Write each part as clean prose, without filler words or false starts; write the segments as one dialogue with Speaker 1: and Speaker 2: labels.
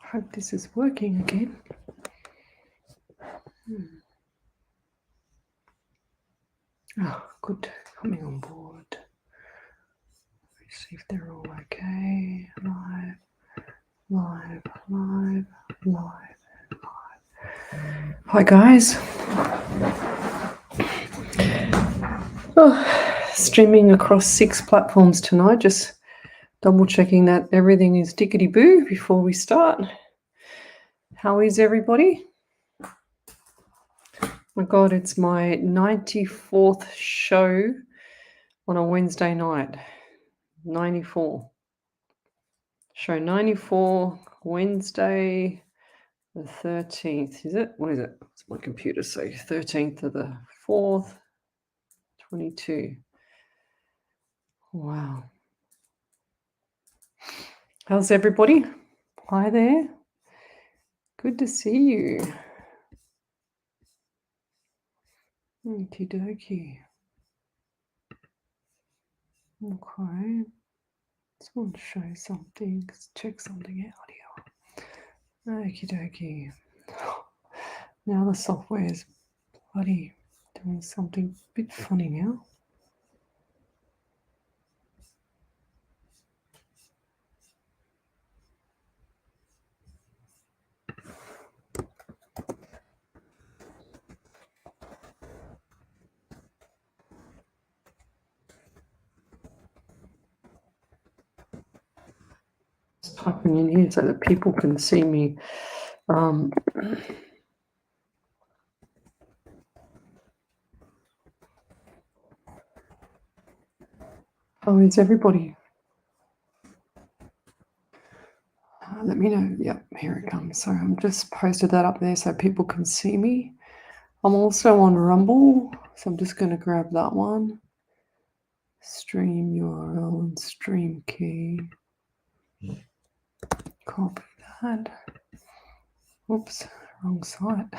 Speaker 1: Hope this is working again. Oh, good. Coming on board. Let's see if they're all okay. Live. Hi, guys. Streaming across 6 platforms tonight. Just double checking that everything is tickety-boo before we start. How is everybody? My God, it's my 94th show on a Wednesday night. 94. Show 94, Wednesday the 13th. Is it? What is it? What's my computer say? 13th of the 4th, 22. Wow. How's everybody? Hi there. Good to see you. Okie dokie. Okay. Just want to show something. Let's check something out here. Okie dokie. Now the software is bloody doing something a bit funny now. Just typing in here so that people can see me. How is everybody? Let me know. Yep, here it comes. So I'm just posted that up there so people can see me. I'm also on Rumble, so I'm just going to grab that one. Stream URL and stream key. Copy that. Oops, wrong site.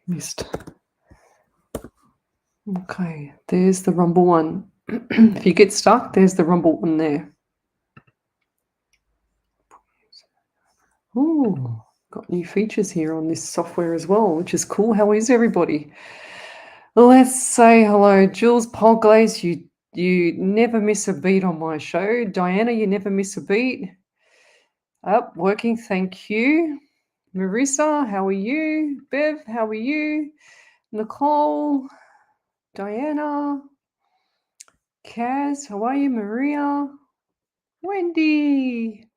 Speaker 1: Missed. Okay, there's the Rumble one. If you get stuck, there's the Rumble one there. Ooh, got new features here on this software as well, which is cool. How is everybody? Let's say hello. Jules Polglaze, you never miss a beat on my show. Diana, you never miss a beat. Up, working, thank you. Marissa, how are you? Bev, how are you? Nicole, Diana, Kaz, how are you? Maria, Wendy.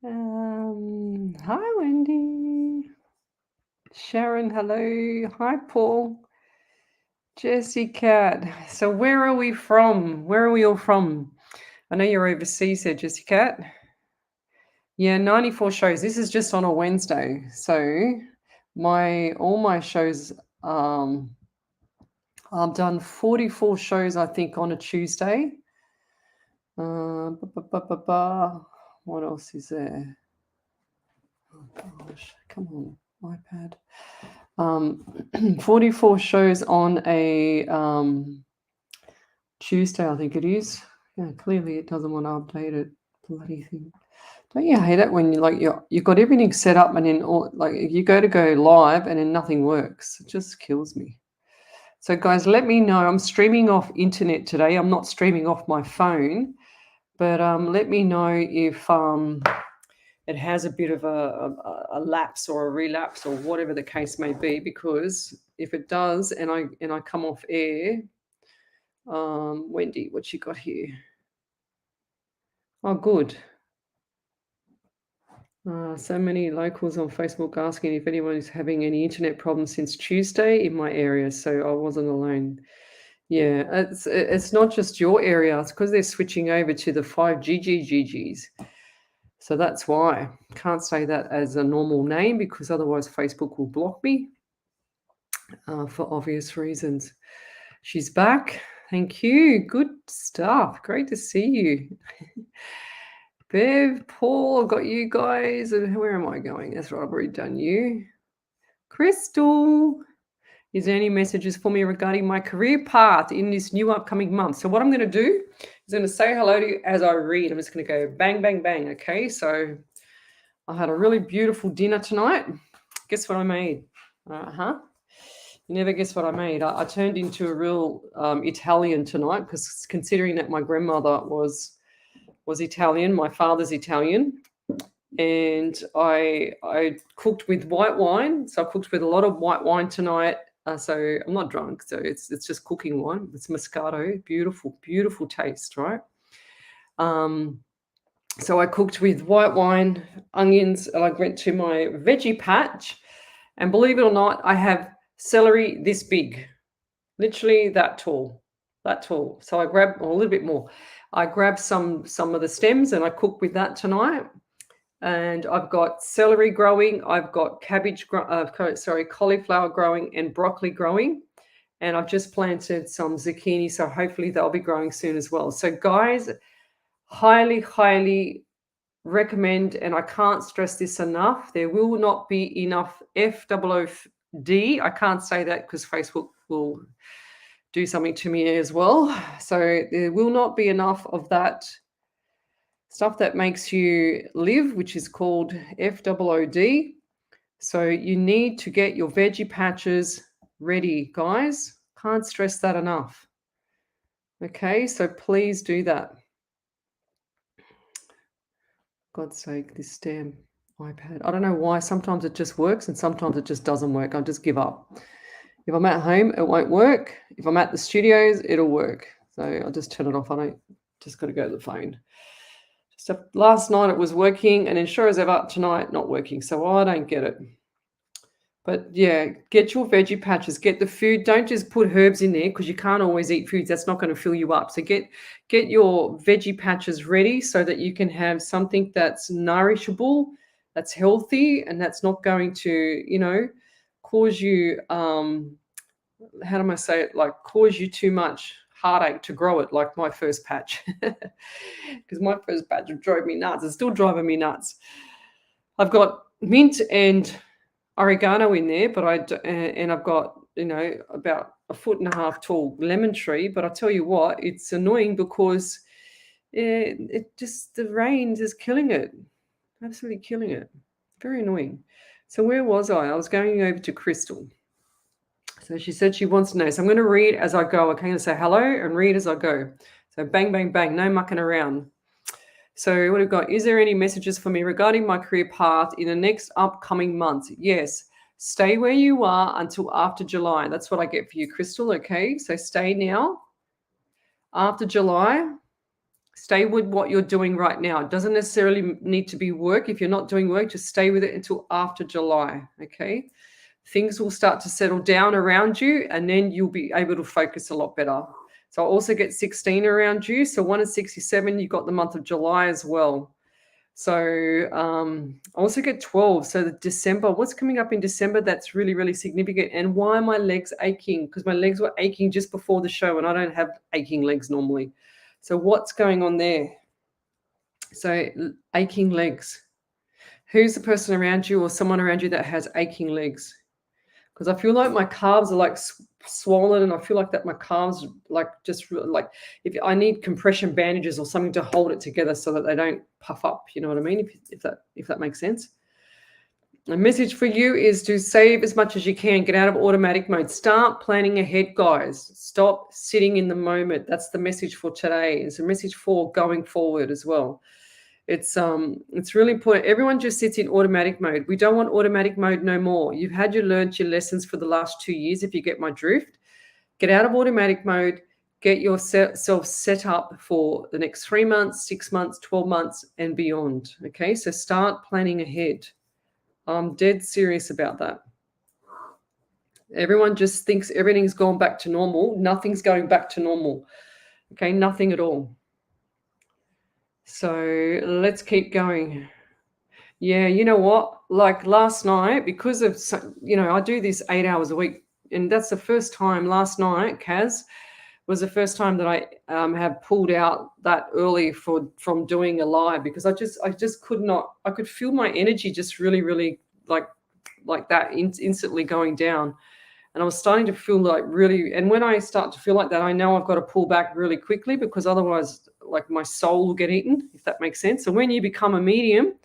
Speaker 1: Hi, Wendy. Sharon, hello. Hi, Paul. Jessie Cat. So where are we from? Where are we all from? I know you're overseas there, Jessie Cat. Yeah, 94 shows. This is just on a Wednesday. So all my shows, I've done 44 shows, I think, on a Tuesday. What else is there? Oh gosh, come on, iPad. 44 shows on a Tuesday, I think it is. Yeah, clearly it doesn't want to update it. Bloody thing. Don't you hate it when you've got everything set up and then you go live and then nothing works? It just kills me. So guys, let me know. I'm streaming off internet today. I'm not streaming off my phone, but let me know if it has a bit of a lapse or a relapse or whatever the case may be, because if it does and I come off air, Wendy, what you got here? Oh, good. So many locals on Facebook asking if anyone is having any internet problems since Tuesday in my area, so I wasn't alone. Yeah, it's not just your area. It's because they're switching over to the 5GGGGs. So that's why. Can't say that as a normal name because otherwise Facebook will block me for obvious reasons. She's back. Thank you. Good stuff. Great to see you. Bev, Paul, I've got you guys. Where am I going? That's right, I've already done you. Crystal, Is there any messages for me regarding my career path in this new upcoming month? So what I'm going to do is I'm going to say hello to you as I read. I'm just going to go bang, bang, bang. Okay, so I had a really beautiful dinner tonight. Guess what I made? You never guess what I made. I turned into a real Italian tonight, because considering that my grandmother was Italian, my father's Italian, and I cooked with white wine. So I cooked with a lot of white wine tonight. So I'm not drunk, so it's just cooking wine. It's Moscato, beautiful, beautiful taste, right? So I cooked with white wine, onions, and I went to my veggie patch, and believe it or not, I have celery this big, literally that tall. So I grabbed a little bit more. I grabbed some of the stems and I cooked with that tonight. And I've got celery growing, I've got cauliflower growing and broccoli growing. And I've just planted some zucchini, so hopefully they'll be growing soon as well. So guys, highly, highly recommend, and I can't stress this enough, there will not be enough FOOD. I can't say that because Facebook will do something to me as well. So there will not be enough of that stuff that makes you live, which is called FOOD. So you need to get your veggie patches ready, guys. Can't stress that enough. Okay, so please do that. God's sake, this damn iPad. I don't know why. Sometimes it just works and sometimes it just doesn't work. I just give up. If I'm at home, it won't work. If I'm at the studios, it'll work. So I'll just turn it off. Just got to go to the phone. Last night it was working, and then sure as ever tonight not working. So I don't get it. But yeah, get your veggie patches, get the food. Don't just put herbs in there, because you can't always eat foods. That's not going to fill you up. So get your veggie patches ready so that you can have something that's nourishable, that's healthy, and that's not going to, cause you, how do I say it? Like cause you too much heartache to grow it, like my first patch, because my first patch drove me nuts. It's still driving me nuts. I've got mint and oregano in there, but I've got about 1.5 foot tall lemon tree. But I tell you what, it's annoying because the rain is killing it, absolutely killing it. Very annoying. So where was I? I was going over to Crystal. So she said she wants to know. So I'm going to read as I go. I'm going to say hello and read as I go. So bang, bang, bang. No mucking around. So what have we got? Is there any messages for me regarding my career path in the next upcoming months? Yes. Stay where you are until after July. That's what I get for you, Crystal. Okay. So stay now. After July, stay with what you're doing right now. It doesn't necessarily need to be work. If you're not doing work, just stay with it until after July. Okay. Things will start to settle down around you, and then you'll be able to focus a lot better. So I also get 16 around you. So 1 is 67. You got the month of July as well. So I also get 12. So the December, what's coming up in December, that's really, really significant. And why are my legs aching? Because my legs were aching just before the show, and I don't have aching legs normally. So what's going on there? So aching legs. Who's the person around you or someone around you that has aching legs? Because I feel like my calves are like swollen, and I feel like that my calves like just like if I need compression bandages or something to hold it together so that they don't puff up. You know what I mean? If that makes sense. A message for you is to save as much as you can. Get out of automatic mode. Start planning ahead, guys. Stop sitting in the moment. That's the message for today. It's a message for going forward as well. It's really important. Everyone just sits in automatic mode. We don't want automatic mode no more. You've learned your lessons for the last 2 years, if you get my drift. Get out of automatic mode. Get yourself set up for the next 3 months, 6 months, 12 months, and beyond. Okay, so start planning ahead. I'm dead serious about that. Everyone just thinks everything's gone back to normal. Nothing's going back to normal. Okay, nothing at all. So let's keep going. Yeah, you know what? Like last night, because of, I do this 8 hours a week, and that's the first time last night, Kaz, was the first time that I have pulled out that early from doing a live, because I just could not. I could feel my energy just really, really like that instantly going down. And I was starting to feel like really, and when I start to feel like that, I know I've got to pull back really quickly, because otherwise, like, my soul will get eaten, if that makes sense. So when you become a medium,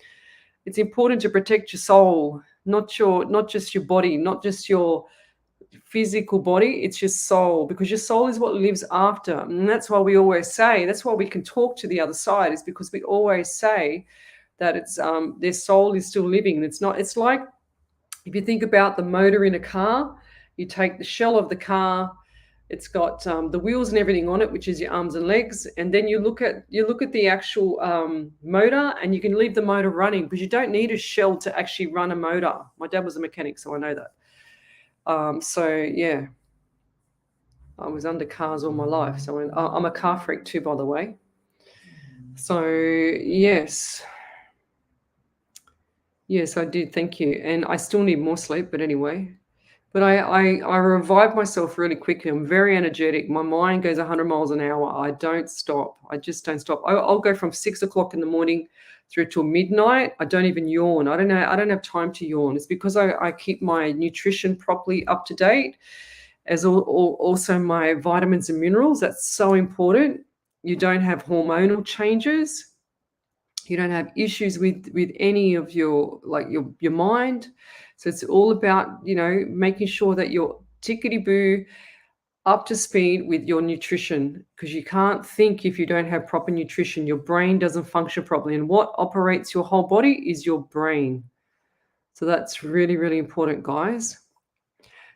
Speaker 1: it's important to protect your soul, not just your body, not just your physical body, it's your soul, because your soul is what lives after. And that's why we always say, that's why we can talk to the other side, is because we always say that it's their soul is still living. It's not, it's like, if you think about the motor in a car, you take the shell of the car, it's got the wheels and everything on it, which is your arms and legs, and then you look at the actual motor, and you can leave the motor running, because you don't need a shell to actually run a motor. My dad was a mechanic, so I know that. So yeah, I was under cars all my life, so I'm a car freak too, by the way. So yes, I did. Thank you, and I still need more sleep, but anyway. But I revive myself really quickly. I'm very energetic. My mind goes 100 miles an hour. I don't stop. I just don't stop. I'll go from 6 o'clock in the morning through till midnight. I don't even yawn. I don't have time to yawn. It's because I keep my nutrition properly up to date, as also my vitamins and minerals. That's so important. You don't have hormonal changes. You don't have issues with any of your, like, your mind. So it's all about, making sure that you're tickety-boo up to speed with your nutrition, because you can't think if you don't have proper nutrition. Your brain doesn't function properly, and what operates your whole body is your brain. So that's really, really important, guys.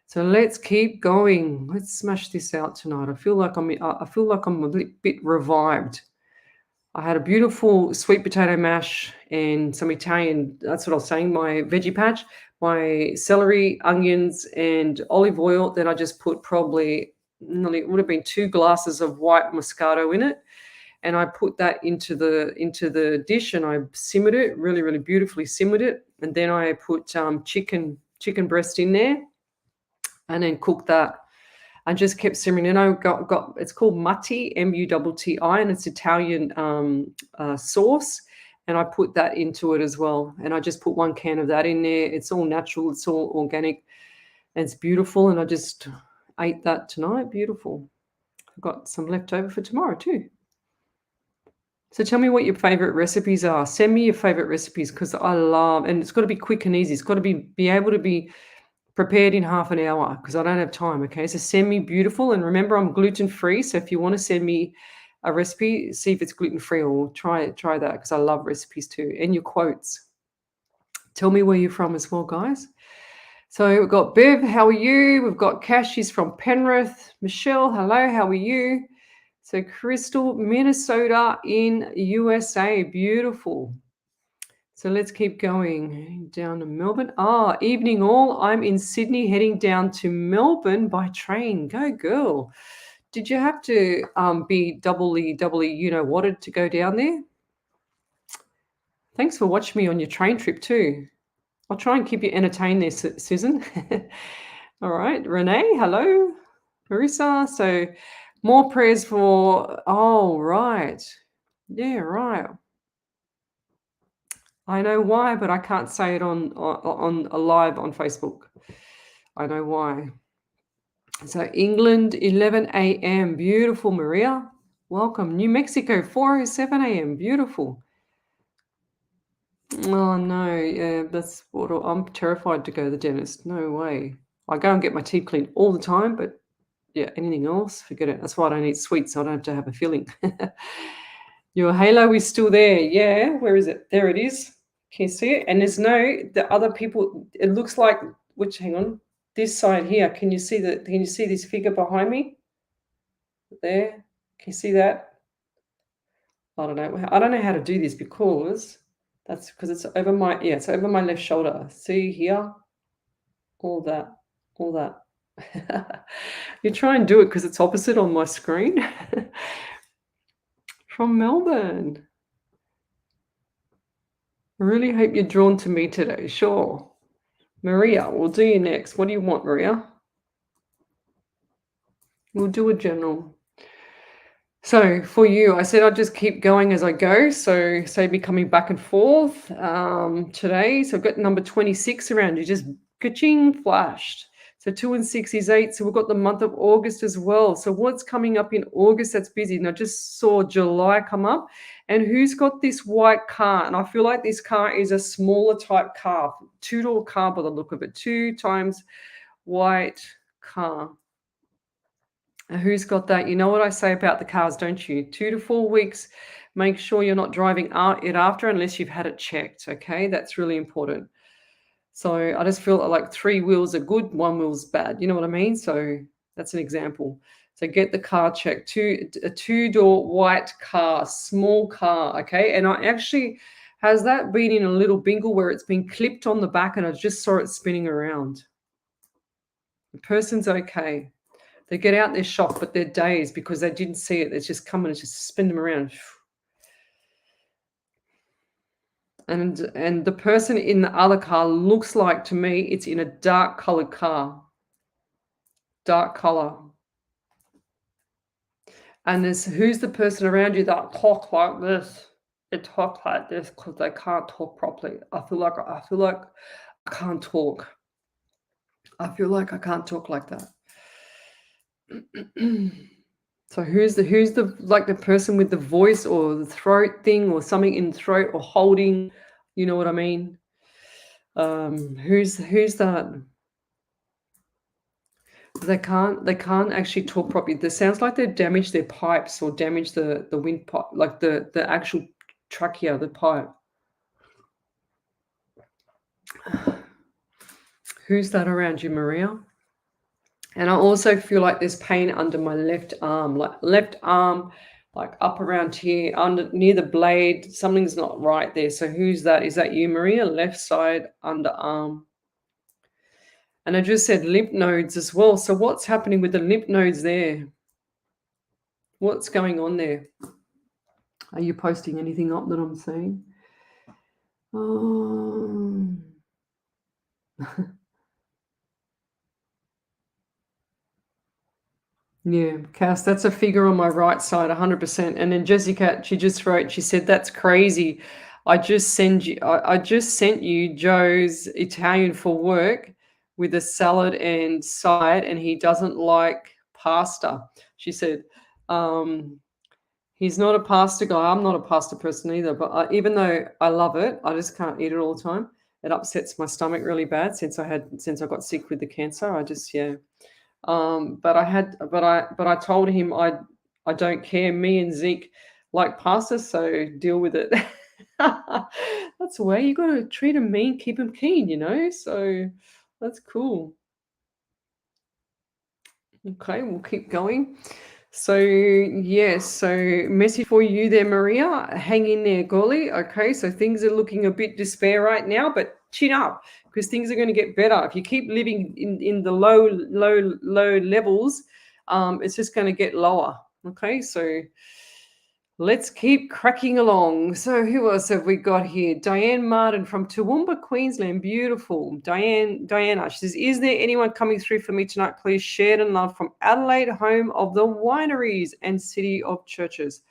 Speaker 1: So let's keep going. Let's smash this out tonight. I feel like I'm a bit revived. I had a beautiful sweet potato mash and some Italian, that's what I was saying, my veggie patch, my celery, onions, and olive oil. Then I just put probably, it would have been 2 glasses of white Moscato in it. And I put that into the dish, and I simmered it, really, really beautifully simmered it. And then I put chicken breast in there, and then cooked that. And just kept simmering. And I got it's called Mutti, Mutti, and it's Italian sauce. And I put that into it as well. And I just put 1 can of that in there. It's all natural. It's all organic. And it's beautiful. And I just ate that tonight. Beautiful. I've got some left over for tomorrow too. So tell me what your favorite recipes are. Send me your favorite recipes, because I love, and it's got to be quick and easy. It's got to be able to be prepared in half an hour, because I don't have time. Okay, so send me beautiful, and remember, I'm gluten-free. So if you want to send me a recipe, see if it's gluten-free, or try that, because I love recipes too. And your quotes. Tell me where you're from as well, guys. So we've got Bev, how are you? We've got Cash, she's from Penrith. Michelle, hello, how are you? So Crystal, Minnesota in USA, beautiful. So let's keep going down to Melbourne. Evening all. I'm in Sydney, heading down to Melbourne by train. Go girl. Did you have to be doubly, whatted to go down there? Thanks for watching me on your train trip too. I'll try and keep you entertained there, Susan. All right. Renee, hello. Marissa. So more prayers for, right. Yeah, right. I know why, but I can't say it on a live on Facebook. I know why. So England, 11 a.m. Beautiful, Maria. Welcome. New Mexico, 4:07 a.m. Beautiful. Oh, no. Yeah, that's what I'm terrified to go to the dentist. No way. I go and get my teeth cleaned all the time, but yeah, anything else, forget it. That's why I don't eat sweets. So I don't have to have a filling. Your halo is still there. Yeah. Where is it? There it is. Can you see it? And there's the other people. It looks like, hang on, this side here. Can you see this figure behind me? There. Can you see that? I don't know how to do this, because that's because it's over it's over my left shoulder. See here? All that. You try and do it because it's opposite on my screen. From Melbourne. I really hope you're drawn to me today. Sure. Maria, we'll do you next. What do you want, Maria? We'll do a general. So for you, I said I'd just keep going as I go. So save me coming back and forth today. So I've got number 26 around you, just ka-ching, flashed. So 2 and 6 is 8. So we've got the month of August as well. So what's coming up in August that's busy? And I just saw July come up. And who's got this white car? And I feel like this car is a smaller type car, two-door car by the look of it. 2 times white car. And who's got that? You know what I say about the cars, don't you? 2 to 4 weeks. Make sure you're not driving it after unless you've had it checked. Okay, that's really important. So I just feel like 3 wheels are good, 1 wheel's bad. You know what I mean? So that's an example. So get the car checked. A 2-door white car, small car. Okay, and I actually has that been in a little bingle where it's been clipped on the back, and I just saw it spinning around. The person's okay. They get out, they're shocked, but they're dazed because they didn't see it. It's just coming and just spin them around. And the person in the other car looks like, to me, it's in a dark colored car. Dark color. And who's the person around you that talk like this? They talk like this because they can't talk properly. I feel like I can't talk. I feel like I can't talk like that. So who's the like the person with the voice or the throat thing or something in the throat or holding, you know what I mean? Who's that? They can't actually talk properly. It sounds like they've damaged their pipes or damaged the windpipe, like the actual trachea, the pipe. Who's that around you, Maria? And I also feel like there's pain under my left arm, like up around here, near the blade. Something's not right there. So who's that? Is that you, Maria? Left side underarm. And I just said lymph nodes as well. So what's happening with the lymph nodes there? What's going on there? Are you posting anything up that I'm seeing? Yeah, Cass, that's a figure on my right side, 100%. And then Jessica, she just wrote, she said, that's crazy. I just sent you Joe's Italian for work with a salad and side, and he doesn't like pasta. She said, he's not a pasta guy. I'm not a pasta person either, but even though I love it, I just can't eat it all the time. It upsets my stomach really bad since I got sick with the cancer. But I told him I don't care. Me and Zeke like pasta, so deal with it. That's the way you got to treat him mean, keep him keen, you know. So that's cool. Okay, we'll keep going. So yes, so message for you there, Maria. Hang in there, Golly. Okay, so things are looking a bit despair right now, but chin up because things are going to get better. If you keep living in the low levels, it's just going to get lower. Okay, so let's keep cracking along. So who else have we got here? Diane Martin from Toowoomba, Queensland. Beautiful. Diana, she says, is there anyone coming through for me tonight? Please share and love from Adelaide, home of the wineries and city of churches.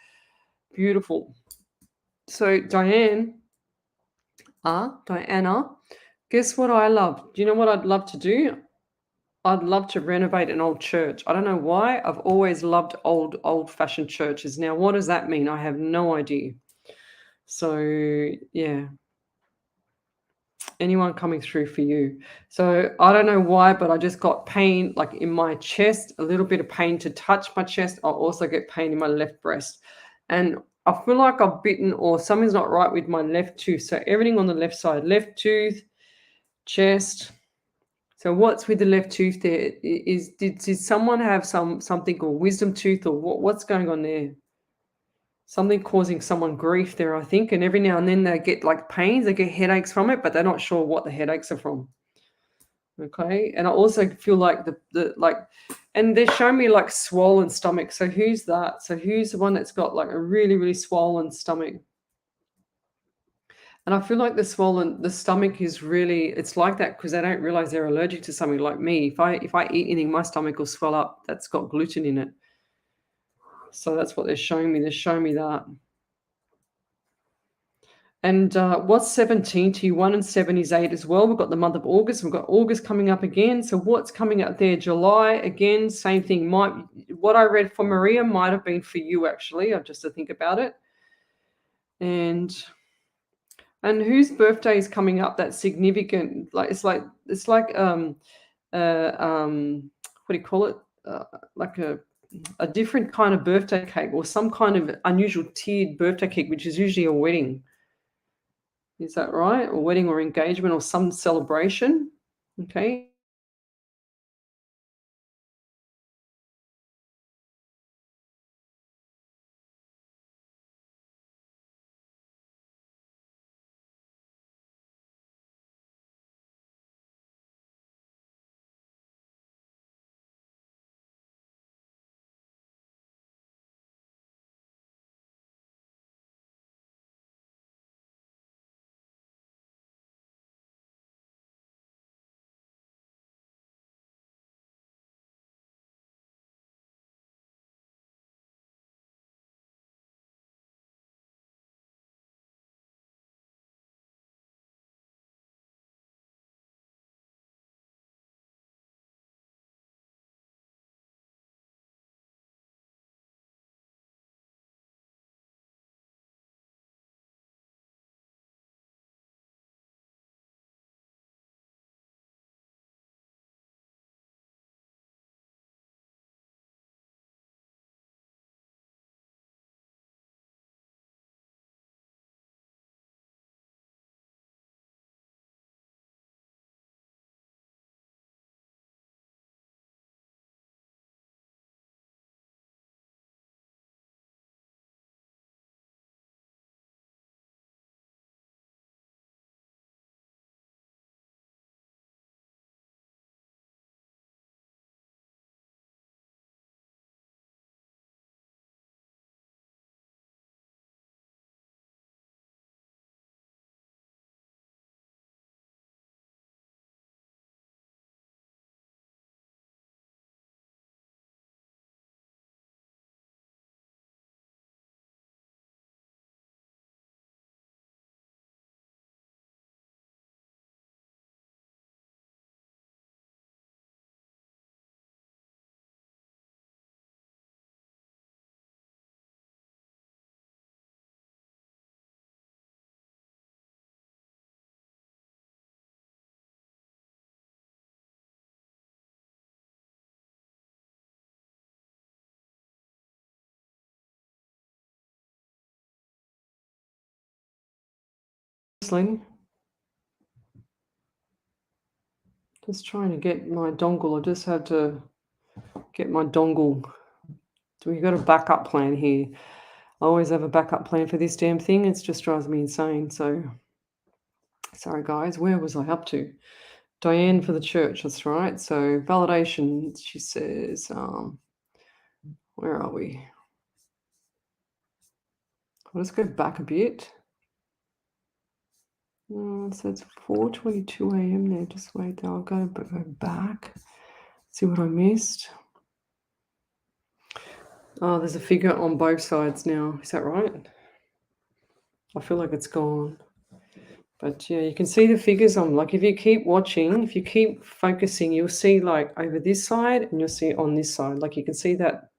Speaker 1: Beautiful. So Diana, guess what I love? Do you know what I'd love to do? I'd love to renovate an old church. I don't know why. I've always loved old-fashioned churches. Now, what does that mean? I have no idea. So, yeah. Anyone coming through for you? So, I don't know why, but I just got pain like in my chest, a little bit of pain to touch my chest. I also get pain in my left breast. And I feel like I've bitten or something's not right with my left tooth. So, everything on the left side, left tooth, chest. So what's with the left tooth there? Did someone have something or wisdom tooth or what's going on there? Something causing someone grief there, I think. And every now and then they get like pains, they get headaches from it, but they're not sure what the headaches are from. Okay. And I also feel like and they're showing me like swollen stomach. So who's that? So who's the one that's got like a really, really swollen stomach? And I feel like the stomach is really, it's like that because they don't realize they're allergic to something like me. If I eat anything, my stomach will swell up. That's got gluten in it. So that's what they're showing me. They're showing me that. And what's 17 to you? 1 and 7 is 8 as well. We've got the month of August. We've got August coming up again. So what's coming up there? July, again, same thing. What I read for Maria might have been for you, actually, just to think about it. And whose birthday is coming up that's significant? It's like what do you call it? Like a different kind of birthday cake, or some kind of unusual tiered birthday cake, which is usually a wedding. Is that right? Or wedding or engagement or some celebration? Okay. Just trying to get my dongle. I just had to get my dongle. So we got a backup plan here. I always have a backup plan for this damn thing. It just drives me insane. So sorry guys, where was I up to? Diane for the church, that's right. So validation, she says, where are we? Let's go back a bit. So it's 4:22 a.m. now. Just wait, I'll go back. See what I missed. Oh, there's a figure on both sides now. Is that right? I feel like it's gone. But yeah, you can see the figures on, like, if you keep watching, if you keep focusing, you'll see like over this side and you'll see on this side. Like you can see that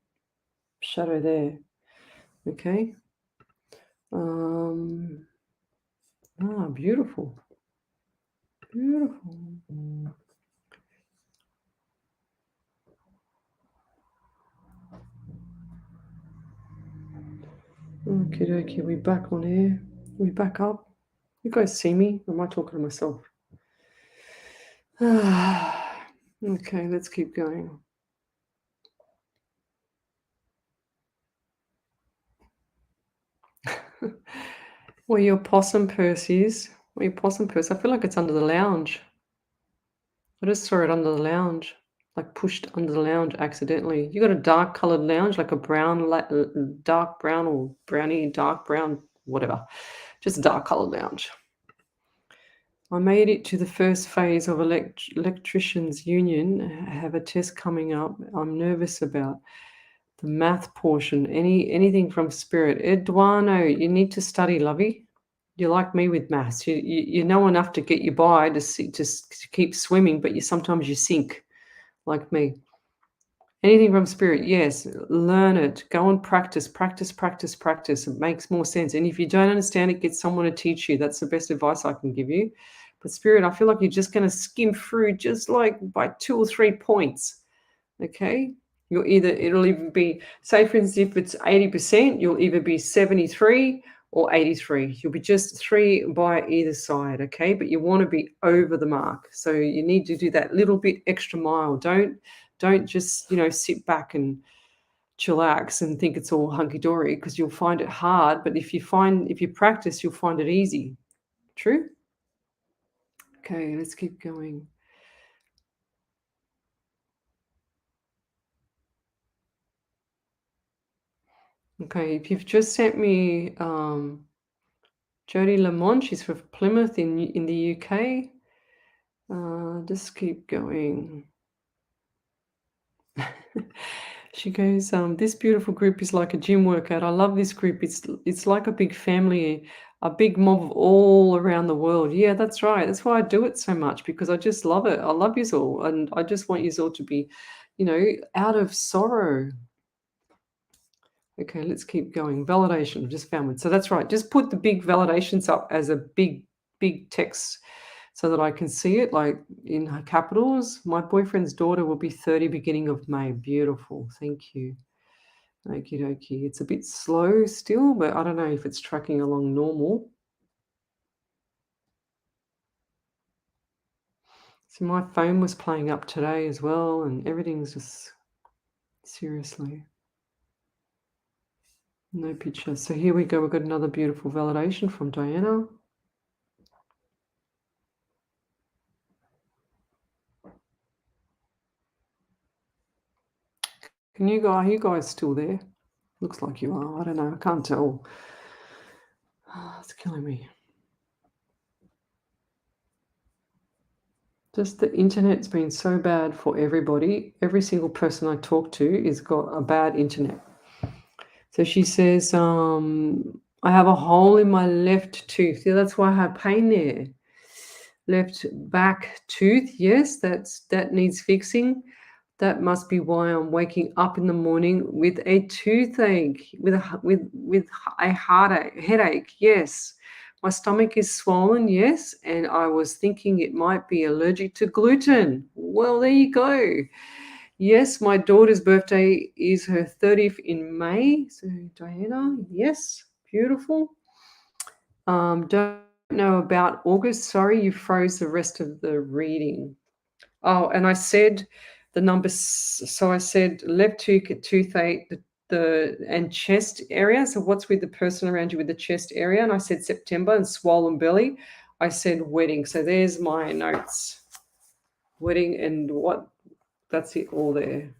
Speaker 1: shadow there. Okay. Beautiful. Beautiful. Okay, we back on air. We back up. You guys see me? Or am I talking to myself? Okay, let's keep going. Where your possum purse is? Where your possum purse? I feel like it's under the lounge. I just saw it under the lounge, like pushed under the lounge accidentally. You got a dark colored lounge, like a brown, dark brown or browny, dark brown, whatever. Just a dark colored lounge. I made it to the first phase of electricians union. I have a test coming up. I'm nervous about the math portion. Anything from spirit. Eduardo, you need to study, lovey. You're like me with maths. You know enough to get you by to keep swimming, but sometimes you sink, like me. Anything from spirit, yes. Learn it. Go and practice, practice, practice, practice. It makes more sense. And if you don't understand it, get someone to teach you. That's the best advice I can give you. But spirit, I feel like you're just going to skim through just like by 2 or 3 points. Okay? It'll even be, say for instance, if it's 80%, you'll either be 73 or 83. You'll be just 3 by either side, okay? But you want to be over the mark. So you need to do that little bit extra mile. Don't just, sit back and chillax and think it's all hunky-dory, because you'll find it hard. But if you practice, you'll find it easy. True? Okay, let's keep going. Okay, if you've just sent me Jodie Lamont, she's from Plymouth in the UK. Just keep going. She goes, this beautiful group is like a gym workout. I love this group. It's like a big family, a big mob all around the world. Yeah, that's right. That's why I do it so much, because I just love it. I love you all, and I just want you all to be, out of sorrow. Okay, let's keep going. Validation, just found one. So that's right. Just put the big validations up as a big text so that I can see it, like in capitals. My boyfriend's daughter will be 30 beginning of May. Beautiful. Thank you. Okie dokie. It's a bit slow still, but I don't know if it's tracking along normal. So my phone was playing up today as well, and everything's just seriously. No picture. So here we go. We've got another beautiful validation from Diana. Are you guys still there? Looks like you are. I don't know. I can't tell. It's killing me. Just the internet's been so bad for everybody. Every single person I talk to has got a bad internet. So she says, I have a hole in my left tooth. Yeah, that's why I have pain there. Left back tooth, yes, that needs fixing. That must be why I'm waking up in the morning with a toothache, with a headache. Yes, my stomach is swollen. Yes, and I was thinking it might be allergic to gluten. Well, there you go. Yes, my daughter's birthday is her 30th in May. So Diana, yes, beautiful. Don't know about August. Sorry, you froze the rest of the reading. Oh, and I said the numbers. So I said left toothache, and chest area. So what's with the person around you with the chest area? And I said September, and swollen belly. I said wedding. So there's my notes. Wedding and what? That's it all there.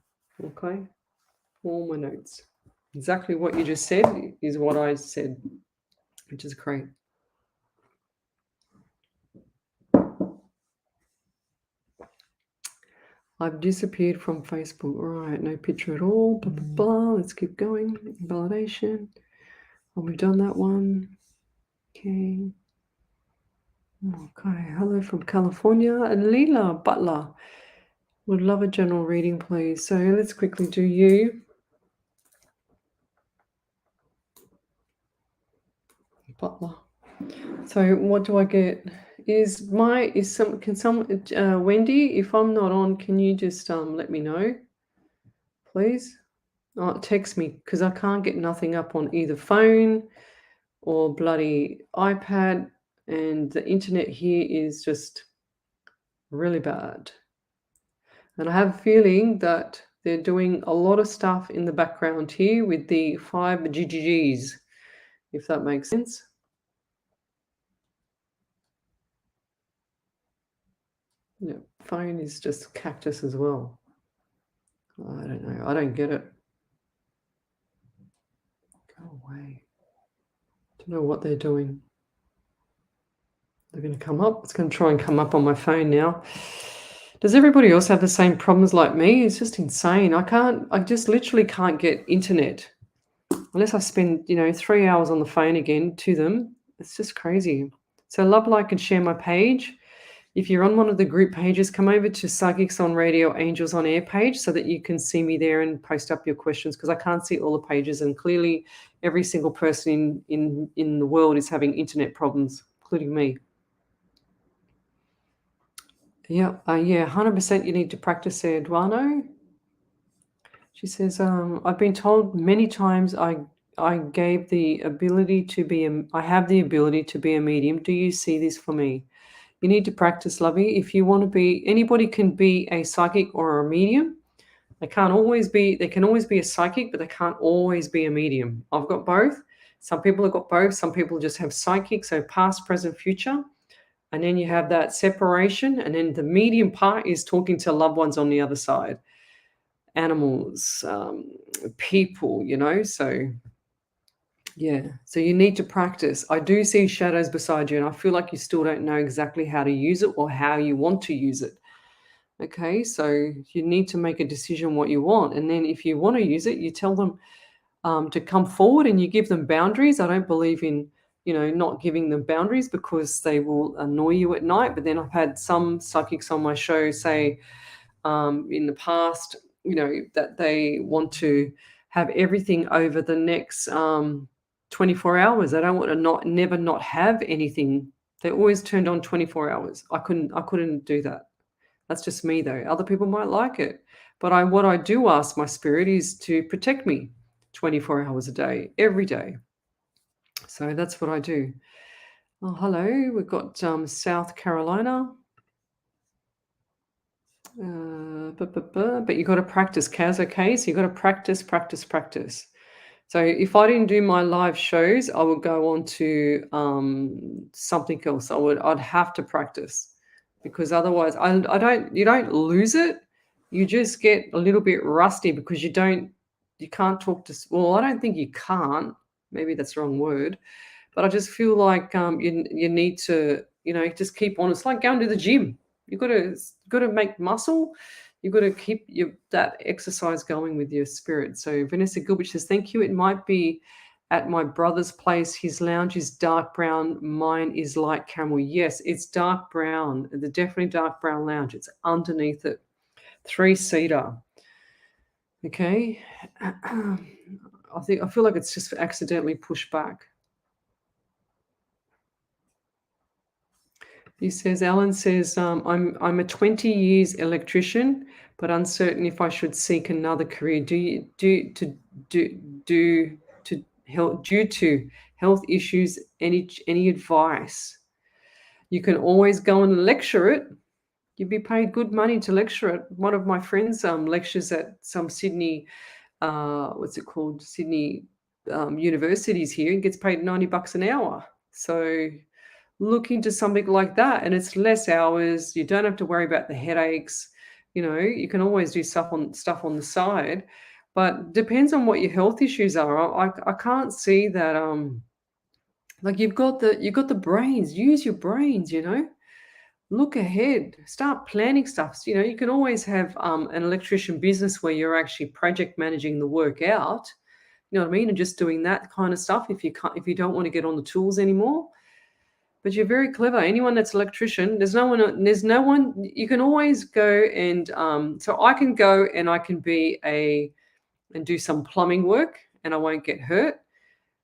Speaker 1: Okay. All my notes. Exactly what you just said is what I said, which is great. I've disappeared from Facebook. All right, no picture at all. Blah, blah, blah. Let's keep going. Validation. Oh, we've done that one. Okay. Okay. Hello from California. And Leela Butler. Would love a general reading, please. So let's quickly do you. Butler. So what do I get? Wendy, if I'm not on, can you just let me know, please? Text me, because I can't get nothing up on either phone or bloody iPad, and the internet here is just really bad. And I have a feeling that they're doing a lot of stuff in the background here with the 5 GGGs, if that makes sense. Yeah, phone is just cactus as well. I don't know. I don't get it. Go away. Don't know what they're doing. They're going to come up. It's going to try and come up on my phone now. Does everybody else have the same problems like me? It's just insane. I just literally can't get internet unless I spend, 3 hours on the phone again to them. It's just crazy. So love, like, and share my page. If you're on one of the group pages, come over to Psychics on Radio, Angels on Air page so that you can see me there and post up your questions, because I can't see all the pages, and clearly every single person in the world is having internet problems, including me. Yeah, 100% you need to practice there, Eduardo. She says, I've been told many times I gave the ability to be I have the ability to be a medium. Do you see this for me? You need to practice, Lovey. If you want to be, anybody can be a psychic or a medium. They can always be a psychic, but they can't always be a medium. I've got both. Some people have got both. Some people just have psychic, so past, present, future. And then you have that separation. And then the medium part is talking to loved ones on the other side, animals, people, so yeah. So you need to practice. I do see shadows beside you, and I feel like you still don't know exactly how to use it or how you want to use it. Okay, so you need to make a decision what you want. And then if you want to use it, you tell them to come forward, and you give them boundaries. I don't believe in, not giving them boundaries, because they will annoy you at night. But then I've had some psychics on my show say in the past, that they want to have everything over the next 24 hours. They don't want to never not have anything. They always turned on 24 hours. I couldn't do that. That's just me, though. Other people might like it. But what I do ask my spirit is to protect me 24 hours a day, every day. So that's what I do. Oh, hello. We've got South Carolina. But you got to practice, Kaz, okay? So you got to practice. So if I didn't do my live shows, I would go on to something else. I'd have to practice, because otherwise you don't lose it. You just get a little bit rusty, because you can't talk to, well, I don't think you can't, maybe that's the wrong word, but I just feel like you need to, just keep on. It's like going to the gym. You've got to make muscle. You've got to keep that exercise going with your spirit. So Vanessa Gilbert says, thank you. It might be at my brother's place. His lounge is dark brown. Mine is light caramel. Yes, it's dark brown. The definitely dark brown lounge. It's underneath it. 3-seater. Okay. I feel like it's just accidentally pushed back. He says, Alan says, I'm a 20 years electrician, but uncertain if I should seek another career. Due to health issues, any advice? You can always go and lecture it. You'd be paid good money to lecture it. One of my friends lectures at some Sydney, Sydney universities here, and gets paid $90 an hour. So look into something like that, and it's less hours. You don't have to worry about the headaches. You can always do stuff on the side, but depends on what your health issues are. I can't see that like you've got the brains. Use your brains. Look ahead. Start planning stuff. You can always have an electrician business where you're actually project managing the work out. You know what I mean? And just doing that kind of stuff if you don't want to get on the tools anymore. But you're very clever. Anyone that's electrician, there's no one, you can always go and, so I can go and I can and do some plumbing work and I won't get hurt.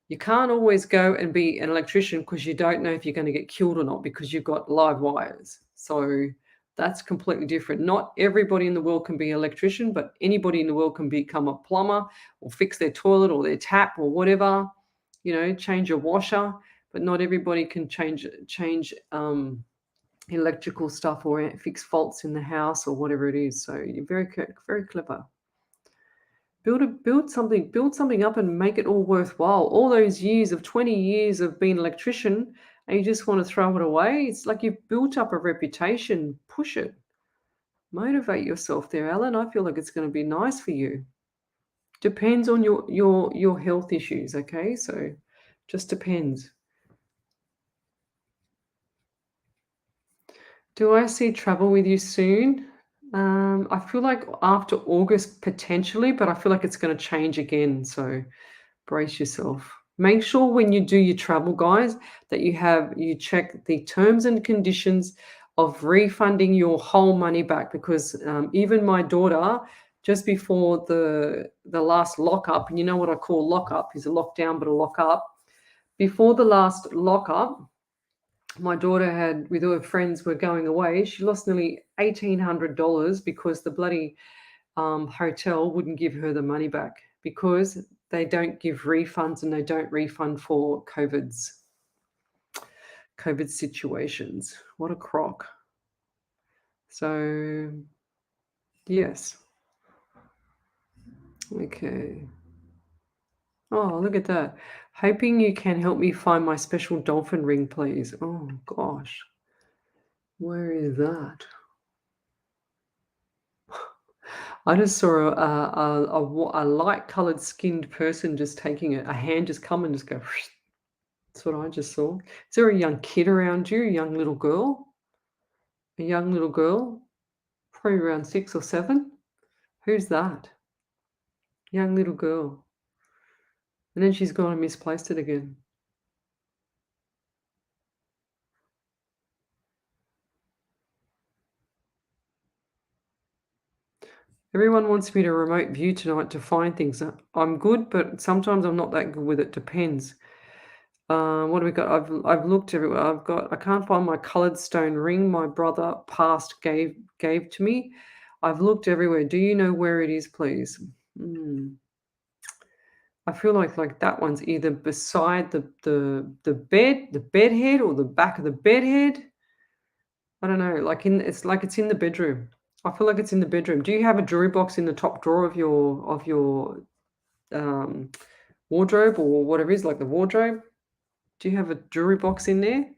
Speaker 1: You can't always go and be an electrician, because you don't know if you're going to get killed or not, because you've got live wires. So that's completely different. Not everybody in the world can be an electrician, but anybody in the world can become a plumber or fix their toilet or their tap or whatever, change a washer. But not everybody can change electrical stuff or fix faults in the house or whatever it is. So you're very, very clever. Build something up and make it all worthwhile. All those years of 20 years of being an electrician, and you just want to throw it away. It's like you've built up a reputation. Push it. Motivate yourself there, Alan. I feel like it's going to be nice for you. Depends on your health issues. Okay, so just depends. Do I see trouble with you soon? I feel like after August potentially, but I feel like it's going to change again. So brace yourself. Make sure when you do your travel, guys, that you check the terms and conditions of refunding your whole money back, because even my daughter, just before the last lockup, and you know what I call lockup is a lockdown, but a lockup. Before the last lockup, my daughter had, with her friends, were going away. She lost nearly $1,800 because the bloody hotel wouldn't give her the money back, because they don't give refunds and they don't refund for COVID situations. What a crock. So, yes. Okay. Oh, look at that. Hoping you can help me find my special dolphin ring, please. Oh, gosh. Where is that? I just saw a light colored skinned person just taking it. A hand just come and just go. That's what I just saw. Is there a young kid around you? A young little girl? A young little girl? Probably around 6 or 7. Who's that? Young little girl. And then she's gone and misplaced it again. Everyone wants me to remote view tonight to find things. I'm good, but sometimes I'm not that good with it. Depends. What do we got? I've looked everywhere. I can't find my colored stone ring my brother passed gave to me. I've looked everywhere. Do you know where it is, please? Hmm. I feel like that one's either beside the bed head, or the back of the bed head. I don't know. It's in the bedroom. I feel like it's in the bedroom. Do you have a jewelry box in the top drawer of your um, wardrobe, or whatever it is, like the wardrobe? Do you have a jewelry box in there?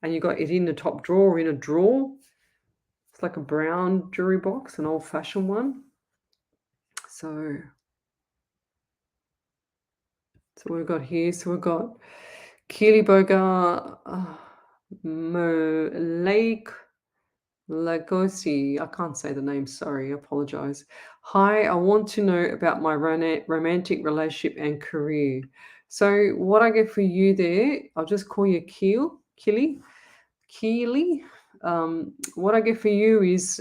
Speaker 1: And you got it in the top drawer or in a drawer? It's like a brown jewelry box, an old-fashioned one. So what we've got here. So we've got Keely Boga, Lake Lagosi. I can't say the name, sorry, I apologize. Hi, I want to know about my romantic relationship and career. So what I get for you there, I'll just call you Keely. What I get for you is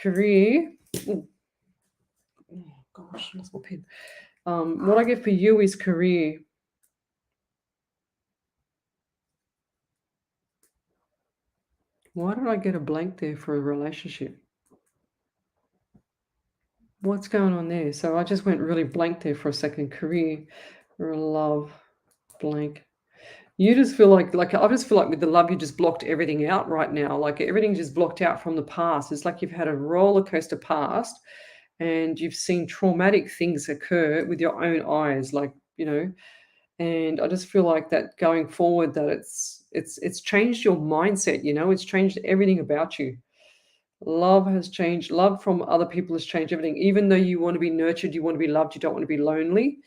Speaker 1: career. Oh, gosh, I lost my pen. What I get for you is career. Why did I get a blank there for a relationship? What's going on there? So I just went really blank there for a second. Career, love, blank. You just feel like I just feel like with the love, you just blocked everything out right now. Like everything's just blocked out from the past. It's like you've had a roller coaster past, and you've seen traumatic things occur with your own eyes. And I just feel like that going forward, that it's changed your mindset. It's changed everything about you. Love has changed. Love from other people has changed everything. Even though you want to be nurtured, you want to be loved, you don't want to be lonely.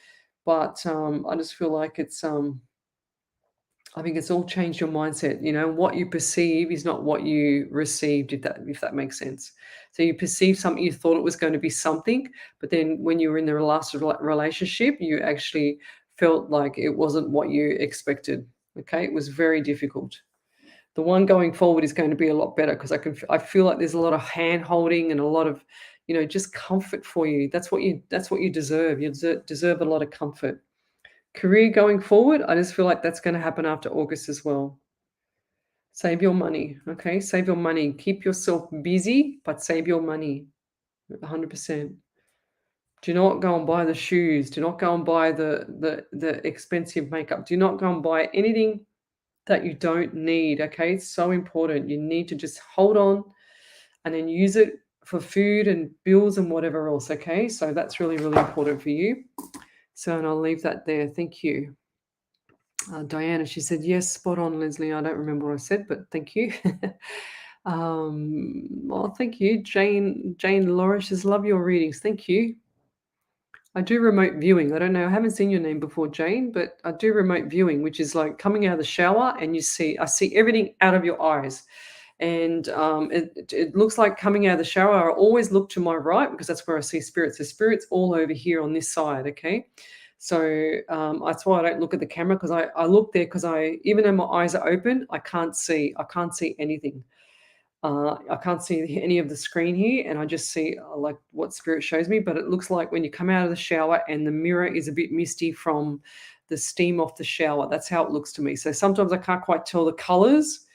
Speaker 1: But I just feel like I think it's all changed your mindset. What you perceive is not what you received, if that makes sense. So you perceived something, you thought it was going to be something, but then when you were in the last relationship, you actually felt like it wasn't what you expected. Okay, it was very difficult. The one going forward is going to be a lot better, because I feel like there's a lot of hand holding and a lot of, just comfort for you. That's what you deserve. You deserve a lot of comfort. Career going forward, I just feel like that's going to happen after August as well. Save your money, okay? Save your money. Keep yourself busy, but save your money 100%. Do not go and buy the shoes. Do not go and buy the expensive makeup. Do not go and buy anything that you don't need, okay? It's so important. You need to just hold on and then use it for food and bills and whatever else, okay? So that's really, really important for you. So, and I'll leave that there. Thank you. Diana, she said, yes, spot on, Leslie. I don't remember what I said, but thank you. Well, thank you. Jane Laura says, love your readings. Thank you. I do remote viewing. I don't know. I haven't seen your name before, Jane, but I do remote viewing, which is like coming out of the shower and I see everything out of your eyes. And it looks like coming out of the shower. I always look to my right, because that's where I see spirits. The spirits all over here on this side, okay? So that's why I don't look at the camera, because I look there because even though my eyes are open, I can't see anything. I can't see any of the screen here, and I just see like what spirit shows me. But it looks like when you come out of the shower and the mirror is a bit misty from the steam off the shower. That's how it looks to me. So sometimes I can't quite tell the colors.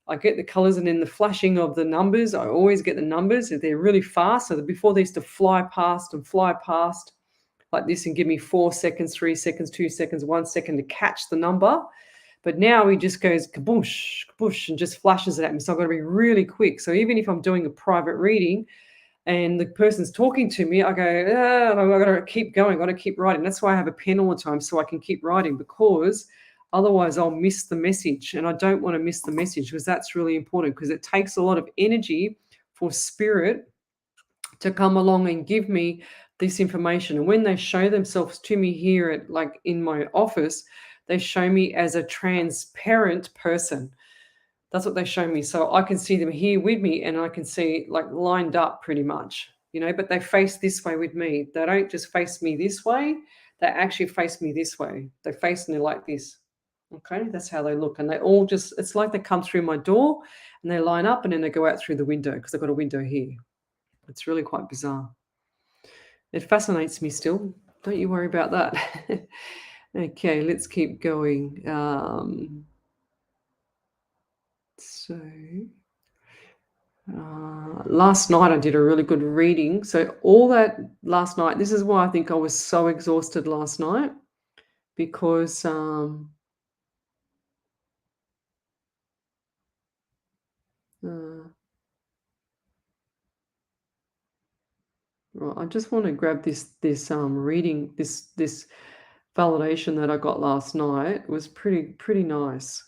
Speaker 1: I get the colors, and then the flashing of the numbers, I always get the numbers. If they're really fast, so that before they used to fly past like this and give me 4 seconds, 3 seconds, 2 seconds, 1 second to catch the number. But now he just goes kaboosh, kaboosh, and just flashes it at me. So I've got to be really quick. So even if I'm doing a private reading and the person's talking to me, I go, I've got to keep going. I've got to keep writing. That's why I have a pen all the time, so I can keep writing, because otherwise I'll miss the message. And I don't want to miss the message, because that's really important, because it takes a lot of energy for spirit to come along and give me this information. And when they show themselves to me here at, like, in my office, they show me as a transparent person. That's what they show me. So I can see them here with me, and I can see, like, lined up pretty much, but they face this way with me. They don't just face me this way. They actually face me this way. They face me like this. Okay, that's how they look. And they all just, it's like they come through my door and they line up, and then they go out through the window, because I've got a window here. It's really quite bizarre. It fascinates me still. Don't you worry about that. Okay, let's keep going. Last night I did a really good reading. So all that last night, this is why I think I was so exhausted last night, because well, I just want to grab this reading, this validation that I got last night. It was pretty nice.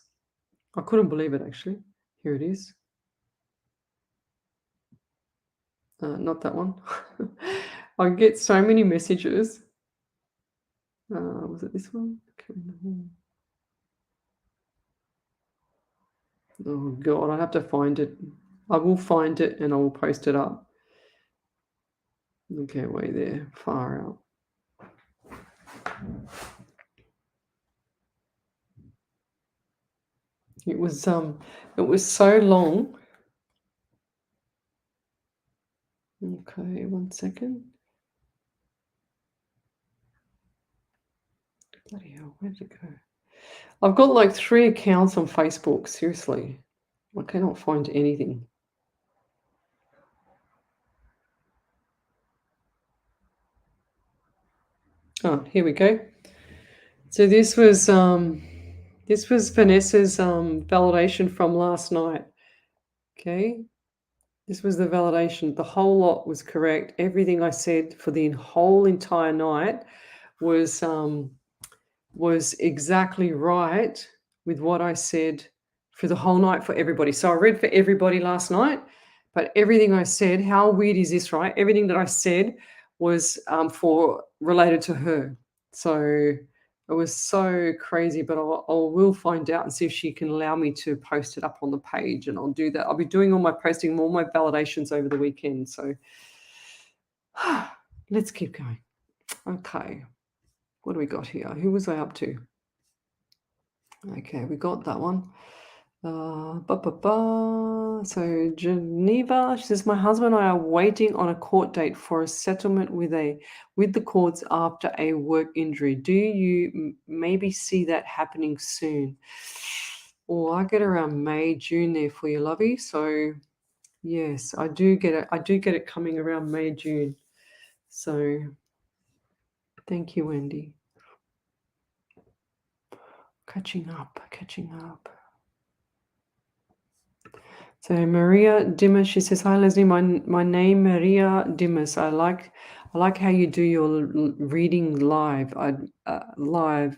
Speaker 1: I couldn't believe it, actually. Here it is. Not that one. I get so many messages. Was it this one? Oh God, I have to find it. I will find it and I will post it up. Okay, way there, far out. It was so long. Okay, 1 second. Bloody hell, where did it go? I've got like 3 accounts on Facebook, seriously. I cannot find anything. Oh, here we go. So this was Vanessa's validation from last night. Okay. This was the validation. The whole lot was correct. Everything I said for the whole entire night was exactly right with what I said for the whole night for everybody. So I read for everybody last night, but everything I said, how weird is this, right? Everything that I said was for related to her. So it was so crazy, but I will find out and see if she can allow me to post it up on the page, and I'll do that. I'll be doing all my validations over the weekend. So let's keep going. Okay. What do we got here? Who was I up to? Okay, we got that one. So Geneva, she says, my husband and I are waiting on a court date for a settlement with the courts after a work injury. Do you maybe see that happening soon? Oh, I get around May, June there for you, lovey. So yes, I do get it. I do get it coming around May, June. So thank you, Wendy. Catching up. So Maria Dimas, she says, hi Lesley, my name Maria Dimas. I like how you do your reading live. Live.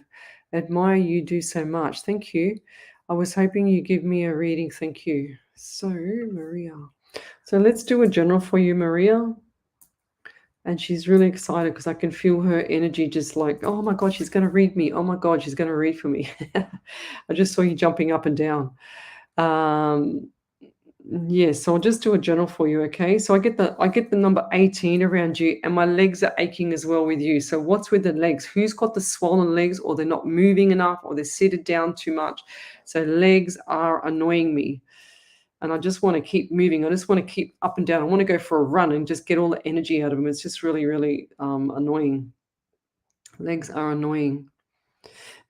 Speaker 1: Admire you do so much. Thank you. I was hoping you give me a reading. Thank you. So Maria. So let's do a general for you, Maria. And she's really excited because I can feel her energy, just like, oh my God, she's going to read me. Oh my God, she's going to read for me. I just saw you jumping up and down. Yes, so I'll just do a journal for you, okay? So I get the number 18 around you, and my legs are aching as well with you. So what's with the legs? Who's got the swollen legs, or they're not moving enough, or they're seated down too much? So legs are annoying me. And I just want to keep moving. I just want to keep up and down. I want to go for a run and just get all the energy out of them. It's just really, really annoying. Legs are annoying.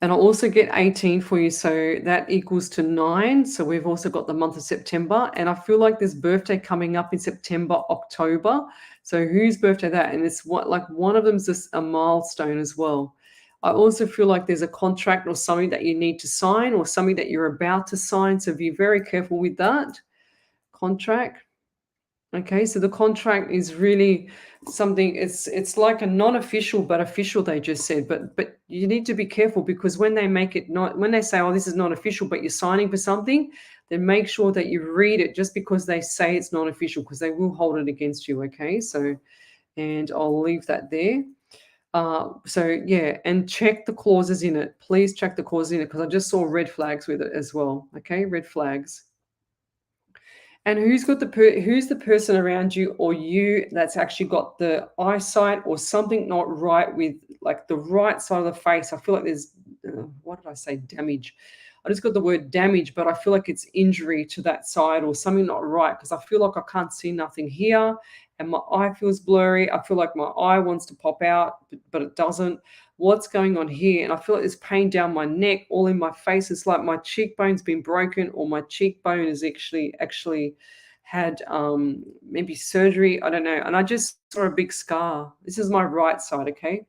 Speaker 1: And I'll also get 18 for you. So that equals to 9. So we've also got the month of September. And I feel like there's birthday coming up in September, October. So whose birthday that? And it's what, like, one of them's just a milestone as well. I also feel like there's a contract or something that you need to sign, or something that you're about to sign. So be very careful with that contract. Okay, so the contract is really something. It's like a non-official but official. They just said, but you need to be careful, because when they make it not, when they say, oh, this is not official, but you're signing for something, then make sure that you read it just because they say it's not official, because they will hold it against you. Okay, so, and I'll leave that there. So yeah, and check the clauses in it. Please check the clauses in it, because I just saw red flags with it as well. Okay, red flags. And who's the person around you or you that's actually got the eyesight or something not right with, like, the right side of the face? I feel like there's what did I say? Damage. I just got the word damage, but I feel like it's injury to that side or something not right, because I feel like I can't see nothing here, and my eye feels blurry. I feel like my eye wants to pop out, but it doesn't. What's going on here? And I feel like there's pain down my neck, all in my face. It's like my cheekbone's been broken, or my cheekbone is actually had maybe surgery. I don't know. And I just saw a big scar. This is my right side, okay?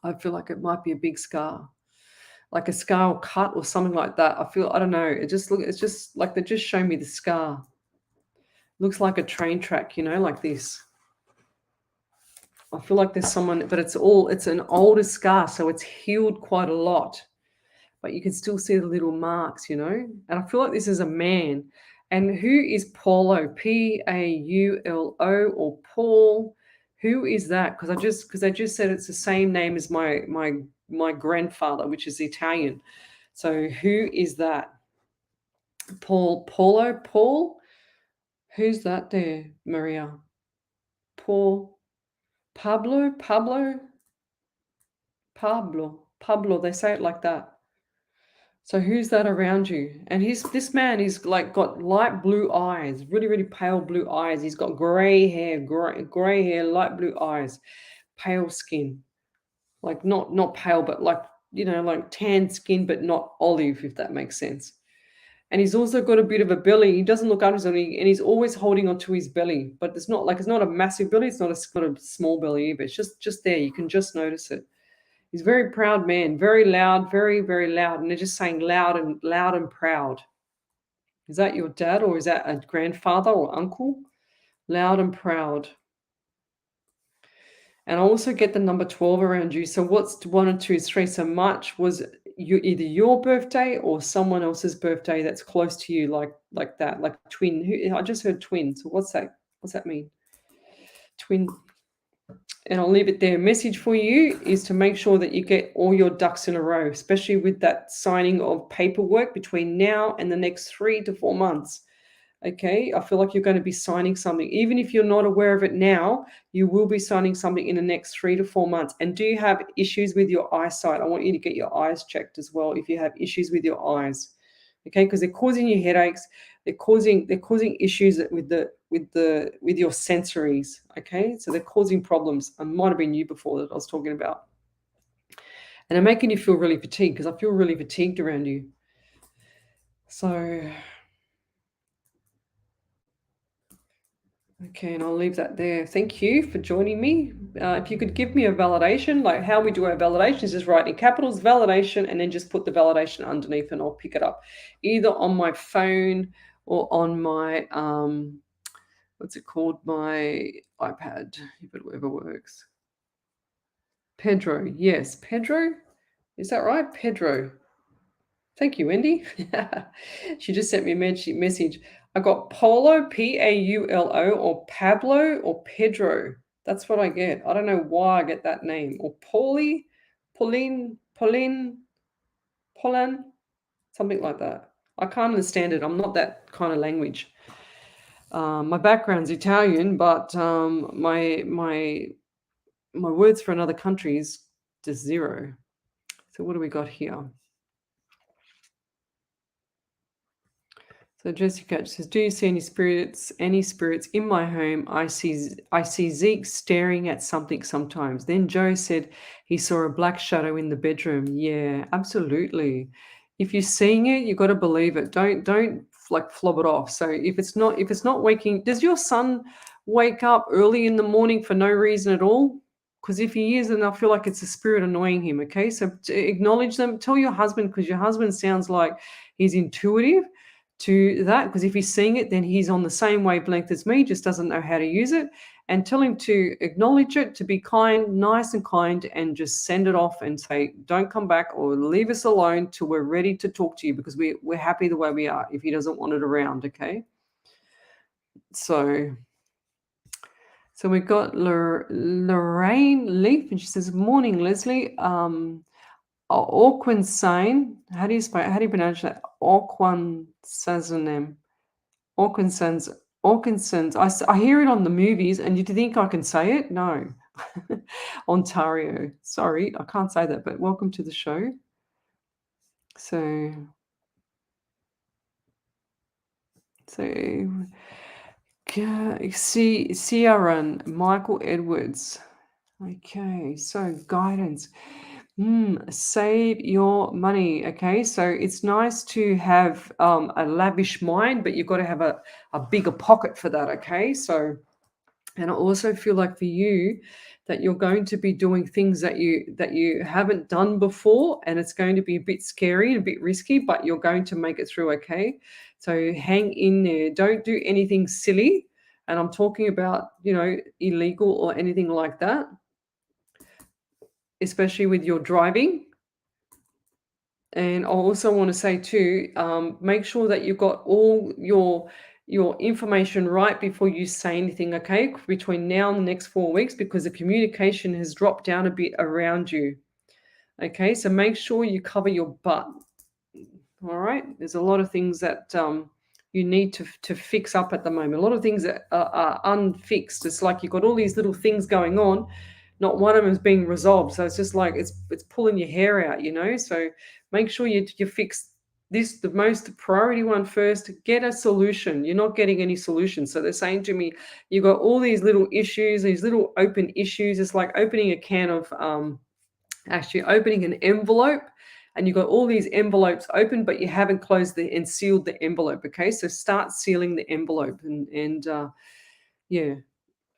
Speaker 1: I feel like it might be a big scar, like a scar or cut or something like that. I don't know. It's just like they just show me the scar. Looks like a train track, like this. I feel like there's someone, but it's an older scar, so it's healed quite a lot. But you can still see the little marks. And I feel like this is a man. And who is Paulo? Paulo, or Paul? Who is that? Because I just said it's the same name as my grandfather, which is Italian. So who is that? Paul? Who's that there, Maria? Paul, Pablo. They say it like that. So who's that around you? And this man is like got light blue eyes, really, really pale blue eyes. He's got gray hair, light blue eyes, pale skin. Like not pale, but like, like tan skin, but not olive, if that makes sense. And he's also got a bit of a belly. He doesn't look under his belly, and he's always holding onto his belly. But it's not a massive belly. It's not a small belly either. It's just there. You can just notice it. He's a very proud man, very loud, very, very loud. And they're just saying loud and proud. Is that your dad, or is that a grandfather or uncle? Loud and proud. And I also get the number 12 around you. So what's 1 and 2 is 3. So March was either your birthday or someone else's birthday that's close to you, like that, like twin. I just heard twin. So what's that? What's that mean? Twin. And I'll leave it there. Message for you is to make sure that you get all your ducks in a row, especially with that signing of paperwork between now and the next 3 to 4 months. Okay, I feel like you're going to be signing something. Even if you're not aware of it now, you will be signing something in the next 3 to 4 months. And do you have issues with your eyesight? I want you to get your eyes checked as well if you have issues with your eyes. Okay, because they're causing you headaches. They're causing issues with your sensories. Okay, so they're causing problems. It might have been you before that I was talking about. And they're making you feel really fatigued, because I feel really fatigued around you. So okay, and I'll leave that there. Thank you for joining me. If you could give me a validation, like how we do our validations, just write in capitals validation and then just put the validation underneath, and I'll pick it up either on my phone or on my, what's it called? My iPad, if it ever works. Pedro, yes, Pedro? Is that right? Pedro. Thank you, Wendy. She just sent me a message. I got Paulo, Paulo, or Pablo, or Pedro. That's what I get. I don't know why I get that name. Or Pauline, Polan, something like that. I can't understand it. I'm not that kind of language. My background's Italian, but my words for another country is just zero. So what do we got here? So Jessica says, "Do you see any spirits? Any spirits in my home? I see Zeke staring at something sometimes." Then Joe said he saw a black shadow in the bedroom. Yeah, absolutely. If you're seeing it, you got to believe it. Don't like flop it off. So if it's not waking, does your son wake up early in the morning for no reason at all? Because if he is, then I feel like it's a spirit annoying him. Okay, so acknowledge them. Tell your husband, because your husband sounds like he's intuitive to that, because if he's seeing it, then he's on the same wavelength as me, just doesn't know how to use it. And tell him to acknowledge it, to be kind, nice and kind, and just send it off and say, don't come back or leave us alone till we're ready to talk to you, because we're happy the way we are if he doesn't want it around. Okay. So we've got Lorraine Leaf, and she says, "Morning, Leslie. Auckland Sane. How do you pronounce that? Auckland Sazanem. Orkinson's. Orkinson's. I hear it on the movies, and you think I can say it? No. Ontario. Sorry, I can't say that, but welcome to the show. So Ciaran, Michael Edwards. Okay, so guidance. Save your money. Okay, so it's nice to have a lavish mind, but you've got to have a bigger pocket for that. Okay, so, and I also feel like for you that you're going to be doing things that you haven't done before, and it's going to be a bit scary and a bit risky, but you're going to make it through. Okay, so hang in there. Don't do anything silly, and I'm talking about illegal or anything like that, especially with your driving. And I also want to say too, make sure that you've got all your information right before you say anything, okay? Between now and the next 4 weeks, because the communication has dropped down a bit around you. Okay, so make sure you cover your butt. All right, there's a lot of things that you need to fix up at the moment. A lot of things that are unfixed. It's like you've got all these little things going on, not one of them is being resolved. So it's just like it's pulling your hair out. So make sure you fix this, the most priority one first. Get a solution. You're not getting any solution. So they're saying to me, you've got all these little issues, these little open issues. It's like opening a can of actually opening an envelope, and you've got all these envelopes open, but you haven't closed and sealed the envelope. Okay, so start sealing the envelope, and yeah,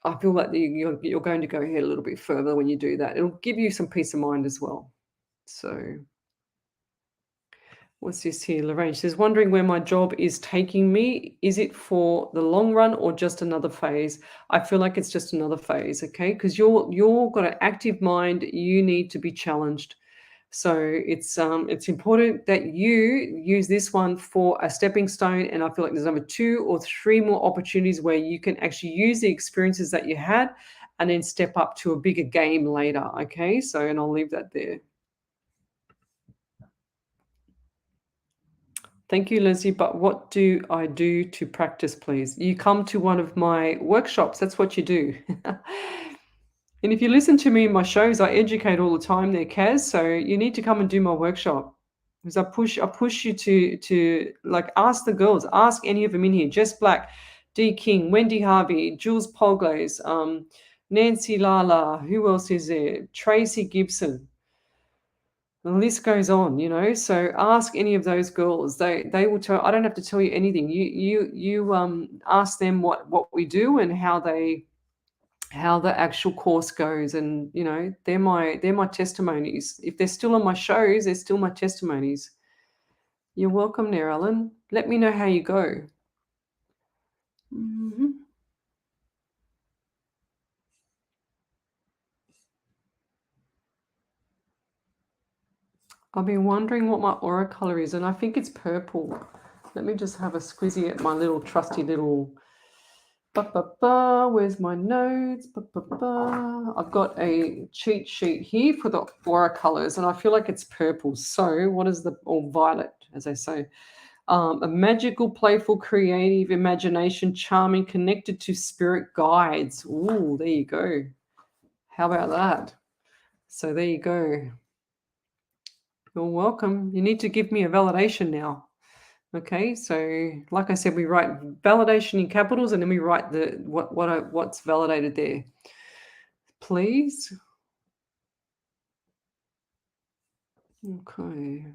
Speaker 1: I feel like you're going to go ahead a little bit further when you do that. It'll give you some peace of mind as well. So what's this here? Lorraine says, "Wondering where my job is taking me. Is it for the long run or just another phase?" I feel like it's just another phase, okay? Because you're got an active mind. You need to be challenged. So it's important that you use this one for a stepping stone. And I feel like there's another 2 or 3 more opportunities where you can actually use the experiences that you had and then step up to a bigger game later. Okay, so, and I'll leave that there. Thank you, Leslie. But what do I do to practice, please? You come to one of my workshops. That's what you do. And if you listen to me in my shows, I educate all the time there, Kaz. So you need to come and do my workshop, because I push you to like ask the girls, ask any of them in here. Jess Black, Dee King, Wendy Harvey, Jules Polglaze, Nancy Lala. Who else is there? Tracy Gibson. The list goes on. So ask any of those girls. They will tell. I don't have to tell you anything. You ask them what we do and how the actual course goes, and they're my testimonies. If they're still on my shows, they're still my testimonies. You're welcome there, Alan. Let me know how you go. I've been wondering what my aura color is, and I think it's purple. Let me just have a squizzy at my little trusty little where's my notes? I've got a cheat sheet here for the aura colors, and I feel like it's purple. So what is violet, as I say? A magical, playful, creative imagination, charming, connected to spirit guides. Ooh, there you go. How about that? So there you go. You're welcome. You need to give me a validation now. Okay, so like I said, we write validation in capitals and then we write the what's validated there. Please. Okay.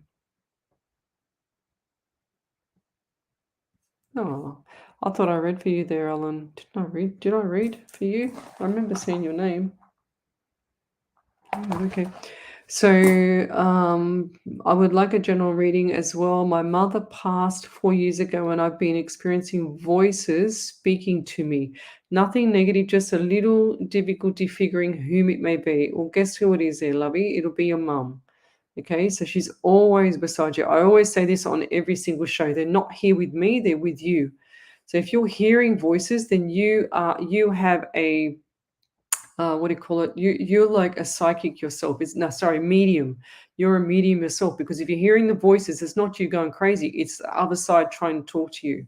Speaker 1: Oh, I thought I read for you there, Alan. Didn't I read? Did I read for you? I remember seeing your name. Oh, okay. So I would like a general reading as well. My mother passed 4 years ago and I've been experiencing voices speaking to me. Nothing negative, just a little difficulty figuring whom it may be. Well, guess who it is there, lovey? It'll be your mum. Okay, so she's always beside you. I always say this on every single show. They're not here with me, they're with you. So if you're hearing voices, then you have a what do you call it? You're like a psychic yourself. It's no, sorry, medium. You're a medium yourself because if you're hearing the voices, it's not you going crazy. It's the other side trying to talk to you.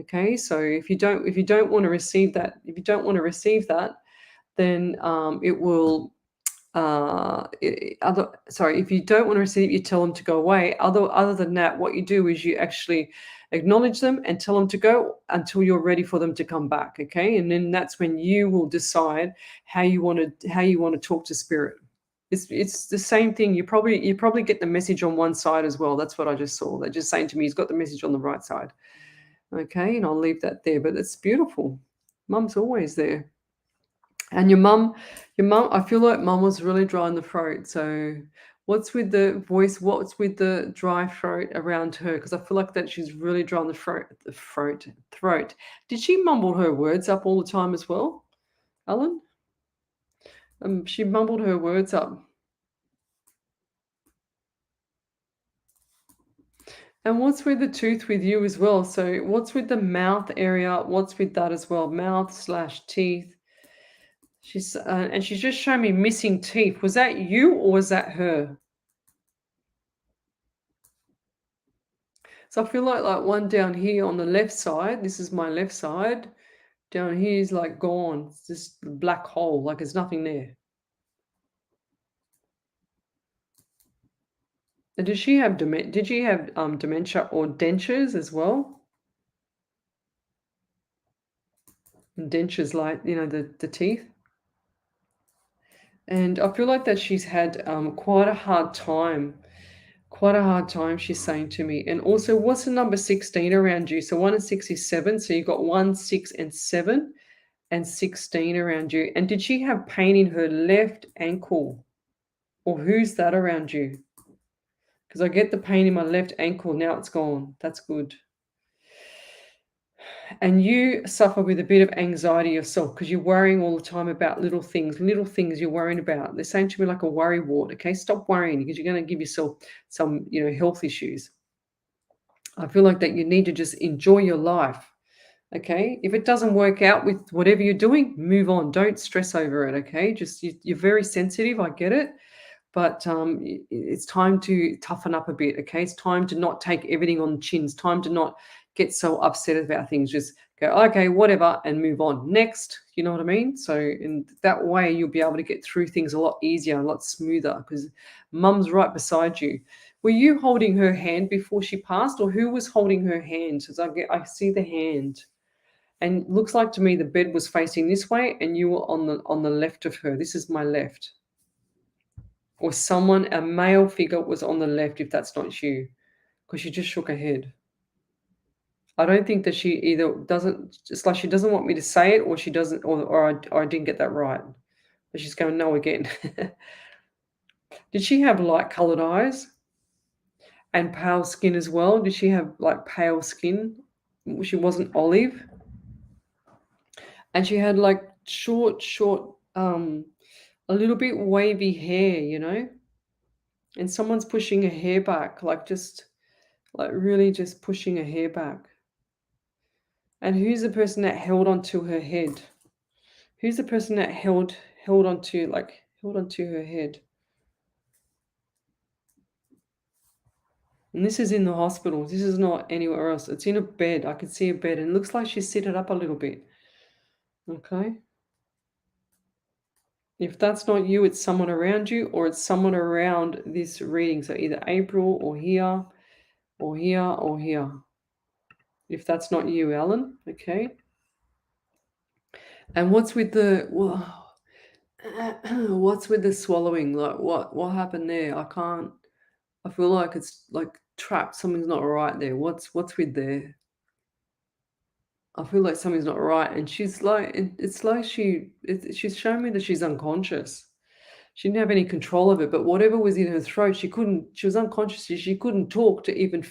Speaker 1: Okay, so if you don't want to receive that, then it will other sorry, if you don't want to receive it, you tell them to go away. Other than that, what you do is you actually acknowledge them and tell them to go until you're ready for them to come back. Okay, and then that's when you will decide how you want to talk to spirit. It's the same thing. You probably get the message on one side as well. That's what I just saw. They're just saying to me, he's got the message on the right side. Okay, and I'll leave that there. But it's beautiful. Mum's always there. And your mum, I feel like mum was really dry in the throat. So what's with the voice? What's with the dry throat around her? Because I feel like that she's really dry in the throat. Did she mumble her words up all the time as well, Alan? She mumbled her words up. And what's with the tooth with you as well? So what's with the mouth area? What's with that as well? Mouth slash teeth. And she's just showing me missing teeth. Was that you or was that her? So I feel like one down here on the left side, this is my left side. Down here is like gone. It's just a black hole, like there's nothing there. And did she have dementia or dentures as well? And dentures like, the teeth. And I feel like that she's had quite a hard time. Quite a hard time, she's saying to me. And also, what's the number 16 around you? So 1 and 6 is 7. So you've got 1, 6, and 7. And 16 around you. And did she have pain in her left ankle? Or who's that around you? Because I get the pain in my left ankle. Now it's gone. That's good. And you suffer with a bit of anxiety yourself because you're worrying all the time about little things you're worrying about. They're saying to me like a worry wart. Okay, stop worrying because you're going to give yourself some, health issues. I feel like that you need to just enjoy your life. Okay, if it doesn't work out with whatever you're doing, move on. Don't stress over it. Okay, just you're very sensitive. I get it, but it's time to toughen up a bit. Okay, it's time to not take everything on the chin. It's time to not get so upset about things. Just go, okay, whatever, and move on. Next, you know what I mean? So in that way, you'll be able to get through things a lot easier, a lot smoother because mum's right beside you. Were you holding her hand before she passed, or who was holding her hand? Because I see the hand. And looks like to me the bed was facing this way and you were on the left of her. This is my left. Or a male figure was on the left if that's not you. Because she just shook her head. I don't think that she either doesn't, it's like she doesn't want me to say it or she doesn't, or I didn't get that right. But she's going, no again. Did she have light colored eyes and pale skin as well? Did she have like pale skin? She wasn't olive. And she had like short, a little bit wavy hair. And someone's pushing her hair back, like really just pushing her hair back. And who's the person that held onto her head? Who's the person that held onto her head? And this is in the hospital. This is not anywhere else. It's in a bed. I can see a bed, and it looks like she's seated up a little bit. Okay. If that's not you, it's someone around you, or it's someone around this reading. So either April or here or here or here. If that's not you, Alan. Okay. And what's with the what's with the swallowing? Like what happened there? I feel like it's like trapped. Something's not right there. What's with there? I feel like something's not right. And she's like, it's like she's showing me that she's unconscious. She didn't have any control of it, but whatever was in her throat, she was unconscious. She couldn't talk to even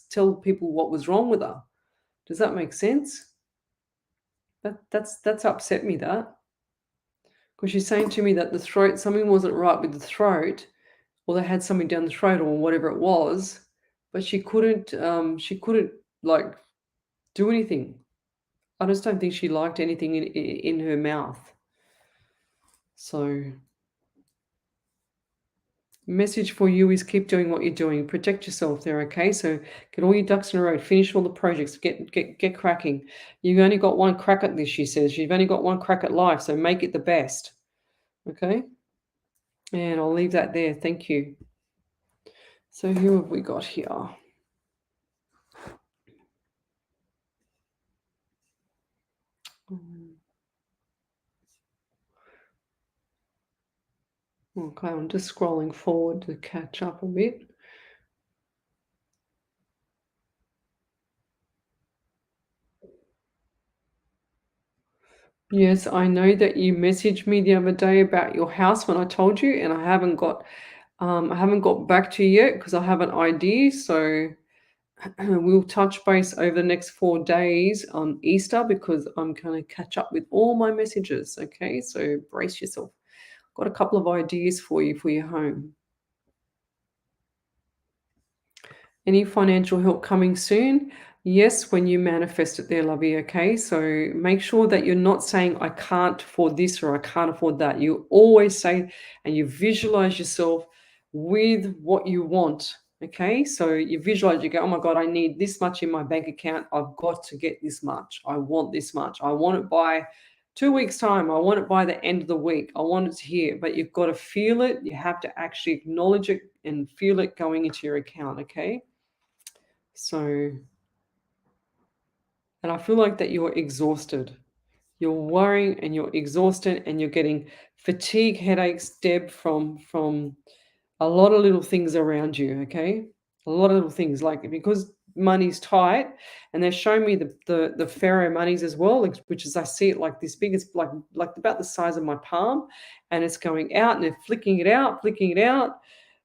Speaker 1: tell people what was wrong with her. Does that make sense? That's upset me, that. Because she's saying to me that the throat, something wasn't right with the throat, or they had something down the throat or whatever it was, but she couldn't like do anything. I just don't think she liked anything in her mouth. So, message for you is keep doing what you're doing. Protect yourself there, okay? So get all your ducks in a row. Finish all the projects. Get cracking. You've only got one crack at this, she says. You've only got one crack at life, so make it the best. Okay? And I'll leave that there. Thank you. So who have we got here? Okay, I'm just scrolling forward to catch up a bit. Yes, I know that you messaged me the other day about your house when I told you, and I haven't got back to you yet because I have an idea. So we'll touch base over the next 4 days on Easter because I'm going to catch up with all my messages. Okay, so brace yourself. Got a couple of ideas for you for your home. Any financial help coming soon? Yes, when you manifest it there, lovey, okay? So make sure that you're not saying, I can't afford this or I can't afford that. You always say, and you visualize yourself with what you want, okay? So you visualize, you go, oh my God, I need this much in my bank account. I've got to get this much. I want this much. I want it by 2 weeks' time. I want it by the end of the week. I want it here. But you've got to feel it. You have to actually acknowledge it and feel it going into your account, okay? So, and I feel like that you're exhausted. You're worrying and you're exhausted and you're getting fatigue, headaches, Deb, from a lot of little things around you, okay? A lot of little things, like because money's tight, and they're showing me the Pharaoh monies as well, which is I see it like this big, it's like about the size of my palm, and it's going out and they're flicking it out,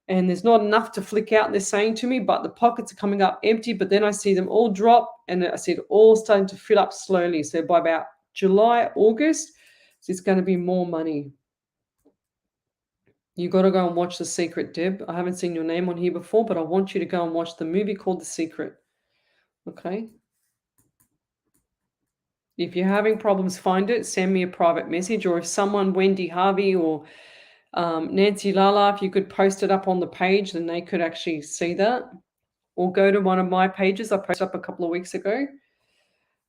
Speaker 1: and there's not enough to flick out, they're saying to me, but the pockets are coming up empty, but then I see them all drop, and I see it all starting to fill up slowly. So by about July, August, it's going to be more money. You got to go and watch The Secret, Deb. I haven't seen your name on here before, but I want you to go and watch the movie called The Secret. Okay? If you're having problems, find it, send me a private message, or if someone, Wendy Harvey or Nancy Lala, if you could post it up on the page, then they could actually see that. Or go to one of my pages I posted up a couple of weeks ago.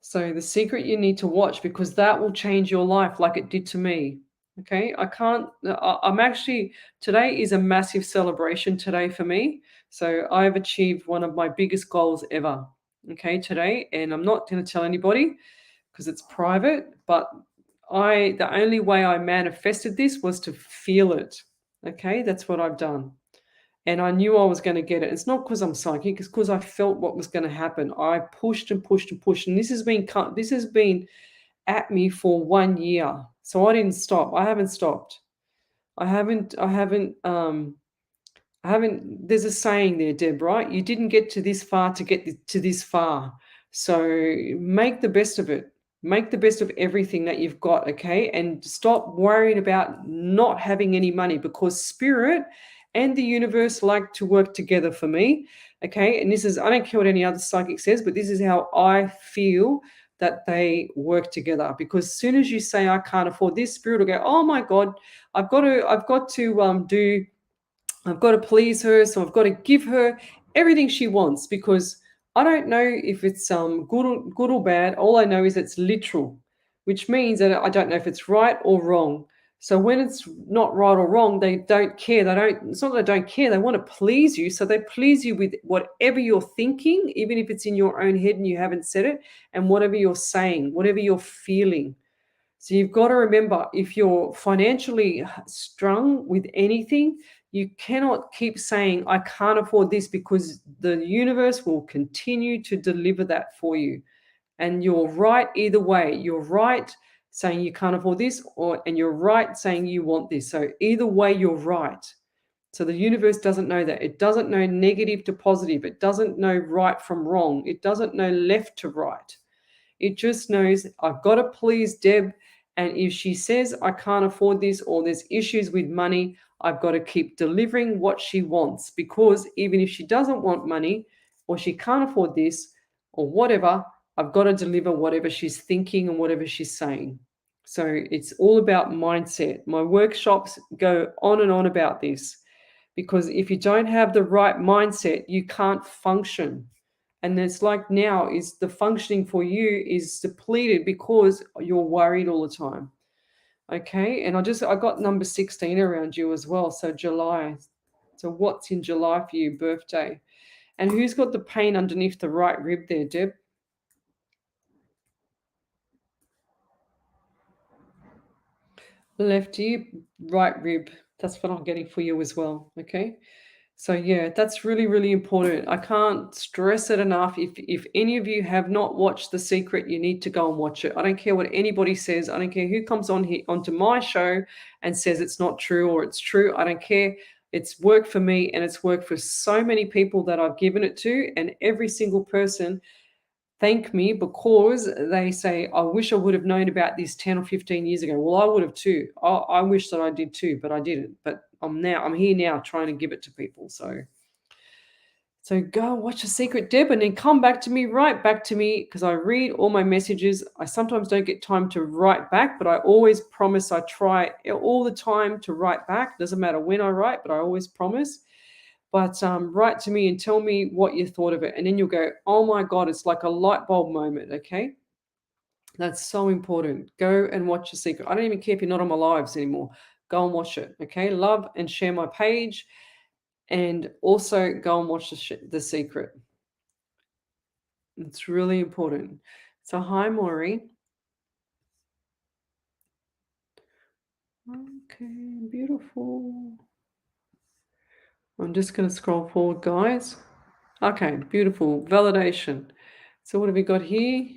Speaker 1: So The Secret you need to watch, because that will change your life like it did to me. Okay, I'm actually, today is a massive celebration today for me. So I've achieved one of my biggest goals ever. Okay, today, and I'm not going to tell anybody because it's private, but the only way I manifested this was to feel it. Okay, that's what I've done. And I knew I was going to get it. It's not because I'm psychic, it's because I felt what was going to happen. I pushed and pushed and pushed, and this has been at me for 1 year. So I didn't stop. I haven't stopped. I haven't there's a saying there, Deb, right? You didn't get to this far to get to this far. So make the best of it. Make the best of everything that you've got, okay? And stop worrying about not having any money, because spirit and the universe like to work together for me, okay? And this is, I don't care what any other psychic says, but this is how I feel that they work together. Because as soon as you say, I can't afford this, spirit will go, oh my God, I've got to please her, so I've got to give her everything she wants, because I don't know if it's good or bad. All I know is it's literal, which means that I don't know if it's right or wrong. So when it's not right or wrong, they don't care. They don't. It's not that they don't care. They want to please you, so they please you with whatever you're thinking, even if it's in your own head and you haven't said it, and whatever you're saying, whatever you're feeling. So you've got to remember, if you're financially strung with anything, you cannot keep saying, I can't afford this, because the universe will continue to deliver that for you. And you're right either way. You're right saying you can't afford this, and you're right saying you want this. So either way, you're right. So the universe doesn't know that. It doesn't know negative to positive. It doesn't know right from wrong. It doesn't know left to right. It just knows, I've got to please Deb. And if she says I can't afford this, or there's issues with money, I've got to keep delivering what she wants. Because even if she doesn't want money, or she can't afford this, or whatever, I've got to deliver whatever she's thinking and whatever she's saying. So it's all about mindset. My workshops go on and on about this, because if you don't have the right mindset, you can't function. And it's like now is the functioning for you is depleted because you're worried all the time. Okay. And I got number 16 around you as well. So July. So what's in July for you, birthday? And who's got the pain underneath the right rib there, Deb? Left ear, right rib. That's what I'm getting for you as well. Okay. So yeah, that's really, really important. I can't stress it enough. If any of you have not watched The Secret, you need to go and watch it. I don't care what anybody says. I don't care who comes on here onto my show and says it's not true or it's true. I don't care. It's worked for me, and it's worked for so many people that I've given it to, and every single person thank me because they say, I wish I would have known about this 10 or 15 years ago. Well, I would have too. I wish that I did too, but I didn't. But I'm here now trying to give it to people. So go watch The Secret, Deb, and then come back to me, write back to me, because I read all my messages. I sometimes don't get time to write back, but I always promise I try all the time to write back. Doesn't matter when I write, but I always promise. But write to me and tell me what you thought of it. And then you'll go, oh my God, it's like a light bulb moment, okay? That's so important. Go and watch The Secret. I don't even care if you're not on my lives anymore. Go and watch it, okay? Love and share my page. And also go and watch The Secret. It's really important. So hi, Maury. Okay, beautiful. I'm just going to scroll forward, guys. Okay, beautiful. Validation. So what have we got here?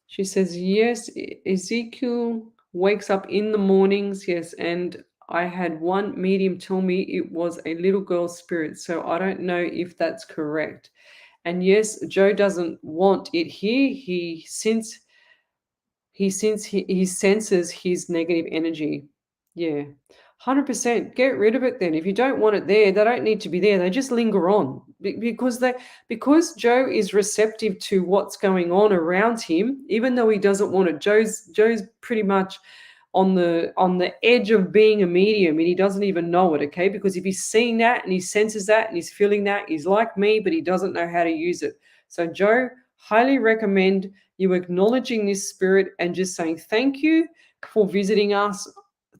Speaker 1: She says, yes, Ezekiel wakes up in the mornings. Yes, and I had one medium tell me it was a little girl spirit. So I don't know if that's correct. And yes, Joe doesn't want it here. He senses his negative energy. Yeah. 100%. Get rid of it then. If you don't want it there, they don't need to be there. They just linger on because Joe is receptive to what's going on around him, even though he doesn't want it. Joe's pretty much on the edge of being a medium, and he doesn't even know it, okay? Because if he's seeing that and he senses that and he's feeling that, he's like me, but he doesn't know how to use it. So Joe, highly recommend you acknowledging this spirit and just saying thank you for visiting us.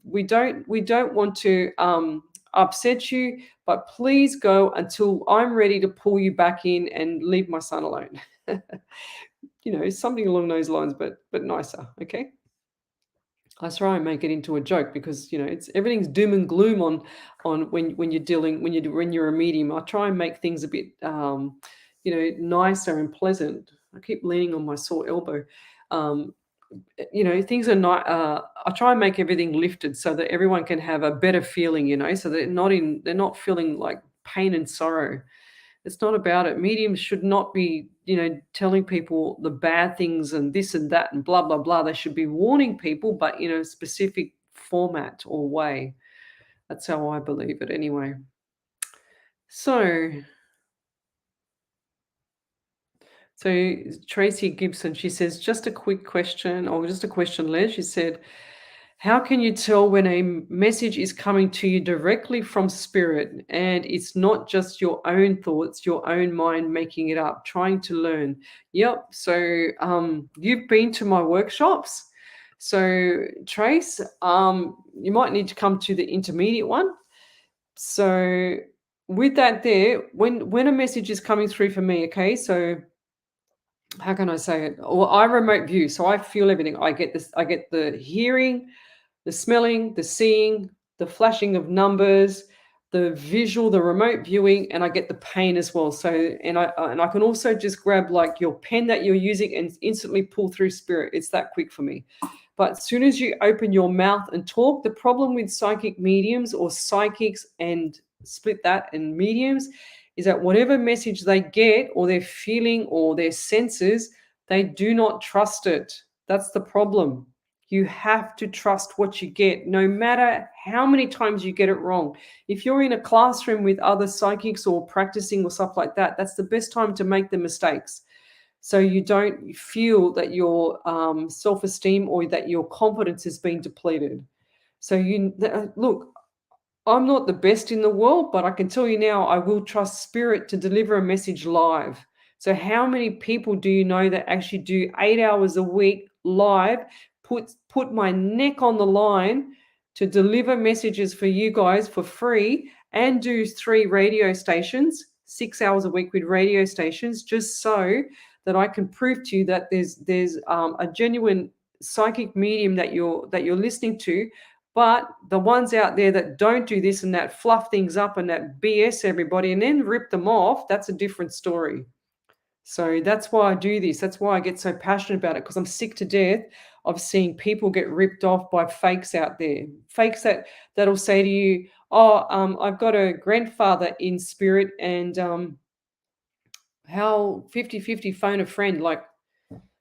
Speaker 1: We don't want to upset you, but please go until I'm ready to pull you back in and leave my son alone. Something along those lines, but nicer, okay? I try and make it into a joke because it's everything's doom and gloom on when you're a medium. I try and make things a bit nicer and pleasant. I keep leaning on my sore elbow. Things are not. I try and make everything lifted so that everyone can have a better feeling. So they're not feeling like pain and sorrow. It's not about it. Mediums should not be, telling people the bad things and this and that and blah, blah, blah. They should be warning people, but in a specific format or way. That's how I believe it anyway. So Tracy Gibson, she says, just a quick question, or just a question, Les. She said, How can you tell when a message is coming to you directly from spirit and it's not just your own thoughts, your own mind making it up, trying to learn? Yep. So you've been to my workshops. So Trace, you might need to come to the intermediate one. So with that there, when a message is coming through for me, okay, so how can I say it? Well, I remote view, so I feel everything. I get this, I get the hearing, the smelling, the seeing, the flashing of numbers, the visual, the remote viewing, and I get the pain as well. So, and I can also just grab like your pen that you're using and instantly pull through spirit. It's that quick for me. But as soon as you open your mouth and talk, the problem with psychic mediums or psychics and split that and mediums is that whatever message they get or they're feeling or their senses, they do not trust it. That's the problem. You have to trust what you get, no matter how many times you get it wrong. If you're in a classroom with other psychics or practicing or stuff like that, that's the best time to make the mistakes. So you don't feel that your self-esteem or that your confidence has been depleted. So look, I'm not the best in the world, but I can tell you now, I will trust spirit to deliver a message live. So how many people do you know that actually do 8 hours a week live, put my neck on the line to deliver messages for you guys for free and do 3 radio stations, 6 hours a week with radio stations, just so that I can prove to you that there's a genuine psychic medium that you're listening to. But the ones out there that don't do this and that fluff things up and that BS everybody and then rip them off, that's a different story. So that's why I do this. That's why I get so passionate about it, because I'm sick to death of seeing people get ripped off by fakes out there. Fakes that'll say to you, "Oh, I've got a grandfather in spirit, and how 50-50 phone a friend." Like,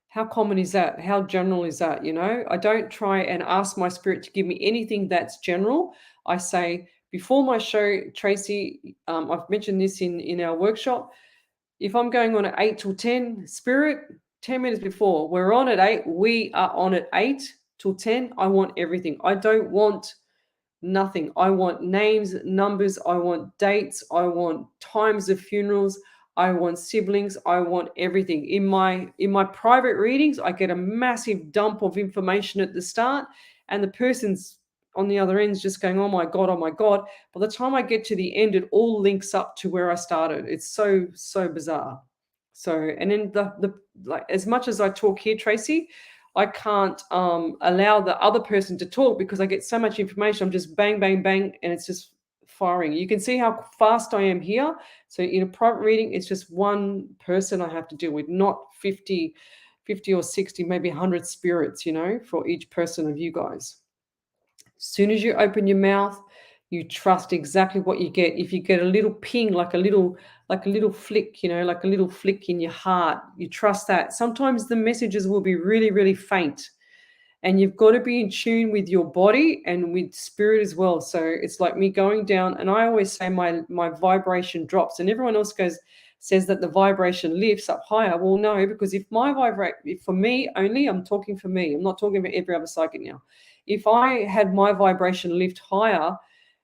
Speaker 1: how common is that? How general is that? I don't try and ask my spirit to give me anything that's general. I say before my show, Tracy, I've mentioned this in our workshop. If I'm going on at 8 till 10, spirit, 10 minutes before, we're on at 8, we are on at 8 till 10. I want everything. I don't want nothing. I want names, numbers, I want dates, I want times of funerals, I want siblings, I want everything. In my private readings, I get a massive dump of information at the start, and the person's on the other end is just going, oh my God, oh my God. By the time I get to the end, it all links up to where I started. It's so bizarre. So, and then the like, as much as I talk here, Tracy, I can't allow the other person to talk because I get so much information. I'm just bang, bang, bang, and it's just firing. You can see how fast I am here. So in a private reading, it's just one person I have to deal with, not 50 or 60, maybe 100 spirits, for each person of you guys. As soon as you open your mouth, you trust exactly what you get. If you get a little ping, like a little flick, like a little flick in your heart, you trust that. Sometimes the messages will be really, really faint. And you've got to be in tune with your body and with spirit as well. So it's like me going down, and I always say my vibration drops, and everyone else says that the vibration lifts up higher. Well, no, because if for me only, I'm talking for me. I'm not talking about every other psychic now. If I had my vibration lift higher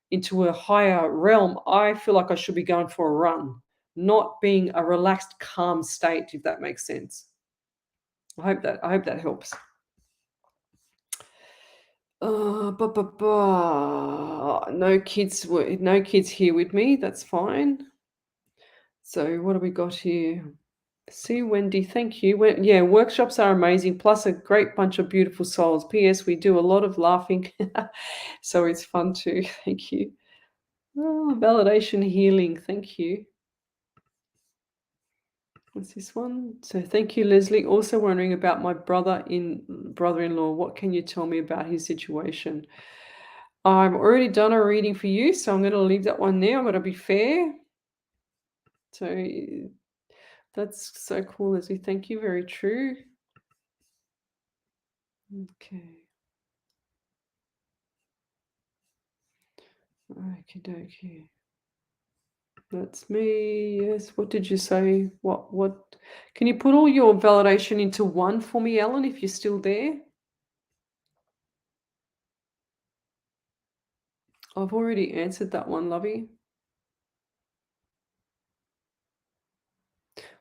Speaker 1: into a higher realm, I feel like I should be going for a run, not being a relaxed, calm state, if that makes sense. I hope that helps. No kids here with me. That's fine. So what do we got here? See, Wendy, thank you. Yeah, workshops are amazing, plus a great bunch of beautiful souls. P.S. We do a lot of laughing, so it's fun too. Thank you. Oh, validation healing. Thank you. What's this one? So thank you, Leslie. Also wondering about my brother-in-law. What can you tell me about his situation? I've already done a reading for you, so I'm going to leave that one there. I'm going to be fair. So that's so cool, Leslie. Thank you. Very true. Okay. Okie dokie. That's me. Yes. What did you say? What? Can you put all your validation into one for me, Ellen, if you're still there? I've already answered that one, lovey.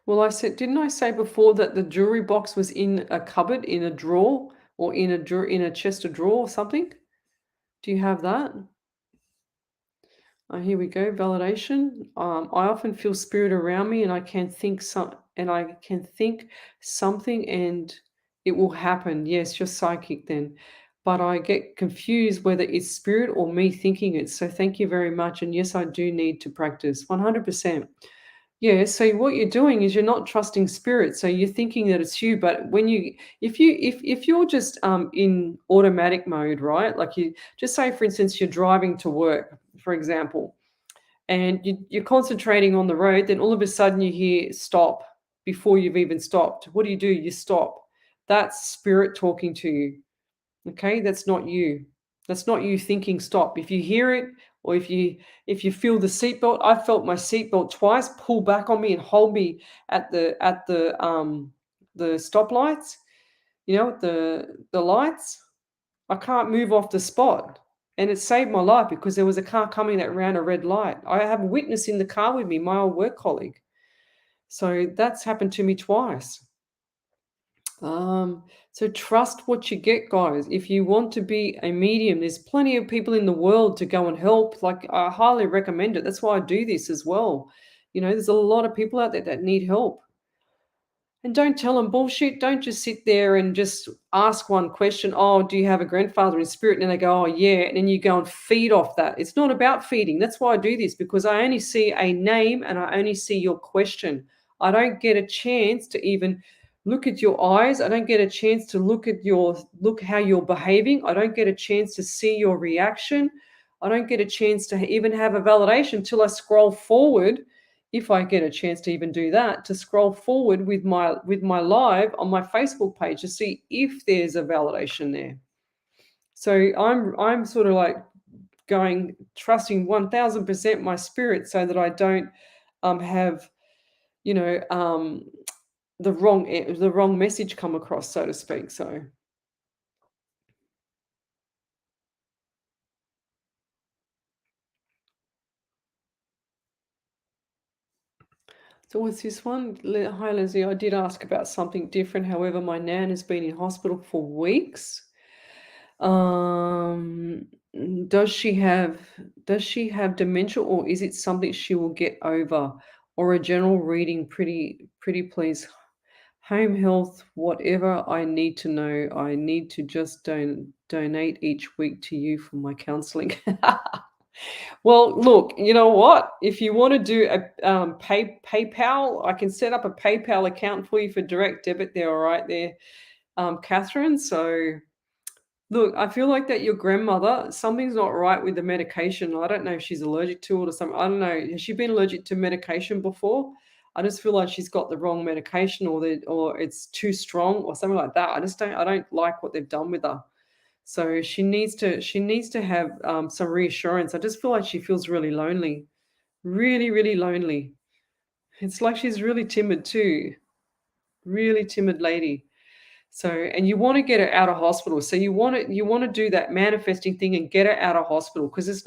Speaker 1: Well, I said, didn't I say before that the jewelry box was in a cupboard, in a drawer, or in a drawer, in a chest of drawer or something? Do you have that? Here we go. Validation. I often feel spirit around me, and I can think something, and it will happen. Yes, you're psychic then, but I get confused whether it's spirit or me thinking it. So thank you very much. And yes, I do need to practice 100%. Yeah, so what you're doing is you're not trusting spirit. So you're thinking that it's you, but when you if you're just in automatic mode, right? Like you just say for instance you're driving to work, for example, and you're concentrating on the road, then all of a sudden you hear stop before you've even stopped. What do? You stop. That's spirit talking to you. Okay, that's not you. That's not you thinking stop. If you hear it, or if you feel the seatbelt, I felt my seatbelt twice pull back on me and hold me at the stoplights. The lights. I can't move off the spot, and it saved my life because there was a car coming that ran a red light. I have a witness in the car with me, my old work colleague. So that's happened to me twice. So trust what you get, guys. If you want to be a medium, there's plenty of people in the world to go and help. Like I highly recommend it. That's why I do this as well. There's a lot of people out there that need help. And don't tell them bullshit. Don't just sit there and just ask one question. Oh, do you have a grandfather in spirit? And then they go, oh, yeah. And then you go and feed off that. It's not about feeding. That's why I do this, because I only see a name and I only see your question. I don't get a chance to even look at your eyes. I don't get a chance to look how you're behaving. I don't get a chance to see your reaction. I don't get a chance to even have a validation till I scroll forward, if I get a chance to even do that, to scroll forward with my live on my Facebook page to see if there's a validation there. So I'm sort of like trusting 1000% my spirit, so that I don't have you know the wrong message come across, so to speak. So what's this one? Hi, Leslie. I did ask about something different. However, my nan has been in hospital for weeks. Um, does she have dementia, or is it something she will get over? Or a general reading, pretty please. Home health, whatever I need to know. I need to just donate each week to you for my counseling. Well, look, you know what? If you want to do a PayPal, I can set up a PayPal account for you for direct debit there, all right there, Catherine. So look, I feel like that your grandmother, something's not right with the medication. I don't know if she's allergic to it or something. I don't know. Has she been allergic to medication before? I just feel like she's got the wrong medication, or it's too strong or something like that. I don't like what they've done with her. So she needs to have some reassurance. I just feel like she feels really lonely, really, really lonely. It's like she's really timid too, really timid lady. So, and you want to get her out of hospital. So you want to do that manifesting thing and get her out of hospital, because there's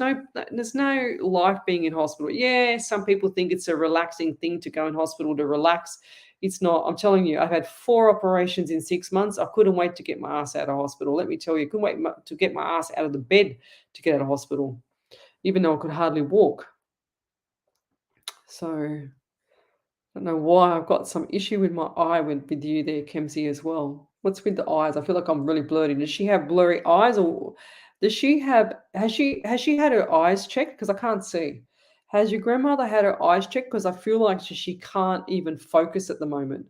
Speaker 1: no life being in hospital. Yeah, some people think it's a relaxing thing to go in hospital to relax. It's not. I'm telling you, I've had 4 operations in 6 months. I couldn't wait to get my ass out of hospital. Let me tell you, I couldn't wait to get my ass out of the bed to get out of hospital, even though I could hardly walk. So don't know why I've got some issue with my eye with you there, Kemsey, as well. What's with the eyes? I feel like I'm really blurry. Does she have blurry eyes, or does she have has she had her eyes checked? Because I can't see. Has your grandmother had her eyes checked? Because I feel like she can't even focus at the moment.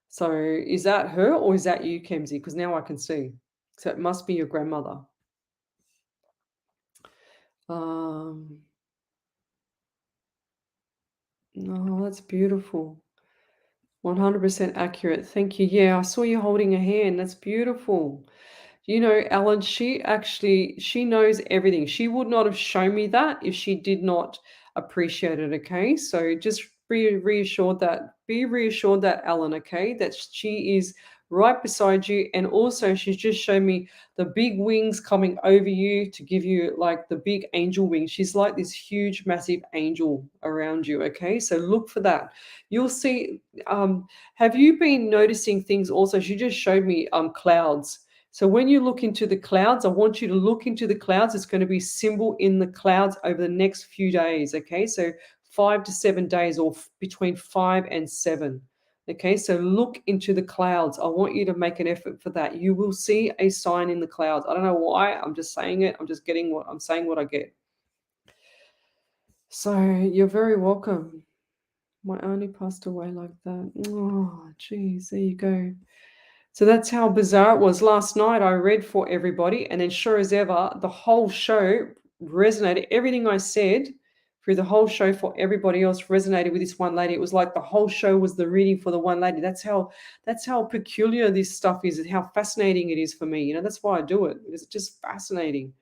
Speaker 1: So is that her, or is that you, Kemsey? Because now I can see. So it must be your grandmother. Um, no, that's beautiful. 100% accurate. Thank you. Yeah, I saw you holding a hand. That's beautiful. Ellen, she knows everything. She would not have shown me that if she did not appreciate it, okay? So just be reassured that Ellen, okay, that she is right beside you. And also she's just shown me the big wings coming over you to give you like the big angel wings. She's like this huge, massive angel around you. Okay, so look for that. You'll see. Have you been noticing things also? She just showed me clouds. So when you look into the clouds, I want you to look into the clouds. It's going to be symbol in the clouds over the next few days. Okay, so 5 to 7 days, or between 5 and 7. Okay, so look into the clouds. I want you to make an effort for that. You will see a sign in the clouds. I don't know why. I'm just saying it. I'm just getting what I'm saying, what I get. So you're very welcome. My auntie passed away like that. Oh, geez, there you go. So that's how bizarre it was. Last night I read for everybody, and then sure as ever, the whole show resonated. Everything I said through the whole show for everybody else resonated with this one lady. It was like the whole show was the reading for the one lady. That's how peculiar this stuff is, and how fascinating it is for me. That's why I do it, because it's just fascinating.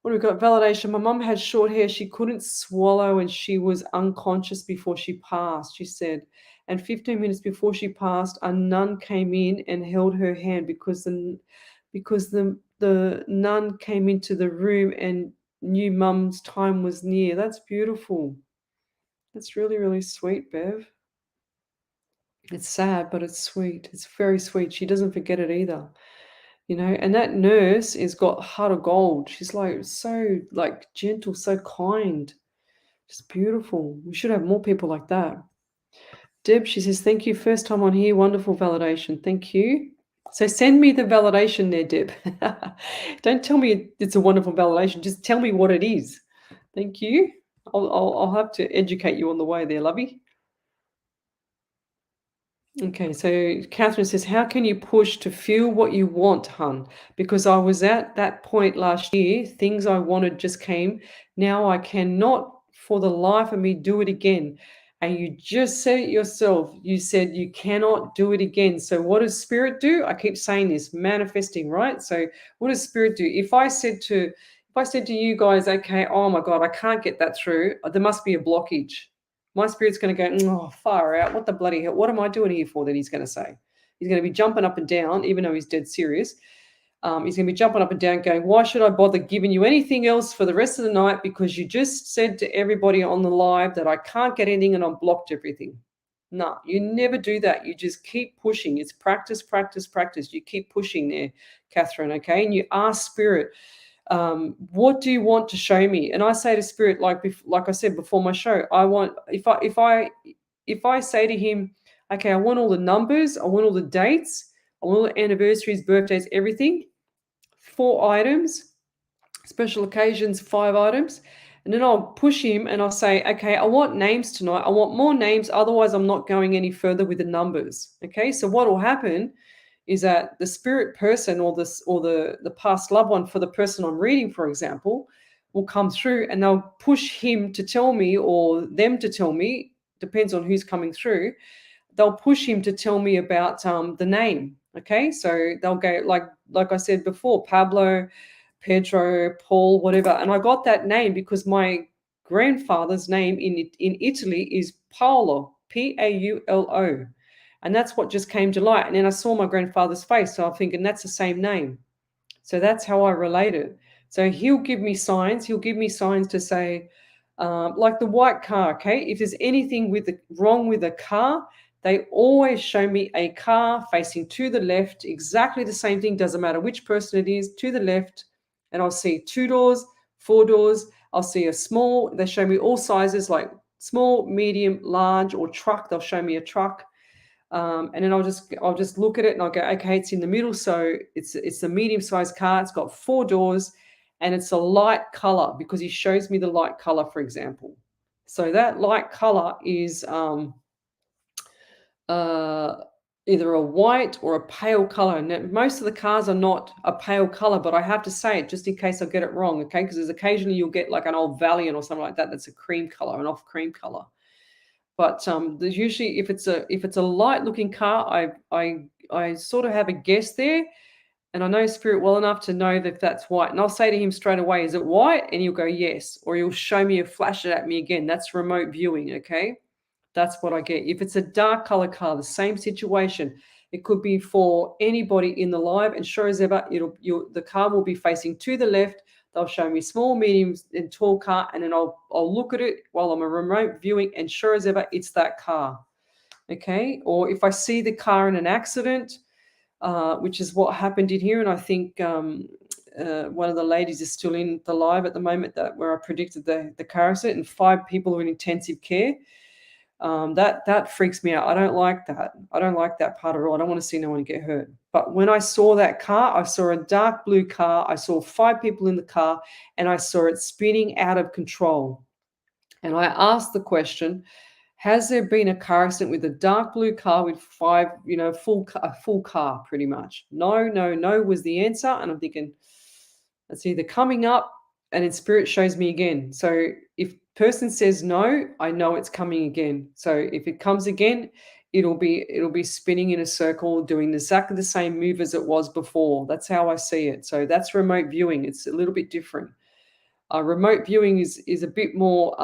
Speaker 1: What have we got? Validation. My mum had short hair. She couldn't swallow and she was unconscious before she passed, she said. And 15 minutes before she passed, a nun came in and held her hand because the nun came into the room and knew mum's time was near. That's beautiful. That's really, really sweet, Bev. It's sad, but it's sweet. It's very sweet. She doesn't forget it either. And that nurse has got heart of gold. She's like so like gentle, so kind, just beautiful. We should have more people like that. Deb, she says, thank you. First time on here. Wonderful validation. Thank you. So send me the validation there, Deb. Don't tell me it's a wonderful validation. Just tell me what it is. Thank you. I'll have to educate you on the way there, lovey. Okay, so Catherine says, how can you push to feel what you want, hun? Because I was at that point last year, things I wanted just came. Now I cannot for the life of me do it again. And you just said it yourself. You said you cannot do it again. So what does spirit do? I keep saying this, manifesting, right? So what does spirit do? If I said to you guys, okay, oh my God, I can't get that through, there must be a blockage. My spirit's going to go, oh, far out. What the bloody hell? What am I doing here for? That he's going to say. He's going to be jumping up and down, even though he's dead serious. He's going to be jumping up and down going, why should I bother giving you anything else for the rest of the night? Because you just said to everybody on the live that I can't get anything and I've blocked everything. No, you never do that. You just keep pushing. It's practice, practice, practice. You keep pushing there, Catherine, okay? And you ask spirit, what do you want to show me? And I say to spirit, like I said before my show, I want, if I say to him, okay, I want all the numbers, I want all the dates, I want all the anniversaries, birthdays, everything, 4 items, special occasions, 5 items. And then I'll push him and I'll say, okay, I want names tonight. I want more names. Otherwise, I'm not going any further with the numbers. Okay, so what will happen is that the spirit person or the past loved one for the person I'm reading, for example, will come through and they'll push him to tell me or them to tell me, depends on who's coming through, they'll push him to tell me about the name. Okay, so they'll go like I said before, Pablo, Pedro, Paul, whatever. And I got that name because my grandfather's name in Italy is Paolo, Paulo. And that's what just came to light. And then I saw my grandfather's face. So I'm thinking that's the same name. So that's how I relate it. So he'll give me signs. He'll give me signs to say, like the white car, okay? If there's anything wrong with a car, they always show me a car facing to the left, exactly the same thing. Doesn't matter which person it is, to the left. And I'll see 2 doors, 4 doors. I'll see a small, they show me all sizes, like small, medium, large, or truck. They'll show me a truck. And then I'll just look at it and I'll go, okay, it's in the middle. So it's a medium-sized car. It's got 4 doors and it's a light color because he shows me the light color, for example. So that light color is either a white or a pale color. And most of the cars are not a pale color, but I have to say it just in case I get it wrong, okay? Because there's occasionally you'll get like an old Valiant or something like that that's a cream color, an off cream color. But there's usually if it's a light looking car, I sort of have a guess there, and I know spirit well enough to know that that's white. And I'll say to him straight away, "Is it white?" And he'll go, "Yes," or he'll show me or flash it at me again. That's remote viewing, okay? That's what I get. If it's a dark color car, the same situation. It could be for anybody in the live, and sure as ever, the car will be facing to the left. They'll show me small, medium, and tall car, and then I'll look at it while I'm a remote viewing, and sure as ever, it's that car. Okay, or if I see the car in an accident, which is what happened in here, and I think one of the ladies is still in the live at the moment, that where I predicted the car accident, and 5 people are in intensive care. That freaks me out. I don't like that. I don't like that part at all. I don't want to see no one get hurt. But when I saw that car, I saw a dark blue car. I saw 5 people in the car, and I saw it spinning out of control. And I asked the question, has there been a car accident with a dark blue car with 5, a full car pretty much? No was the answer. And I'm thinking, it's either coming up, and in spirit shows me again. So if person says no, I know it's coming again. So if it comes again, it'll be spinning in a circle, doing exactly the same move as it was before. That's how I see it. So that's remote viewing. It's a little bit different. Remote viewing is a bit more.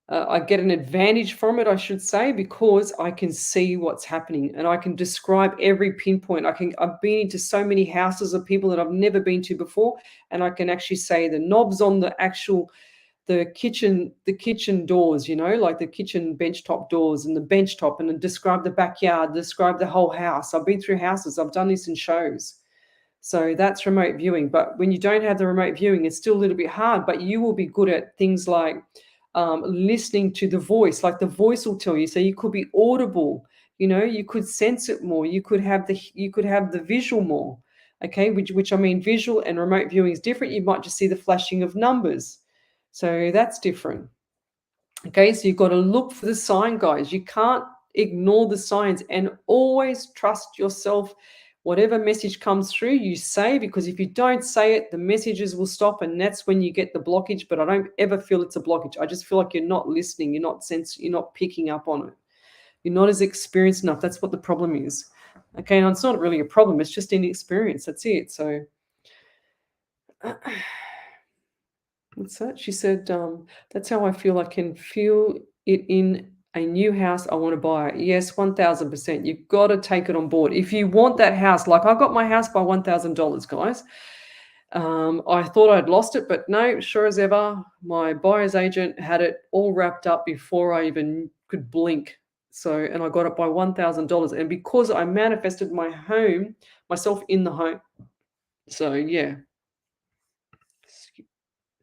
Speaker 1: I get an advantage from it, I should say, because I can see what's happening and I can describe every pinpoint. I've been into so many houses of people that I've never been to before, and I can actually say the knobs on the kitchen doors, like the kitchen benchtop doors and the bench top, and then describe the backyard, describe the whole house. I've been through houses. I've done this in shows. So that's remote viewing. But when you don't have the remote viewing, it's still a little bit hard, but you will be good at things like listening to the voice. Like the voice will tell you. So you could be audible, you could sense it more. You could have the visual more. Okay, which I mean, visual and remote viewing is different. You might just see the flashing of numbers. So that's different. Okay, so you've got to look for the sign, guys. You can't ignore the signs, and always trust yourself. Whatever message comes through, you say, because if you don't say it, the messages will stop, and that's when you get the blockage. But I don't ever feel it's a blockage. I just feel like you're not listening, you're not picking up on it. You're not as experienced enough. That's what the problem is. Okay, and it's not really a problem, it's just inexperience. That's it. So what's that? She said, that's how I feel. I can feel it in a new house. I want to buy it. Yes, 1,000%. You've got to take it on board. If you want that house, like I got my house by $1,000, guys. I thought I'd lost it, but no, sure as ever, my buyer's agent had it all wrapped up before I even could blink. So, and I got it by $1,000. And because I manifested myself in the home. So, yeah.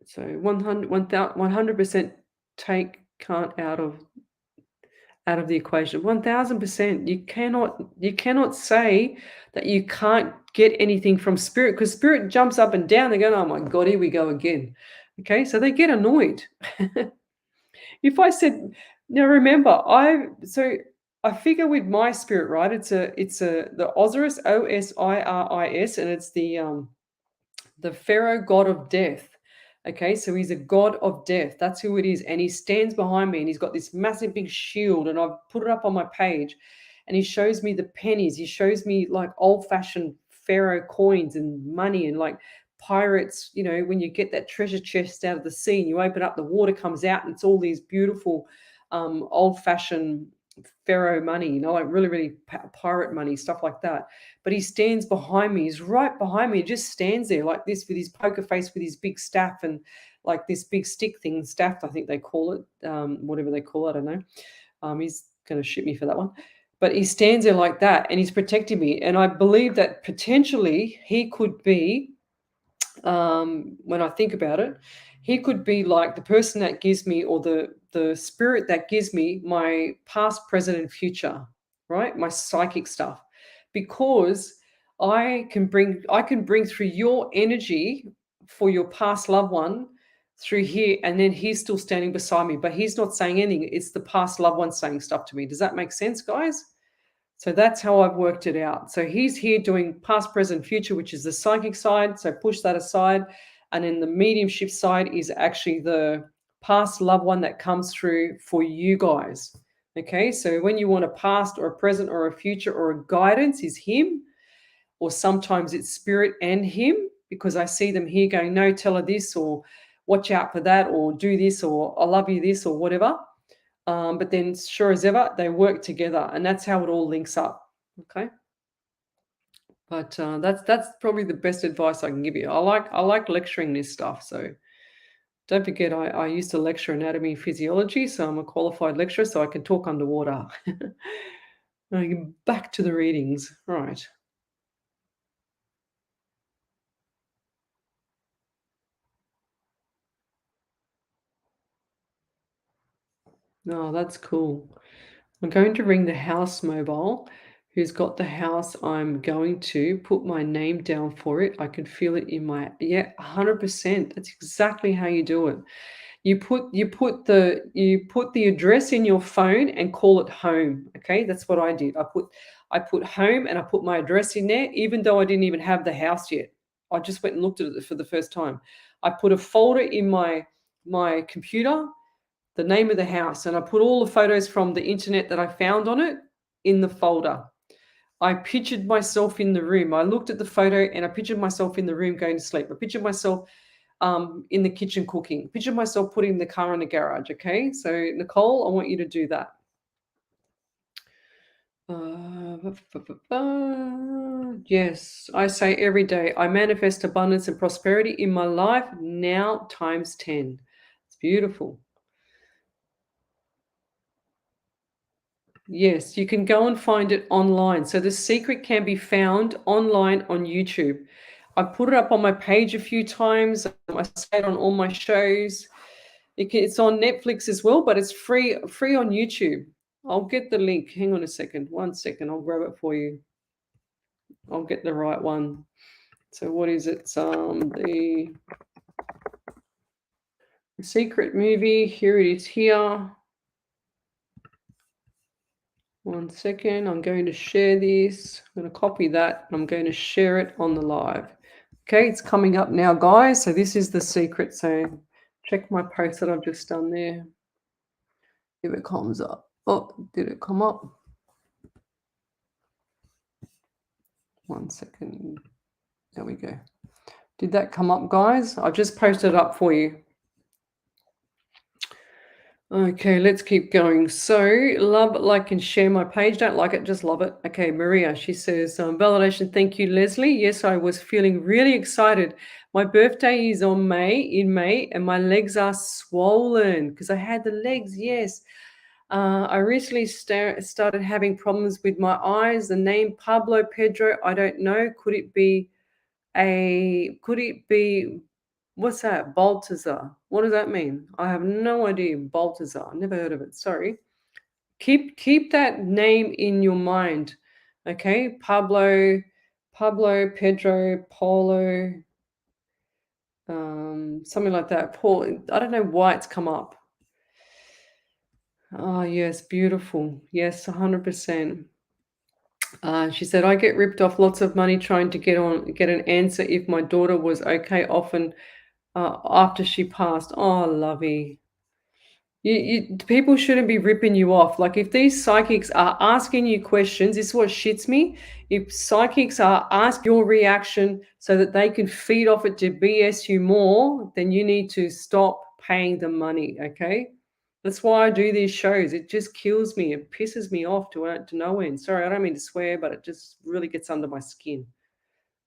Speaker 1: So 100% take can't out of the equation. 1,000%. You cannot say that you can't get anything from spirit, because spirit jumps up and down. They go, oh my God, here we go again. Okay, so they get annoyed. If I said, now remember, I figure with my spirit, right? It's the Osiris, Osiris, and it's the Pharaoh, god of death. Okay, so he's a god of death. That's who it is. And he stands behind me, and he's got this massive big shield, and I've put it up on my page, and he shows me the pennies. He shows me like old-fashioned Pharaoh coins and money, and like pirates, when you get that treasure chest out of the sea and you open up, the water comes out, and it's all these beautiful old-fashioned Pharaoh money, like really, really pirate money, stuff like that. But he stands behind me. He's right behind me. He just stands there like this with his poker face, with his big staff, and like this big stick thing, staff, I think they call it, whatever they call it, I don't know. He's going to shoot me for that one. But he stands there like that, and he's protecting me. And I believe that potentially he could be, when I think about it, he could be like the person that gives me, or the spirit that gives me my past, present, and future, right? My psychic stuff, because I can bring through your energy for your past loved one through here, and then he's still standing beside me, but he's not saying anything. It's the past loved one saying stuff to me. Does that make sense, guys? So that's how I've worked it out. So he's here doing past, present, future, which is the psychic side. So push that aside. And then the mediumship side is actually the past loved one that comes through for you guys. Okay, so when you want a past or a present or a future or a guidance, is him, or sometimes it's spirit and him, because I see them here going, no, tell her this, or watch out for that, or do this, or I love you this, or whatever. But then sure as ever, they work together, and that's how it all links up. Okay. But that's probably the best advice I can give you. I like lecturing this stuff. So don't forget, I used to lecture anatomy and physiology, so I'm a qualified lecturer, so I can talk underwater. Back to the readings, right? Oh, that's cool. I'm going to ring the house mobile. Who's got the house I'm going to put my name down for it. I can feel it in my, yeah, 100%. That's exactly how you do it. You put the address in your phone and call it home. Okay, that's what I did. I put home and I put my address in there, even though I didn't even have the house yet. I just went and looked at it for the first time. I put a folder in my computer, the name of the house, and I put all the photos from the internet that I found on it in the folder. I pictured myself in the room. I looked at the photo and I pictured myself in the room going to sleep. I pictured myself in the kitchen cooking. Picture myself putting the car in the garage. Okay, so Nicole, I want you to do that. Yes, I say every day I manifest abundance and prosperity in my life now times 10. It's beautiful. Yes, you can go and find it online. So the secret can be found online on YouTube. I put it up on my page a few times. I say it on all my shows. It's on Netflix as well, but it's free on YouTube. I'll get the link. Hang on a second. 1 second. I'll grab it for you. I'll get the right one. So what is it? The secret movie. Here it is here. 1 second. I'm going to share this. I'm going to copy that. And I'm going to share it on the live. Okay, it's coming up now, guys. So this is the secret. So check my post that I've just done there. If it comes up. Oh, did it come up? 1 second. There we go. Did that come up, guys? I've just posted it up for you. Okay, let's keep going. So, love, like, and share my page. Don't like it, just love it. Okay, Maria, she says, validation. Thank you, Leslie. Yes, I was feeling really excited. My birthday is in May, and my legs are swollen because I had the legs. Yes. I recently started having problems with my eyes. The name Pablo Pedro, I don't know. Could it be what's that? Baltazar. What does that mean? I have no idea. Baltazar. Never heard of it. Sorry. Keep that name in your mind. Okay? Pablo, Pedro, Paulo, something like that. Paul. I don't know why it's come up. Oh yes, beautiful. Yes, 100%. She said, I get ripped off lots of money trying to get an answer if my daughter was okay, often after she passed. Oh, lovey. People shouldn't be ripping you off. Like if these psychics are asking you questions, this is what shits me. If psychics are asking your reaction so that they can feed off it to BS you more, then you need to stop paying them money, okay? That's why I do these shows. It just kills me. It pisses me off to no end. Sorry, I don't mean to swear, but it just really gets under my skin.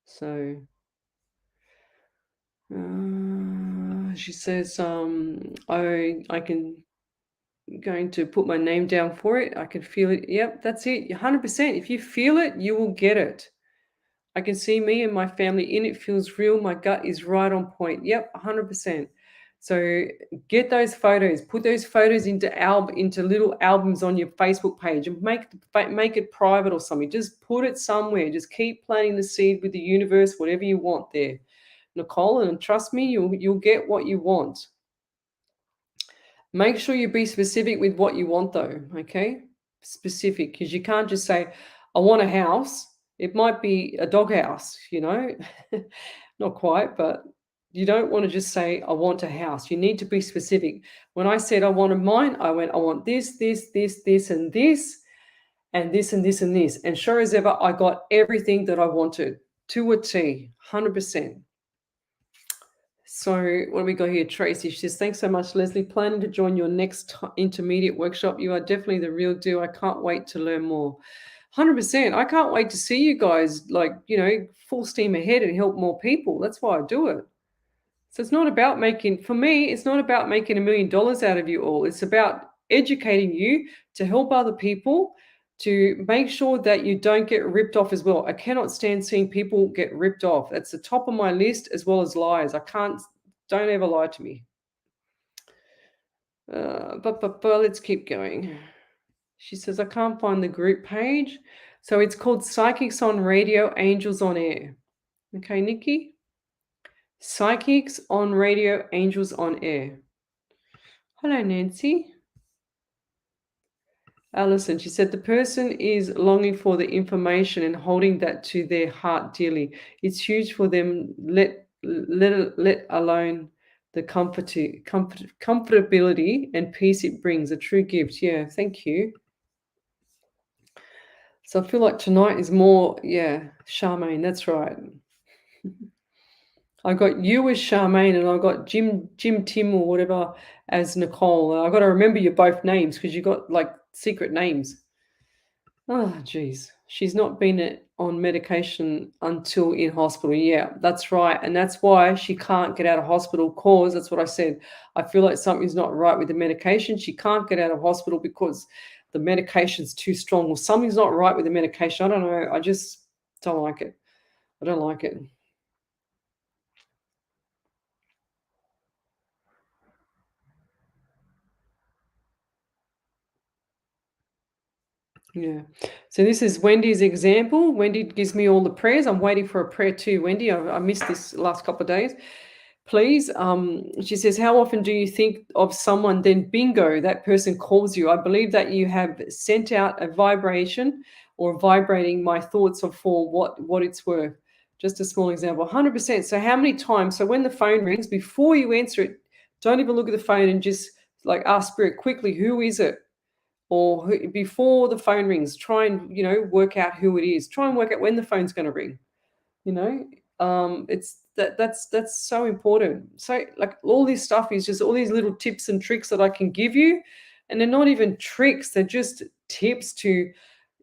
Speaker 1: So she says, I can going to put my name down for it. I can feel it. Yep, that's it. 100%. If you feel it, you will get it. I can see me and my family in it. Feels real. My gut is right on point. Yep, 100%. So get those photos. Put those photos into little albums on your Facebook page and make it private or something. Just put it somewhere. Just keep planting the seed with the universe, whatever you want there, Nicole. And trust me, you'll get what you want. Make sure you be specific with what you want, though. Okay, specific, because you can't just say, "I want a house." It might be a doghouse, not quite, but you don't want to just say, "I want a house." You need to be specific. When I said I wanted mine, I went, "I want this, this, this, this, and this, and this, and this, and this." And sure as ever, I got everything that I wanted to a T, 100%. So what do we got here? Tracy, she says, thanks so much, Leslie. Planning to join your next intermediate workshop. You are definitely the real deal. I can't wait to learn more. 100%. I can't wait to see you guys, like, full steam ahead and help more people. That's why I do it. So it's not about making, for me, it's not about making $1 million out of you all. It's about educating you to help other people, to make sure that you don't get ripped off as well. I cannot stand seeing people get ripped off. That's the top of my list, as well as lies. I can't, don't ever lie to me. But let's keep going. She says, I can't find the group page. So it's called Psychics on Radio, Angels on Air. Okay, Nikki? Psychics on Radio, Angels on Air. Hello, Nancy. Alison, she said, the person is longing for the information and holding that to their heart dearly. It's huge for them, let alone the comfortability and peace it brings, a true gift. Yeah, thank you. So I feel like tonight is more, Charmaine, that's right. I got you as Charmaine and I got Jim Tim or whatever as Nicole. I got to remember your both names because you got like secret names. Oh, geez. She's not been on medication until in hospital. Yeah, that's right. And that's why she can't get out of hospital cause that's what I said. I feel like something's not right with the medication. She can't get out of hospital because the medication's too strong or something's not right with the medication. I don't know. I just don't like it. I don't like it. Yeah. So this is Wendy's example. Wendy gives me all the prayers. I'm waiting for a prayer too, Wendy. I missed this last couple of days. Please. She says, how often do you think of someone, then bingo, that person calls you? I believe that you have sent out a vibration or vibrating my thoughts of for what it's worth. Just a small example, 100%. So how many times? So when the phone rings, before you answer it, don't even look at the phone and just like ask spirit quickly, who is it? Or before the phone rings, try and work out who it is. Try and work out when the phone's going to ring. It's that's so important. So like all this stuff is just all these little tips and tricks that I can give you, and they're not even tricks. They're just tips to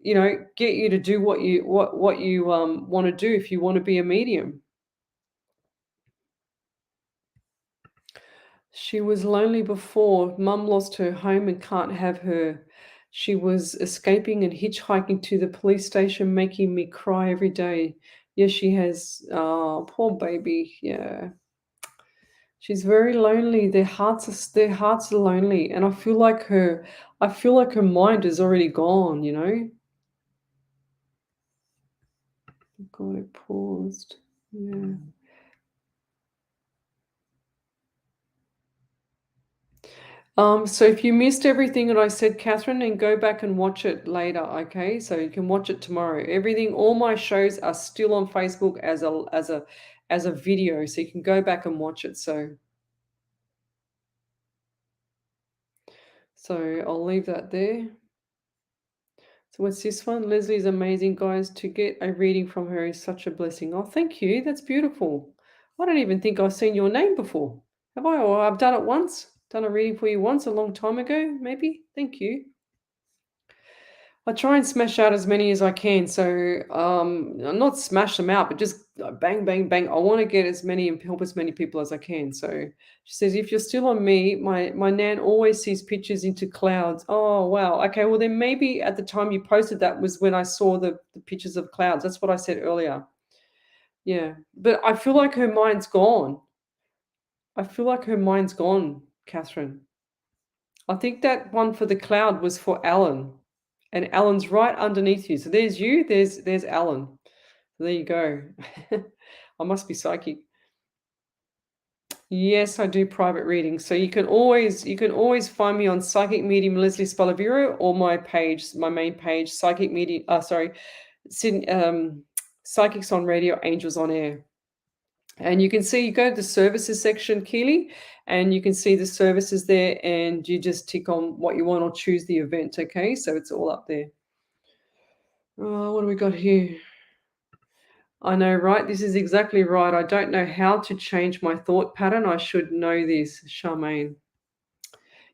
Speaker 1: get you to do what you want to do if you want to be a medium. She was lonely before. Mum lost her home and can't have her. She was escaping and hitchhiking to the police station, making me cry every day. Yes, she has. Oh, poor baby. Yeah. She's very lonely. Their hearts are lonely. And I feel like her mind is already gone. God, it paused. Yeah. So if you missed everything that I said, Catherine, then go back and watch it later, okay? So you can watch it tomorrow. All my shows are still on Facebook as a video, so you can go back and watch it. So I'll leave that there. So what's this one? Leslie's amazing, guys. To get a reading from her is such a blessing. Oh, thank you. That's beautiful. I don't even think I've seen your name before. Have I? Or I've done it once. Done a reading for you once a long time ago, maybe. Thank you. I try and smash out as many as I can. So not smash them out, but just bang, bang, bang. I want to get as many and help as many people as I can. So she says, if you're still on me, my nan always sees pictures into clouds. Oh, wow. Okay, well then maybe at the time you posted that was when I saw the pictures of clouds. That's what I said earlier. Yeah, but I feel like her mind's gone. Catherine. I think that one for the cloud was for Alan. And Alan's right underneath you. So there's you, there's Alan. There you go. I must be psychic. Yes, I do private readings. So you can always find me on Psychic Medium Lesley Spaliviero or my main page, Psychic Medium. Psychics on Radio, Angels on Air. And you can see, you go to the services section, Keely, and you can see the services there, and you just tick on what you want or choose the event, okay? So it's all up there. What do we got here? I know, right? This is exactly right. I don't know how to change my thought pattern. I should know this, Charmaine.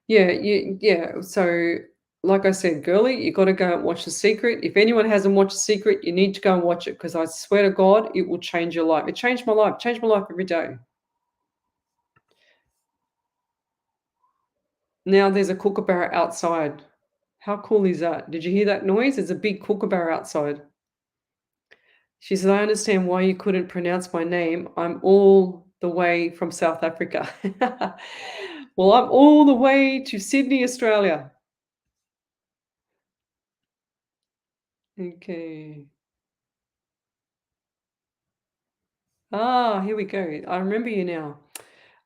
Speaker 1: Yeah. So like I said, girly, you got to go and watch The Secret. If anyone hasn't watched The Secret, you need to go and watch it because I swear to God, it will change your life. It changed my life every day. Now there's a kookaburra outside. How cool is that? Did you hear that noise? There's a big kookaburra outside. She said, I understand why you couldn't pronounce my name. I'm all the way from South Africa. Well, I'm all the way to Sydney, Australia. Okay. Ah, here we go. I remember you now.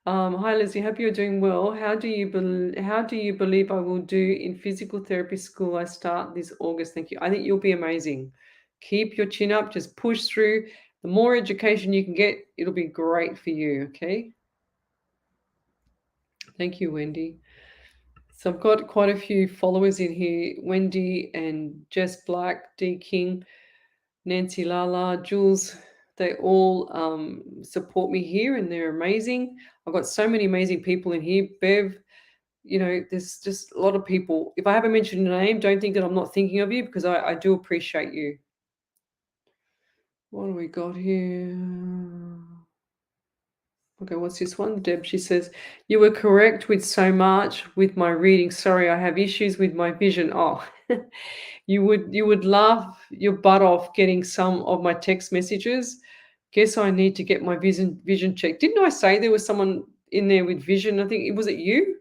Speaker 1: Hi Leslie, hope you're doing well. How do you believe I will do in physical therapy school I start this August? Thank you. I think you'll be amazing. Keep your chin up, just push through. The more education you can get, it'll be great for you, okay? Thank you, Wendy. So I've got quite a few followers in here. Wendy and Jess Black, D King, Nancy Lala, Jules, they all support me here and they're amazing. I've got so many amazing people in here. Bev, there's just a lot of people. If I haven't mentioned your name, don't think that I'm not thinking of you because I do appreciate you. What do we got here? Okay, what's this one? Deb, she says, you were correct with so much with my reading. Sorry, I have issues with my vision. Oh, you would laugh your butt off getting some of my text messages. Guess I need to get my vision checked. Didn't I say there was someone in there with vision? I think it was it you?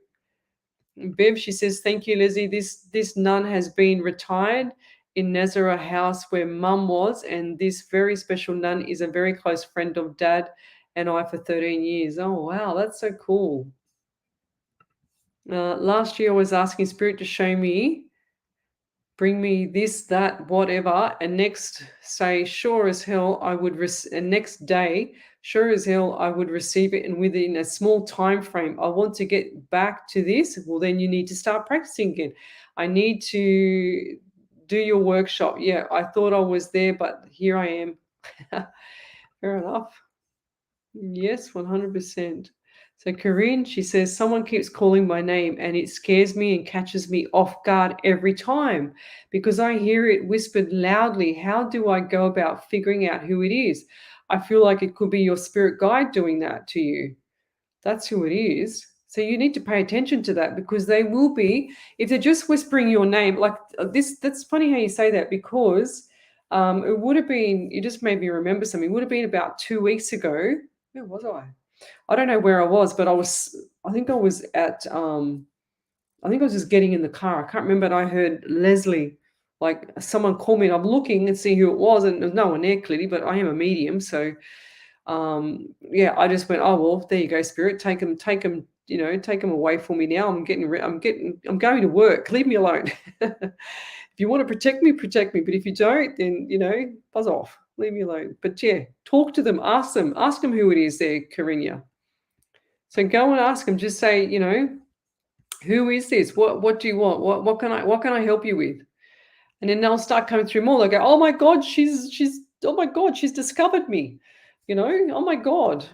Speaker 1: Bev, she says, thank you, Leslie. This nun has been retired in Nazareth House where mum was, and this very special nun is a very close friend of dad and I for 13 years. Oh, wow, that's so cool. Last year I was asking Spirit to show me, bring me this, that, whatever, and next say, sure as hell I would, and next day, sure as hell I would receive it, and within a small time frame. I want to get back to this. Well, then you need to start practicing again. I need to do your workshop. Yeah, I thought I was there, but here I am. Fair enough. Yes, 100%. So Corinne, she says, someone keeps calling my name and it scares me and catches me off guard every time because I hear it whispered loudly. How do I go about figuring out who it is? I feel like it could be your spirit guide doing that to you. That's who it is. So you need to pay attention to that because they will be, if they're just whispering your name, like this, that's funny how you say that because it would have been, you just made me remember something. It would have been about 2 weeks ago. Where was I? I don't know where I was, but I think I was I think I was just getting in the car. I can't remember. And I heard Leslie, like someone call me and I'm looking and see who it was. And there's no one there clearly, but I am a medium. So yeah, I just went, oh well, there you go, spirit, take them, take them away for me now. I'm going to work. Leave me alone. If you want to protect me, protect me. But if you don't, then buzz off. Leave me alone. But yeah, talk to them, ask them who it is there, Carinia. So go and ask them. Just say, who is this? What do you want? What can I help you with? And then they'll start coming through more. They'll go, oh my God, she's oh my God, she's discovered me. Oh my God.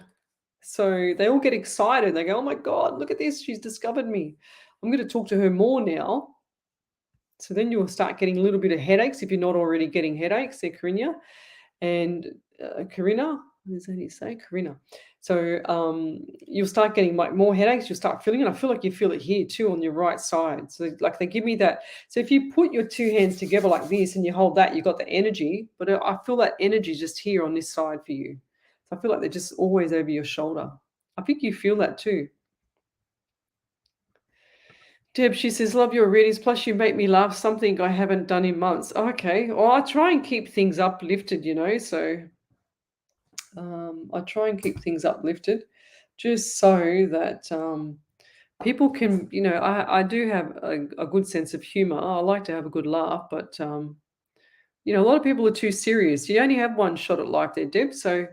Speaker 1: So they all get excited. They go, oh my God, look at this. She's discovered me. I'm going to talk to her more now. So then you'll start getting a little bit of headaches if you're not already getting headaches there, Corinna. And Corinna, what does that you say? Corinna. So you'll start getting like more headaches. You'll start feeling it. I feel like you feel it here too on your right side. So like they give me that. So if you put your two hands together like this and you hold that, you got the energy. But I feel that energy just here on this side for you. So I feel like they're just always over your shoulder. I think you feel that too. Deb, she says, love your readings. Plus, you make me laugh, something I haven't done in months. Okay. Well, I try and keep things uplifted, So I try and keep things uplifted just so that people can, I do have a good sense of humor. I like to have a good laugh, but, a lot of people are too serious. You only have one shot at life there, Deb. So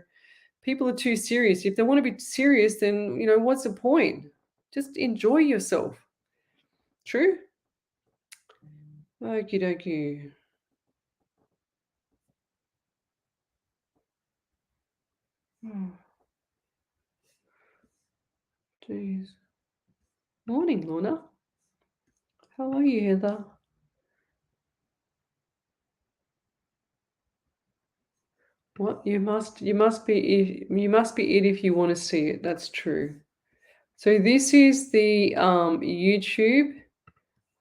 Speaker 1: people are too serious. If they want to be serious, then, what's the point? Just enjoy yourself. True? Okie dokie. Oh, jeez. Morning, Lorna. How are you, Heather? What you must be it if you want to see it. That's true. So this is the YouTube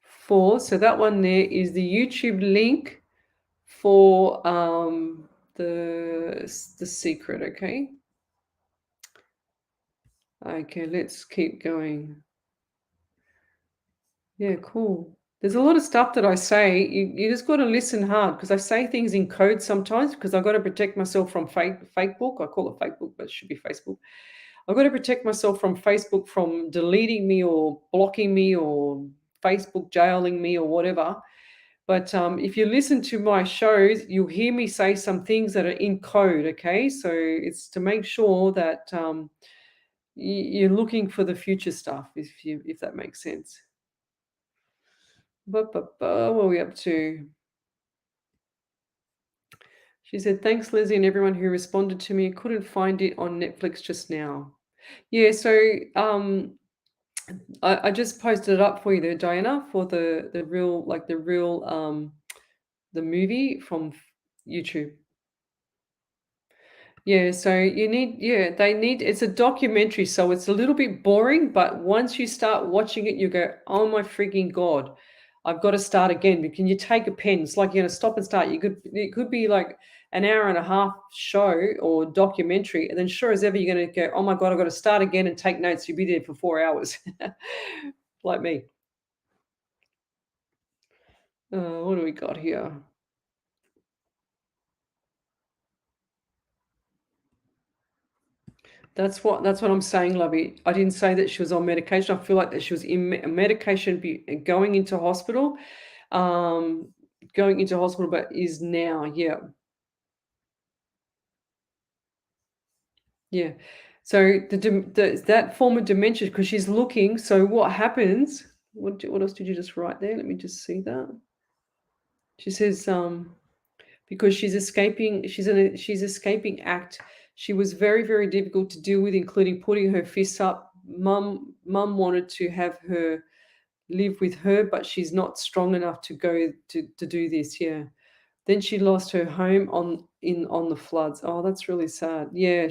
Speaker 1: for. So that one there is the YouTube link for the secret. Okay. Okay. Let's keep going. Yeah. Cool. There's a lot of stuff that I say. You just got to listen hard because I say things in code sometimes because I've got to protect myself from fake book. I call it fake book, but it should be Facebook. I've got to protect myself from Facebook from deleting me or blocking me or Facebook jailing me or whatever. But if you listen to my shows, you'll hear me say some things that are in code. Okay, so it's to make sure that you're looking for the future stuff, if that makes sense. What are we up to? She said, "Thanks, Lizzie, and everyone who responded to me. Couldn't find it on Netflix just now." Yeah, so I just posted it up for you there, Diana, for the real the movie from YouTube. Yeah, so they need it's a documentary, so it's a little bit boring, but once you start watching it, you go, "Oh my freaking God, I've got to start again." But can you take a pen? It's like you're gonna stop and start. It could be like an hour and a half show or documentary, and then sure as ever you're gonna go, "Oh my God, I've got to start again and take notes." You'll be there for 4 hours. Like me. What do we got here? That's what I'm saying, Lovey. I didn't say that she was on medication. I feel like that she was in medication, going into hospital, um, but is now, yeah, yeah. So that form of dementia, because she's looking. So what happens? What else did you just write there? Let me just see that. She says, because she's escaping act. She was very, very difficult to deal with, including putting her fists up. Mum wanted to have her live with her, but she's not strong enough to go to do this. Yeah. Then she lost her home on the floods. Oh, that's really sad. Yeah,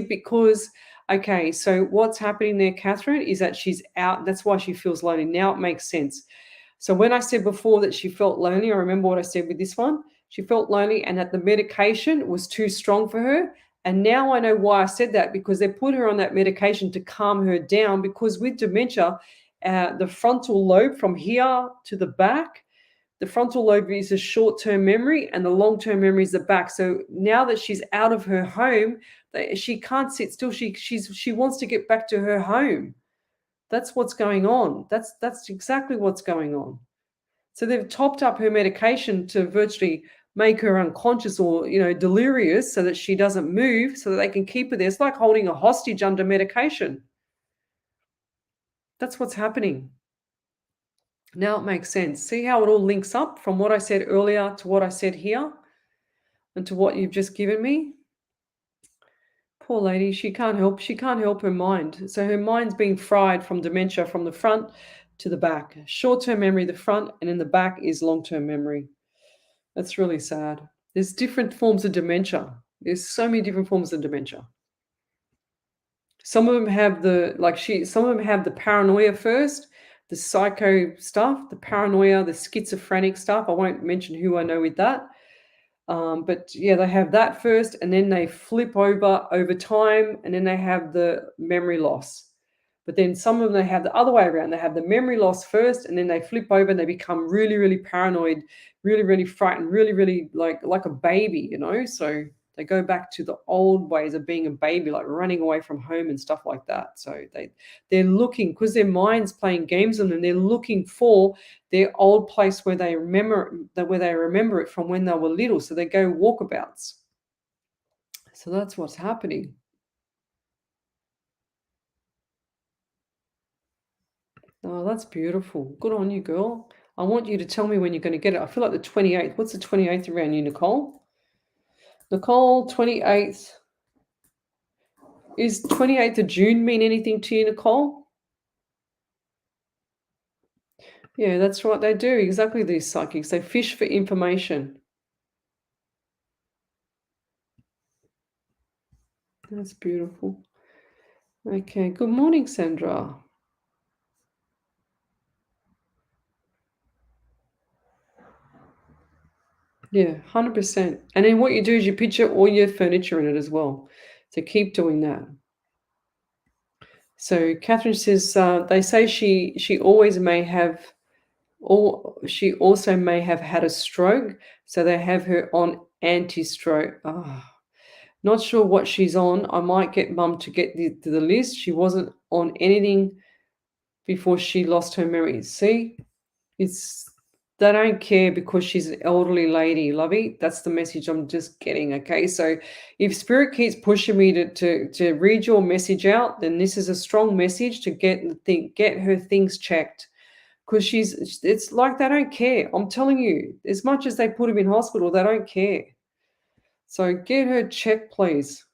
Speaker 1: because okay, so what's happening there, Catherine, is that she's out. That's why she feels lonely. Now it makes sense. So when I said before that she felt lonely, I remember what I said with this one. She felt lonely and that the medication was too strong for her. And now I know why I said that, because they put her on that medication to calm her down. Because with dementia, the frontal lobe from here to the back, the frontal lobe is a short-term memory and the long-term memory is the back. So now that she's out of her home, she can't sit still. She wants to get back to her home. That's what's going on. That's exactly what's going on. So they've topped up her medication to virtually make her unconscious or delirious so that she doesn't move, so that they can keep her there. It's like holding a hostage under medication. That's what's happening. Now it makes sense. See how it all links up from what I said earlier to what I said here and to what you've just given me? Poor lady, she can't help her mind. So her mind's being fried from dementia from the front to the back. Short-term memory, the front, and in the back is long-term memory. That's really sad. There's different forms of dementia. There's so many different forms of dementia. Some of them have some of them have the paranoia first, the psycho stuff, the paranoia, the schizophrenic stuff. I won't mention who I know with that. But yeah, they have that first, and then they flip over time, and then they have the memory loss. But then some of them, they have the other way around. They have the memory loss first, and then they flip over and they become really, really paranoid, really, really frightened, really, really like a baby, So they go back to the old ways of being a baby, like running away from home and stuff like that. So they're looking, because their mind's playing games on them, they're looking for their old place where they remember it from when they were little. So they go walkabouts. So that's what's happening. Oh, that's beautiful. Good on you, girl. I want you to tell me when you're going to get it. I feel like the 28th. What's the 28th around you, Nicole? Nicole, 28th. Is 28th of June mean anything to you, Nicole? Yeah, that's what they do. Exactly, these psychics. They fish for information. That's beautiful. Okay. Good morning, Sandra. Yeah, 100%. And then what you do is you picture all your furniture in it as well. So keep doing that. So Catherine says they say she always may have, or she also may have had a stroke. So they have her on anti-stroke. Oh, not sure what she's on. I might get mum to get the list. She wasn't on anything before she lost her memory. See, it's they don't care because she's an elderly lady, lovey. That's the message I'm just getting. Okay. So if spirit keeps pushing me to read your message out, then this is a strong message to get her things checked. Because it's like they don't care. I'm telling you, as much as they put him in hospital, they don't care. So get her checked, please.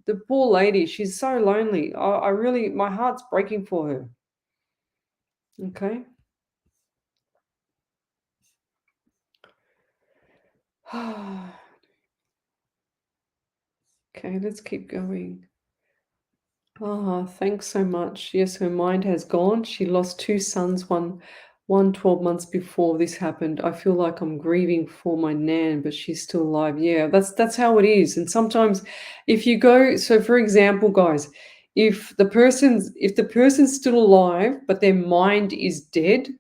Speaker 1: The poor lady, she's so lonely. I really, my heart's breaking for her. Okay. Okay, let's keep going. Ah, thanks so much. Yes, her mind has gone. She lost two sons, one 12 months before this happened. I feel like I'm grieving for my nan, but she's still alive. Yeah, that's how it is. And sometimes if you go, so for example, guys, if the person's still alive, but their mind is dead,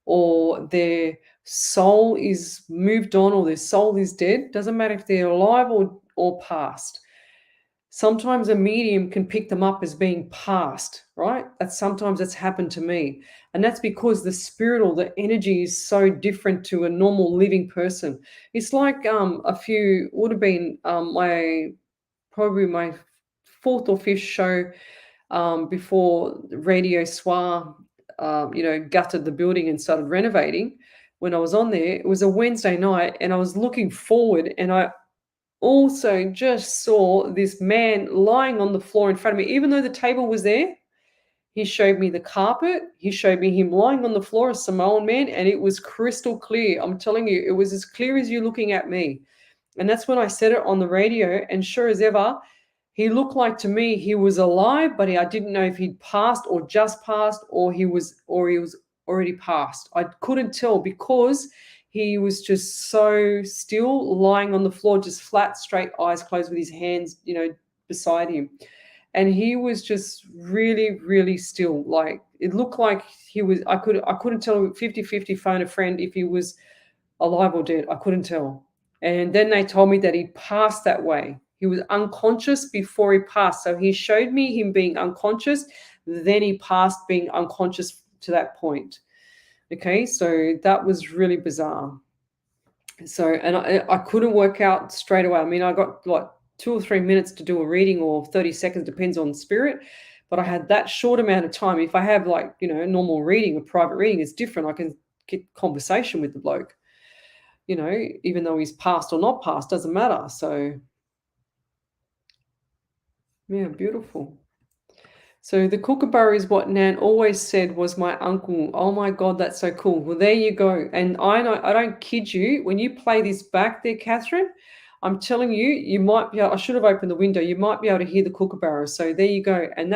Speaker 1: or their soul is moved on, or their soul is dead, doesn't matter if they're alive or past. Sometimes a medium can pick them up as being past, right? That's happened to me. And that's because the spirit or the energy is so different to a normal living person. It's like a few would have been my probably my fourth or fifth show before Radio Soir, gutted the building and started renovating. When I was on there, it was a Wednesday night, and I was looking forward, and I also just saw this man lying on the floor in front of me. Even though the table was there, he showed me the carpet. He showed me him lying on the floor, a Samoan man, and it was crystal clear. I'm telling you, it was as clear as you looking at me. And that's when I said it on the radio. And sure as ever, he looked like to me he was alive, but I didn't know if he'd passed or just passed, or he was already passed. I couldn't tell because he was just so still, lying on the floor, just flat, straight, eyes closed, with his hands, beside him. And he was just really, really still. Like it looked like he was. I couldn't tell 50-50 phone a friend if he was alive or dead. I couldn't tell. And then they told me that he passed that way. He was unconscious before he passed. So he showed me him being unconscious. Then he passed being unconscious to that point. Okay, so that was really bizarre. So, and I couldn't work out straight away. I mean, I got like 2 or 3 minutes to do a reading, or 30 seconds, depends on spirit. But I had that short amount of time. If I have like, a normal reading, a private reading, it's different. I can get conversation with the bloke, even though he's passed or not passed, doesn't matter. So, yeah, beautiful. So the kookaburra is what Nan always said was my uncle. Oh my God, that's so cool. Well, there you go. And I know I don't kid you. When you play this back there, Catherine, I'm telling you, you might be able, I should have opened the window. You might be able to hear the kookaburra. So there you go. And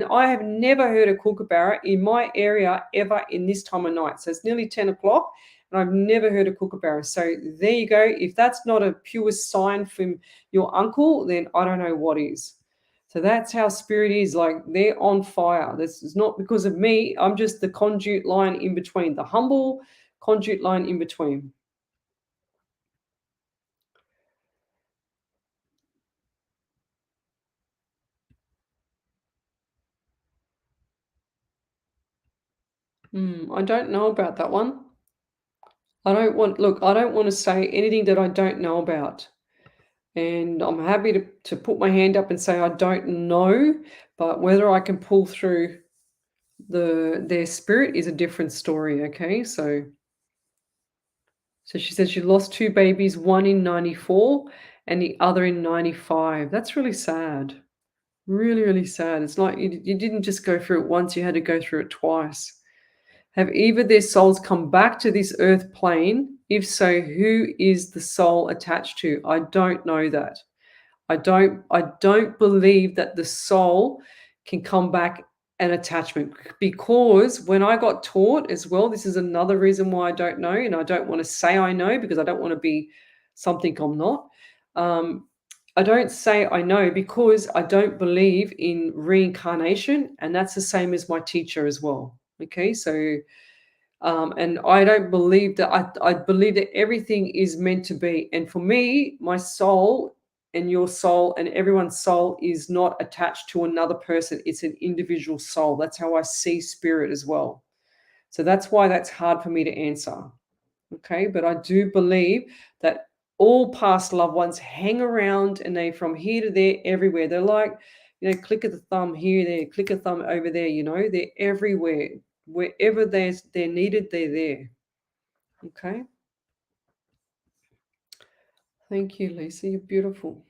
Speaker 1: I have never heard a kookaburra in my area ever in this time of night. So it's nearly 10 o'clock. And I've never heard a kookaburra. So there you go. If that's not a pure sign from your uncle, then I don't know what is. So that's how spirit is. Like they're on fire. This is not because of me. I'm just the conduit line in between, the humble conduit line in between. I don't know about that one. I don't want to say anything that I don't know about. And I'm happy to put my hand up and say I don't know, but whether I can pull through their spirit is a different story. Okay. So she said she lost two babies, one in 94 and the other in 95. That's really sad. Really, really sad. It's like you didn't just go through it once, you had to go through it twice. Have either their souls come back to this earth plane? If so, who is the soul attached to? I don't know that. I don't believe that the soul can come back an attachment, because when I got taught as well, this is another reason why I don't know, and I don't want to say I know because I don't want to be something I'm not. Um, I don't say I know because I don't believe in reincarnation, and that's the same as my teacher as well. Okay, so and I don't believe that. I believe that everything is meant to be. And for me, my soul and your soul and everyone's soul is not attached to another person. It's an individual soul. That's how I see spirit as well. So that's why that's hard for me to answer. Okay. But I do believe that all past loved ones hang around, and they from here to there everywhere. They're like, click of the thumb here, there, click of thumb over there, they're everywhere. Wherever they're needed, they're there. Okay. Thank you, Lisa. You're beautiful.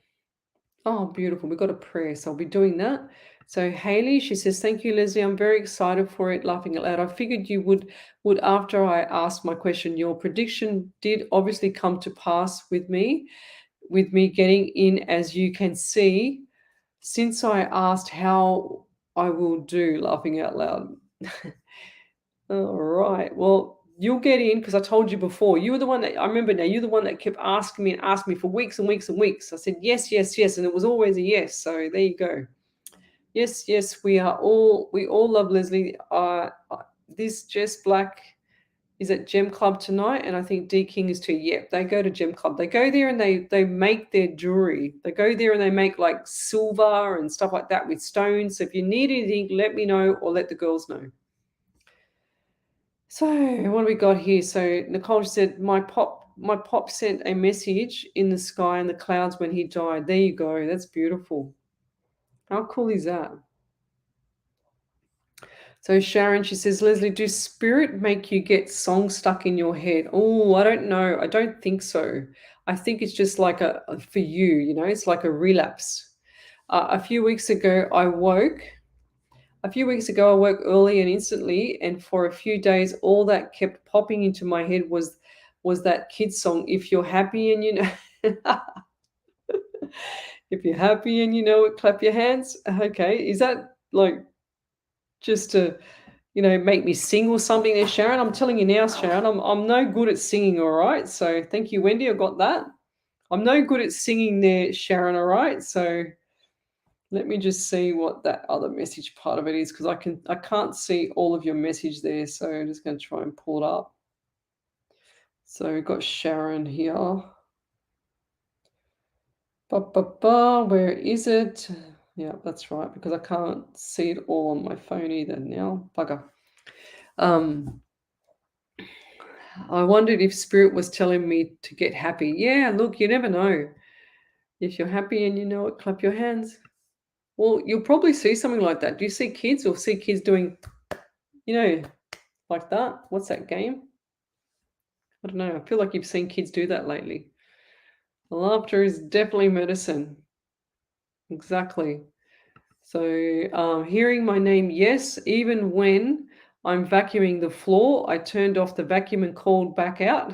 Speaker 1: Oh, beautiful. We've got a prayer, so I'll be doing that. So Haley, she says, "Thank you, Leslie. I'm very excited for it, laughing out loud. I figured you would after I asked my question. Your prediction did obviously come to pass with me getting in, as you can see, since I asked how I will do, laughing out loud." All right. Well, you'll get in because I told you before. You were the one that I remember now. You're the one that kept asking me and asking me for weeks and weeks and weeks. I said yes, yes, yes, and it was always a yes. So there you go. Yes, yes, we all love Leslie. This Jess Black is at Gem Club tonight, and I think D King is too. Yep, they go to Gem Club. They go there and they make their jewelry. They go there and they make like silver and stuff like that with stones. So if you need anything, let me know or let the girls know. So what do we got here? So Nicole said, my pop sent a message in the sky and the clouds when he died. There you go. That's beautiful. How cool is that? So Sharon, she says, Leslie, do spirit make you get songs stuck in your head? Oh, I don't know. I don't think so. I think it's just like for you, it's like a relapse. A few weeks ago, I woke. A few weeks ago, I woke early and instantly, and for a few days, all that kept popping into my head was that kid's song, "If You're Happy and You Know." If you're happy and you know it, clap your hands. Okay, is that like just to make me sing or something there, Sharon? I'm telling you now, Sharon, I'm no good at singing. All right, so thank you, Wendy. I got that. I'm no good at singing there, Sharon. All right, so. Let me just see what that other message part of it is, because I can't see all of your message there. So I'm just going to try and pull it up. So we've got Sharon here. Where is it? Yeah, that's right, because I can't see it all on my phone either now. Bugger. I wondered if Spirit was telling me to get happy. Yeah, look, you never know. If you're happy and you know it, clap your hands. Well, you'll probably see something like that. Do you see kids or see kids doing, like that? What's that game? I don't know. I feel like you've seen kids do that lately. Laughter is definitely medicine. Exactly. So, hearing my name, yes, even when I'm vacuuming the floor, I turned off the vacuum and called back out.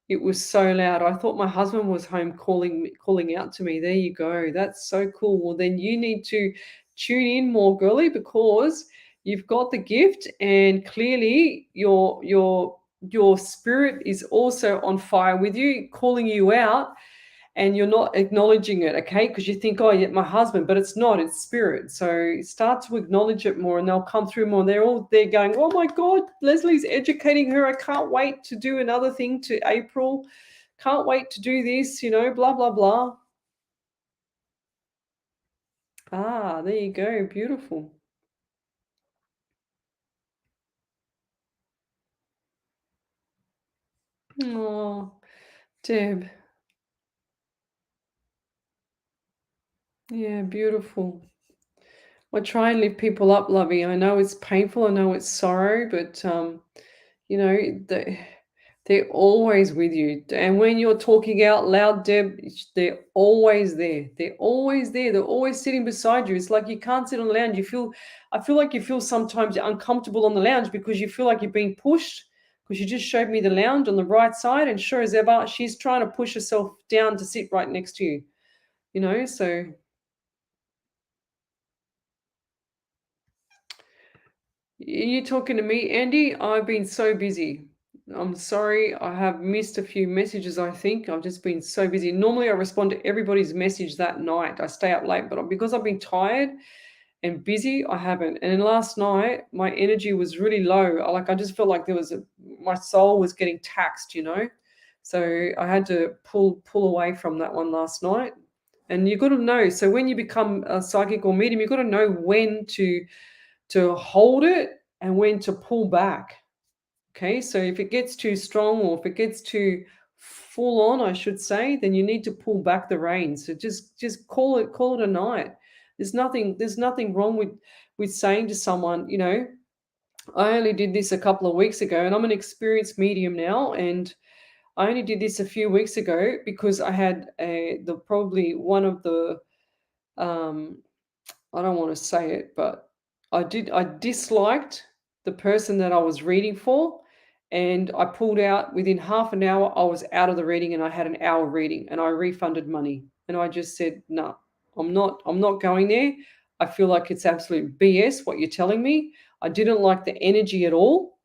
Speaker 1: It was so loud. I thought my husband was home calling out to me. There you go. That's so cool. Well, then you need to tune in more, girly, because you've got the gift, and clearly your spirit is also on fire with you, calling you out, and you're not acknowledging it, okay? Because you think, oh, yeah, my husband, but it's not, it's spirit. So start to acknowledge it more, and they'll come through more. They're all there going, oh my God, Leslie's educating her. I can't wait to do another thing to April. Can't wait to do this, blah, blah, blah. Ah, there you go. Beautiful. Oh, Deb. Yeah, beautiful. I try and lift people up, Lovey. I know it's painful. I know it's sorrow, but you know, they're always with you. And when you're talking out loud, Deb, they're always there. They're always there. They're always sitting beside you. It's like you can't sit on the lounge. I feel like you feel sometimes uncomfortable on the lounge because you feel like you're being pushed. Because you just showed me the lounge on the right side, and sure as ever, she's trying to push herself down to sit right next to you. So you talking to me, Andy? I've been so busy. I'm sorry, I have missed a few messages, I think. I've just been so busy. Normally, I respond to everybody's message that night. I stay up late, but because I've been tired and busy, I haven't. And then last night, my energy was really low. I just felt like my soul was getting taxed. So I had to pull away from that one last night. And you got to know. So when you become a psychic or medium, you got to know when to hold it and when to pull back. Okay, so if it gets too strong or if it gets too full on, I should say, then you need to pull back the reins. So just call it a night. There's nothing wrong with saying to someone, I only did this a couple of weeks ago, and I'm an experienced medium now, and I only did this a few weeks ago because I had probably one of the um, I don't want to say it, but I disliked the person that I was reading for, and I pulled out within half an hour. I was out of the reading, and I had an hour reading, and I refunded money. And I just said, no, I'm not going there. I feel like it's absolute BS what you're telling me. I didn't like the energy at all.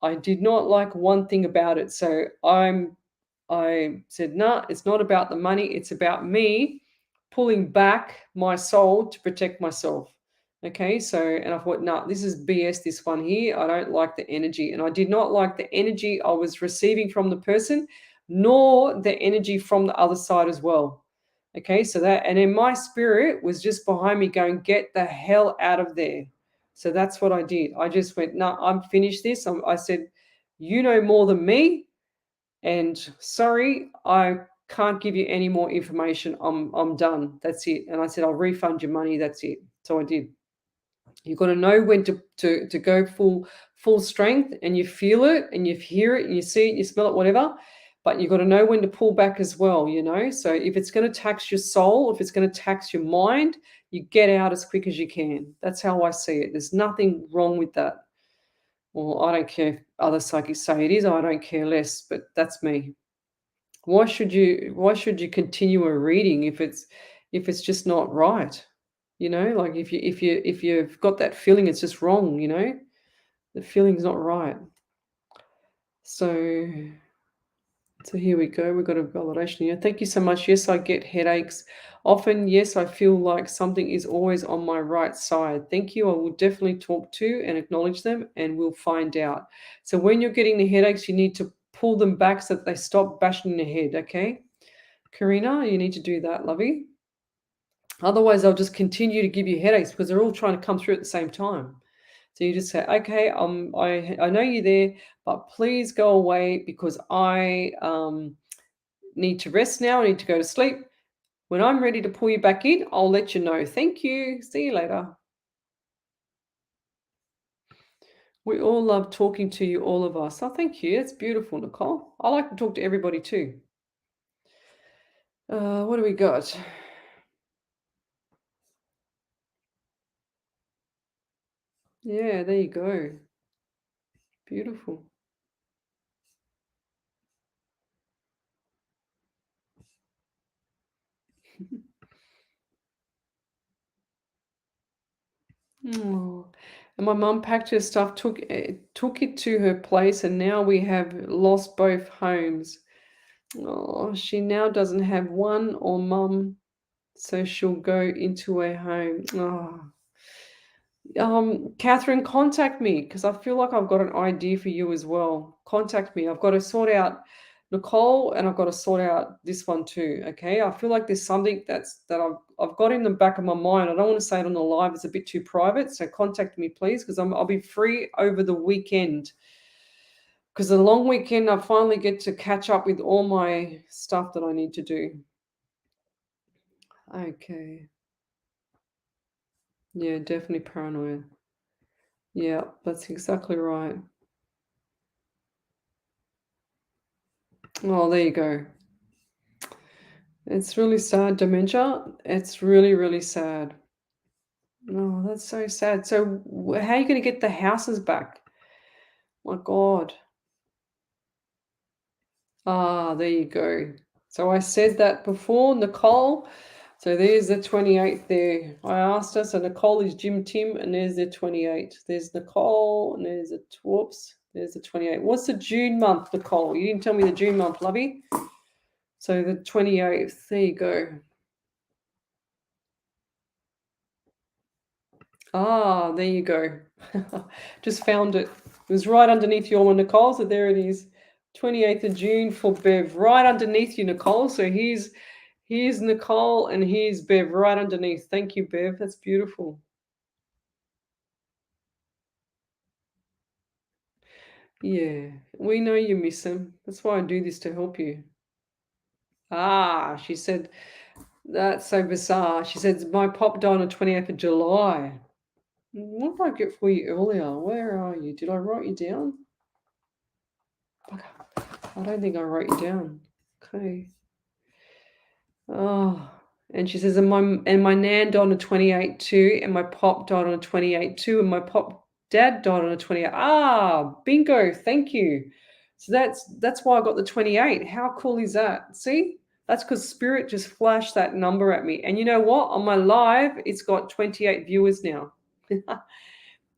Speaker 1: I did not like one thing about it. So I said, nah, it's not about the money. It's about me pulling back my soul to protect myself. Okay, so, and I thought, nah, this is BS, this one here. I don't like the energy. And I did not like the energy I was receiving from the person, nor the energy from the other side as well. Okay, so and then my spirit was just behind me going, get the hell out of there. So that's what I did. I just went, no, I'm finished this. I said, you know more than me, and sorry, I can't give you any more information. I'm done. That's it. And I said, I'll refund your money. That's it. So I did. You've got to know when to go full strength, and you feel it and you hear it and you see it, you smell it, whatever. But you've got to know when to pull back as well. So if it's going to tax your soul, if it's going to tax your mind, you get out as quick as you can. That's how I see it. There's nothing wrong with that. Well, I don't care if other psychics say it is, I don't care less, but that's me. Why should you continue a reading if it's just not right? Like if you've got that feeling it's just wrong. The feeling's not right. So here we go. We've got a validation here. Thank you so much. Yes, I get headaches. Often, yes, I feel like something is always on my right side. Thank you. I will definitely talk to and acknowledge them, and we'll find out. So when you're getting the headaches, you need to pull them back so that they stop bashing your head, okay? Karina, you need to do that, lovey. Otherwise, they'll just continue to give you headaches because they're all trying to come through at the same time. So you just say, okay, I know you're there, but please go away because I need to rest now. I need to go to sleep. When I'm ready to pull you back in, I'll let you know. Thank you. See you later. We all love talking to you, all of us. Oh, thank you. That's beautiful, Nicole. I like to talk to everybody too. What do we got? Yeah, there you go. Beautiful. Oh. And my mum packed her stuff, took it to her place, and now we have lost both homes. Oh, she now doesn't have one or mum, so she'll go into a home. Oh. Catherine, contact me because I feel like I've got an idea for you as well. Contact me. I've got to sort out Nicole, and I've got to sort out this one too. Okay. I feel like there's something that I've got in the back of my mind. I don't want to say it on the live; it's a bit too private. So contact me, please, because I'll be free over the weekend. Because the long weekend, I finally get to catch up with all my stuff that I need to do. Okay. Yeah, definitely paranoia. Yeah, that's exactly right. Oh, there you go. It's really sad, dementia. It's really, really sad. Oh, that's so sad. So, how are you going to get the houses back? My God. Ah, there you go. So I said that before, Nicole. So there's the 28th there. I asked her. So Nicole is Jim Tim, and there's the 28. There's Nicole, and there's a whoops. There's the 28. What's the June month, Nicole? You didn't tell me the June month, lovey. So the 28th. There you go. Ah, there you go. Just found it. It was right underneath your one, Nicole. So there it is. 28th of June for Bev. Right underneath you, Nicole. So here's Nicole and here's Bev right underneath. Thank you, Bev. That's beautiful. Yeah, we know you miss him. That's why I do this to help you. Ah, she said, that's so bizarre. She said, my pop died on the 28th of July. What did I get for you earlier? Where are you? Did I write you down? I don't think I wrote you down. Okay. Oh, and she says, and my nan died on the 28 too, and my pop died on the 28 too, and my pop dad died on the 28. Ah, bingo, thank you. So that's why I got the 28. How cool is that? See? That's because Spirit just flashed that number at me. And you know what? On my live, it's got 28 viewers now.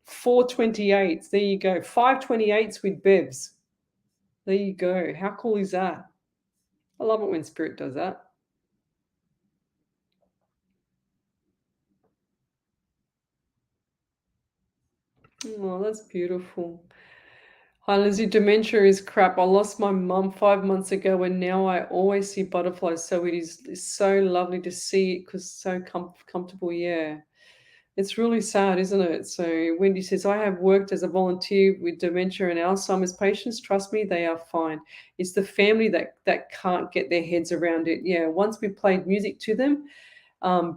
Speaker 1: 428s. There you go. 528s with Bevs. There you go. How cool is that? I love it when Spirit does that. Oh, that's beautiful. Hi, Lizzie. Dementia is crap. I lost my mum 5 months ago, and now I always see butterflies. So it is it's so lovely to see it because so comfortable. Yeah, it's really sad, isn't it? So Wendy says, I have worked as a volunteer with dementia and Alzheimer's patients. Trust me, they are fine. It's the family that can't get their heads around it. Yeah, once we played music to them,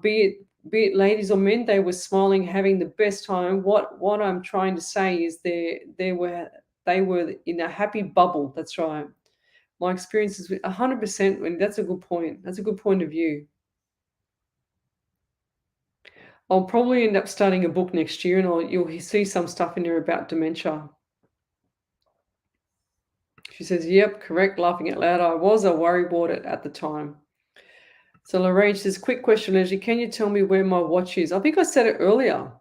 Speaker 1: be it ladies or men, they were smiling, having the best time. What I'm trying to say is they were in a happy bubble. That's right. My experiences with 100%. When that's a good point. That's a good point of view. I'll probably end up starting a book next year, and you'll see some stuff in there about dementia. She says, "Yep, correct." Laughing out loud. I was a worrywart at the time. So Lorraine says, "Quick question, Leslie. Can you tell me where my watch is?" I think I said it earlier.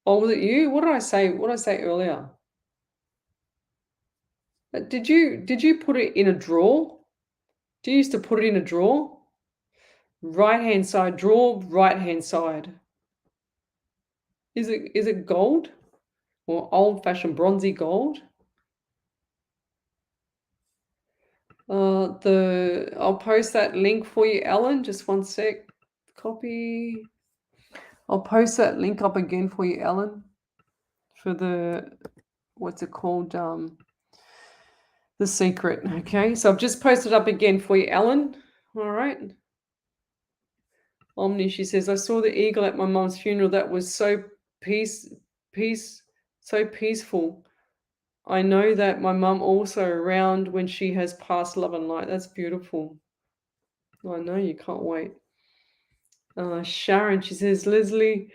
Speaker 1: Or was it you? What did I say? What did I say earlier? Did you put it in a drawer? Do you used to put it in a drawer? Right hand side drawer, right hand side. Is it gold or old fashioned bronzy gold? I'll post that link for you, Ellen. Just one sec. Copy. I'll post that link up again for you, Ellen. For the what's it called? The secret. Okay, so I've just posted up again for you, Ellen. All right. Omni, she says, I saw the eagle at my mum's funeral. That was so peace, so peaceful. I know that my mum also around when she has passed love and light. That's beautiful. I know you can't wait. Sharon, she says, Leslie,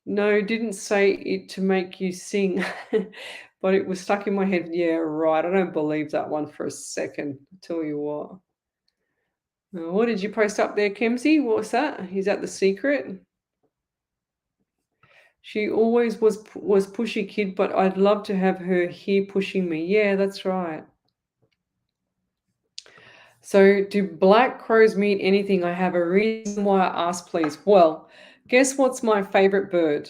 Speaker 1: no, didn't say it to make you sing, but it was stuck in my head. Yeah, right. I don't believe that one for a second. I tell you what. What did you post up there, Kemsey? What was that? Is that the secret? She always was pushy kid, but I'd love to have her here pushing me. Yeah, that's right. So, do black crows mean anything? I have a reason why I asked, please. Well, guess what's my favorite bird?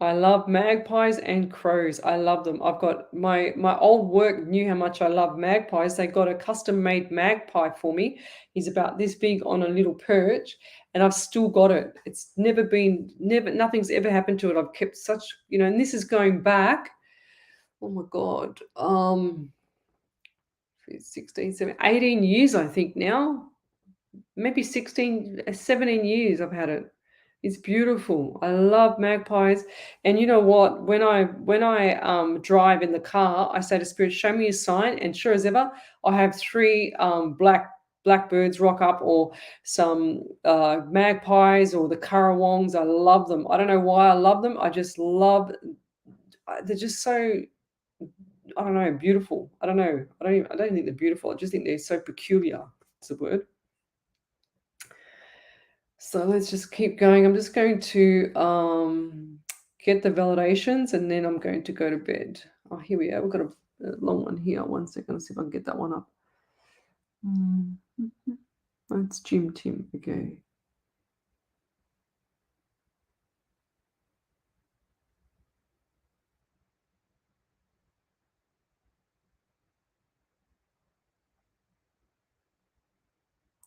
Speaker 1: I love magpies and crows. I love them. I've got my old work knew how much I love magpies. They got a custom made magpie for me. He's about this big on a little perch, and I've still got it. It's nothing's ever happened to it. I've kept such, and this is going back. Oh my God. 16, 17, 18 years, I think now. Maybe 16, 17 years I've had it. It's beautiful. I love magpies. And you know what? When I drive in the car, I say to Spirit, show me a sign. And sure as ever, I have three blackbirds rock up, or some magpies, or the currawongs. I love them. I don't know why I love them. I just love. They're just so. I don't know, beautiful. I don't know. I don't think they're beautiful. I just think they're so peculiar. It's the word. So let's just keep going. I'm just going to get the validations and then I'm going to go to bed. Oh, here we are. We've got a long one here. 1 second. Let's see if I can get that one up. Mm. That's Jim Tim. Okay.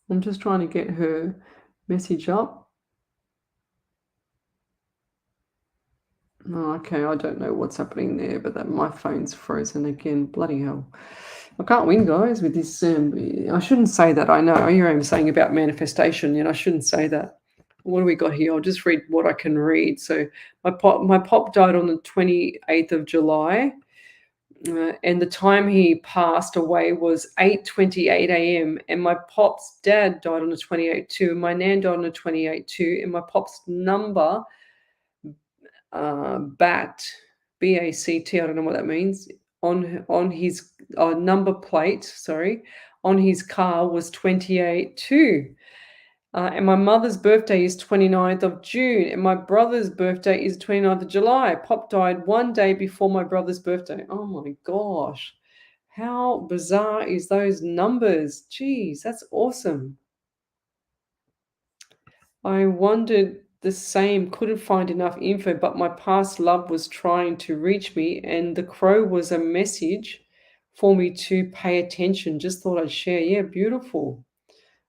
Speaker 1: I'm just trying to get her message up. Oh, okay, I don't know what's happening there, but that my phone's frozen again. Bloody hell. I can't win, guys, with this. I shouldn't say that. I know you're saying about manifestation, I shouldn't say that. What do we got here? I'll just read what I can read. So my pop died on the 28th of July. And the time he passed away was 8:28 a.m. And my pop's dad died on the 28th too. And my nan died on the 28th too. And my pop's number, BAT, BACT, I don't know what that means, on his number plate, sorry, on his car was 28 too. And my mother's birthday is 29th of June, and my brother's birthday is 29th of July. Pop died 1 day before my brother's birthday. Oh my gosh. How bizarre is those numbers? Geez, that's awesome. I wondered the same, couldn't find enough info, but my past love was trying to reach me, and the crow was a message for me to pay attention. Just thought I'd share. Yeah, beautiful.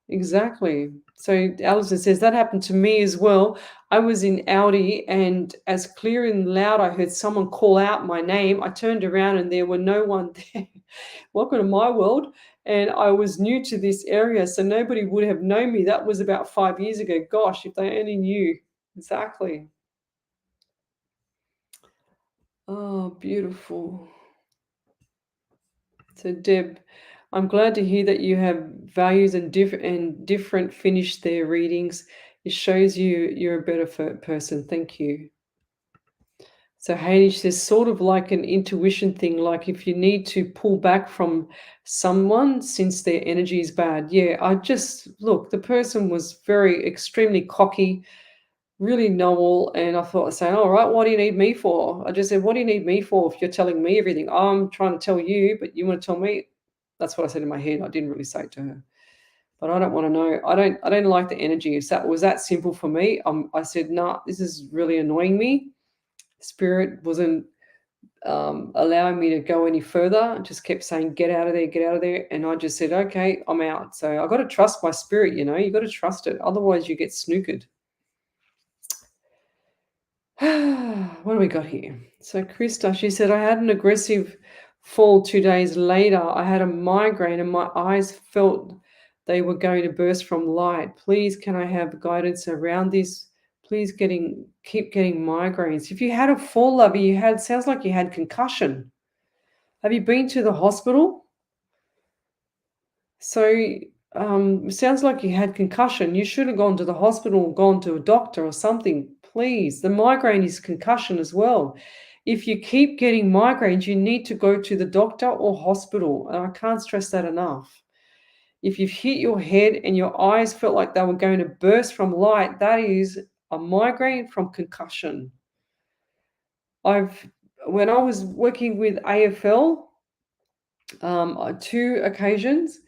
Speaker 1: Exactly. So Alison says that happened to me as well. I was in Audi and as clear and loud I heard someone call out my name. I turned around and there were no one there. Welcome to my world. And I was new to this area, so nobody would have known me. That was about 5 years ago. Gosh, if they only knew. Exactly. Oh, beautiful. So Deb, I'm glad to hear that you have values and different finished their readings. It shows you're a better person. Thank you. So Hamish says sort of like an intuition thing, like if you need to pull back from someone since their energy is bad. Yeah, I just look, the person was very extremely cocky, really know all, and I thought saying, all right, what do you need me for? I just said, what do you need me for if you're telling me everything? I'm trying to tell you, but you want to tell me? That's what I said in my head. I didn't really say it to her. But I don't want to know. I don't like the energy. If that was that simple for me, I said, nah, this is really annoying me. Spirit wasn't allowing me to go any further. I just kept saying, get out of there, get out of there. And I just said, okay, I'm out. So I got to trust my spirit, you got to trust it. Otherwise you get snookered. What do we got here? So Krista, she said, I had an aggressive fall 2 days later. I had a migraine and my eyes felt they were going to burst from light. Please, can I have guidance around this? Please keep getting migraines. If you had a fall, lovey, sounds like you had concussion. Have you been to the hospital? So sounds like you had concussion. You should have gone to the hospital or gone to a doctor or something. Please. The migraine is concussion as well. If you keep getting migraines, you need to go to the doctor or hospital. And I can't stress that enough. If you've hit your head and your eyes felt like they were going to burst from light, that is a migraine from concussion. When I was working with AFL, 2 occasions.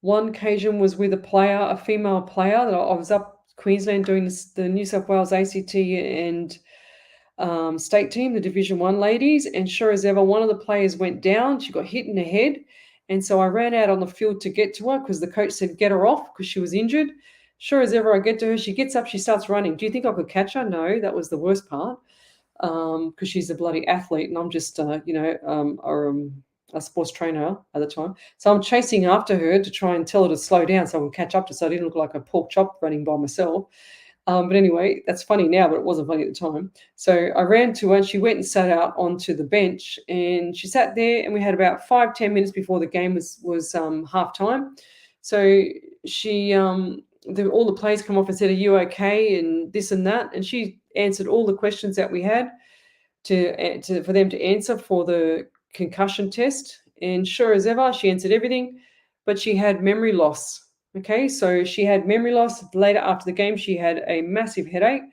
Speaker 1: One occasion was with a female player that I was up Queensland doing the New South Wales ACT and state team, the Division 1 ladies, and sure as ever, one of the players went down. She got hit in the head, and so I ran out on the field to get to her because the coach said, get her off because she was injured. Sure as ever, I get to her. She gets up, she starts running. Do you think I could catch her? No, that was the worst part because she's a bloody athlete and I'm just, a sports trainer at the time. So I'm chasing after her to try and tell her to slow down so I can catch up to her so I didn't look like a pork chop running by myself. But anyway, that's funny now, but it wasn't funny at the time. So I ran to her and she went and sat out onto the bench and she sat there and we had about 5-10 minutes before the game was half time. So she, all the players come off and said, are you okay? And this and that. And she answered all the questions that we had for them to answer for the concussion test. And sure as ever, she answered everything, but she had memory loss. Okay, so she had memory loss. Later, after the game, she had a massive headache.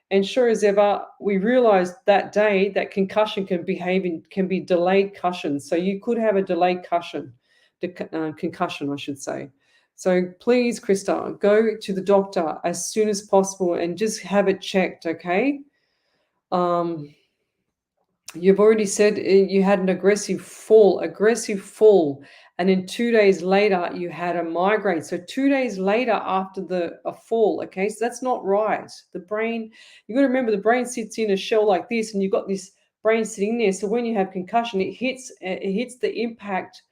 Speaker 1: And sure as ever, we realized that day that concussion can be delayed concussion. So you could have a delayed concussion, I should say. So please, Krista, go to the doctor as soon as possible and just have it checked, okay? Um, You've already said you had an aggressive fall, and then 2 days later you had a migraine. So 2 days later after the a fall, okay, so that's not right. The brain, you got to remember, the brain sits in a shell like this, and you've got this brain sitting there. So when you have concussion, it hits the impact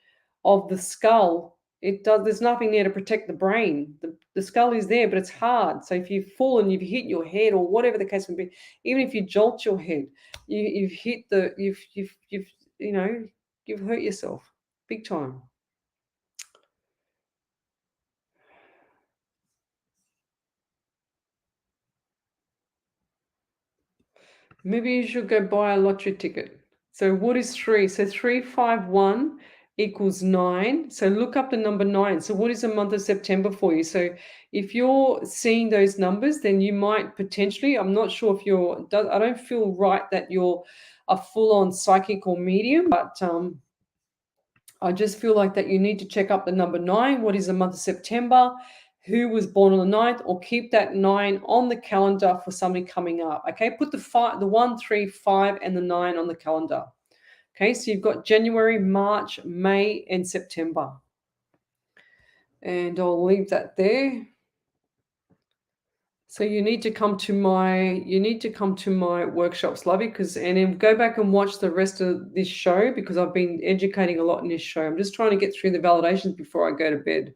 Speaker 1: of the skull. It does. There's nothing there to protect the brain. The skull is there, but it's hard. So if you've fallen, you've hit your head, or whatever the case may be, even if you jolt your head, you've hit the you've you know you've hurt yourself big time. Maybe you should go buy a lottery ticket. So what is three? So 351 equals 9. So look up the number 9. So what is the month of September for you? So if you're seeing those numbers, then you might potentially, I'm not sure if I don't feel right that you're a full-on psychic or medium, but I just feel like that you need to check up the number 9. What is the month of September? Who was born on the 9th? Or keep that 9 on the calendar for something coming up. Okay, put the 1, 3, 5, and the 9 on the calendar. Okay, so you've got January, March, May, and September. And I'll leave that there. So you need to come to my workshops, Lovey, and then go back and watch the rest of this show, because I've been educating a lot in this show. I'm just trying to get through the validations before I go to bed.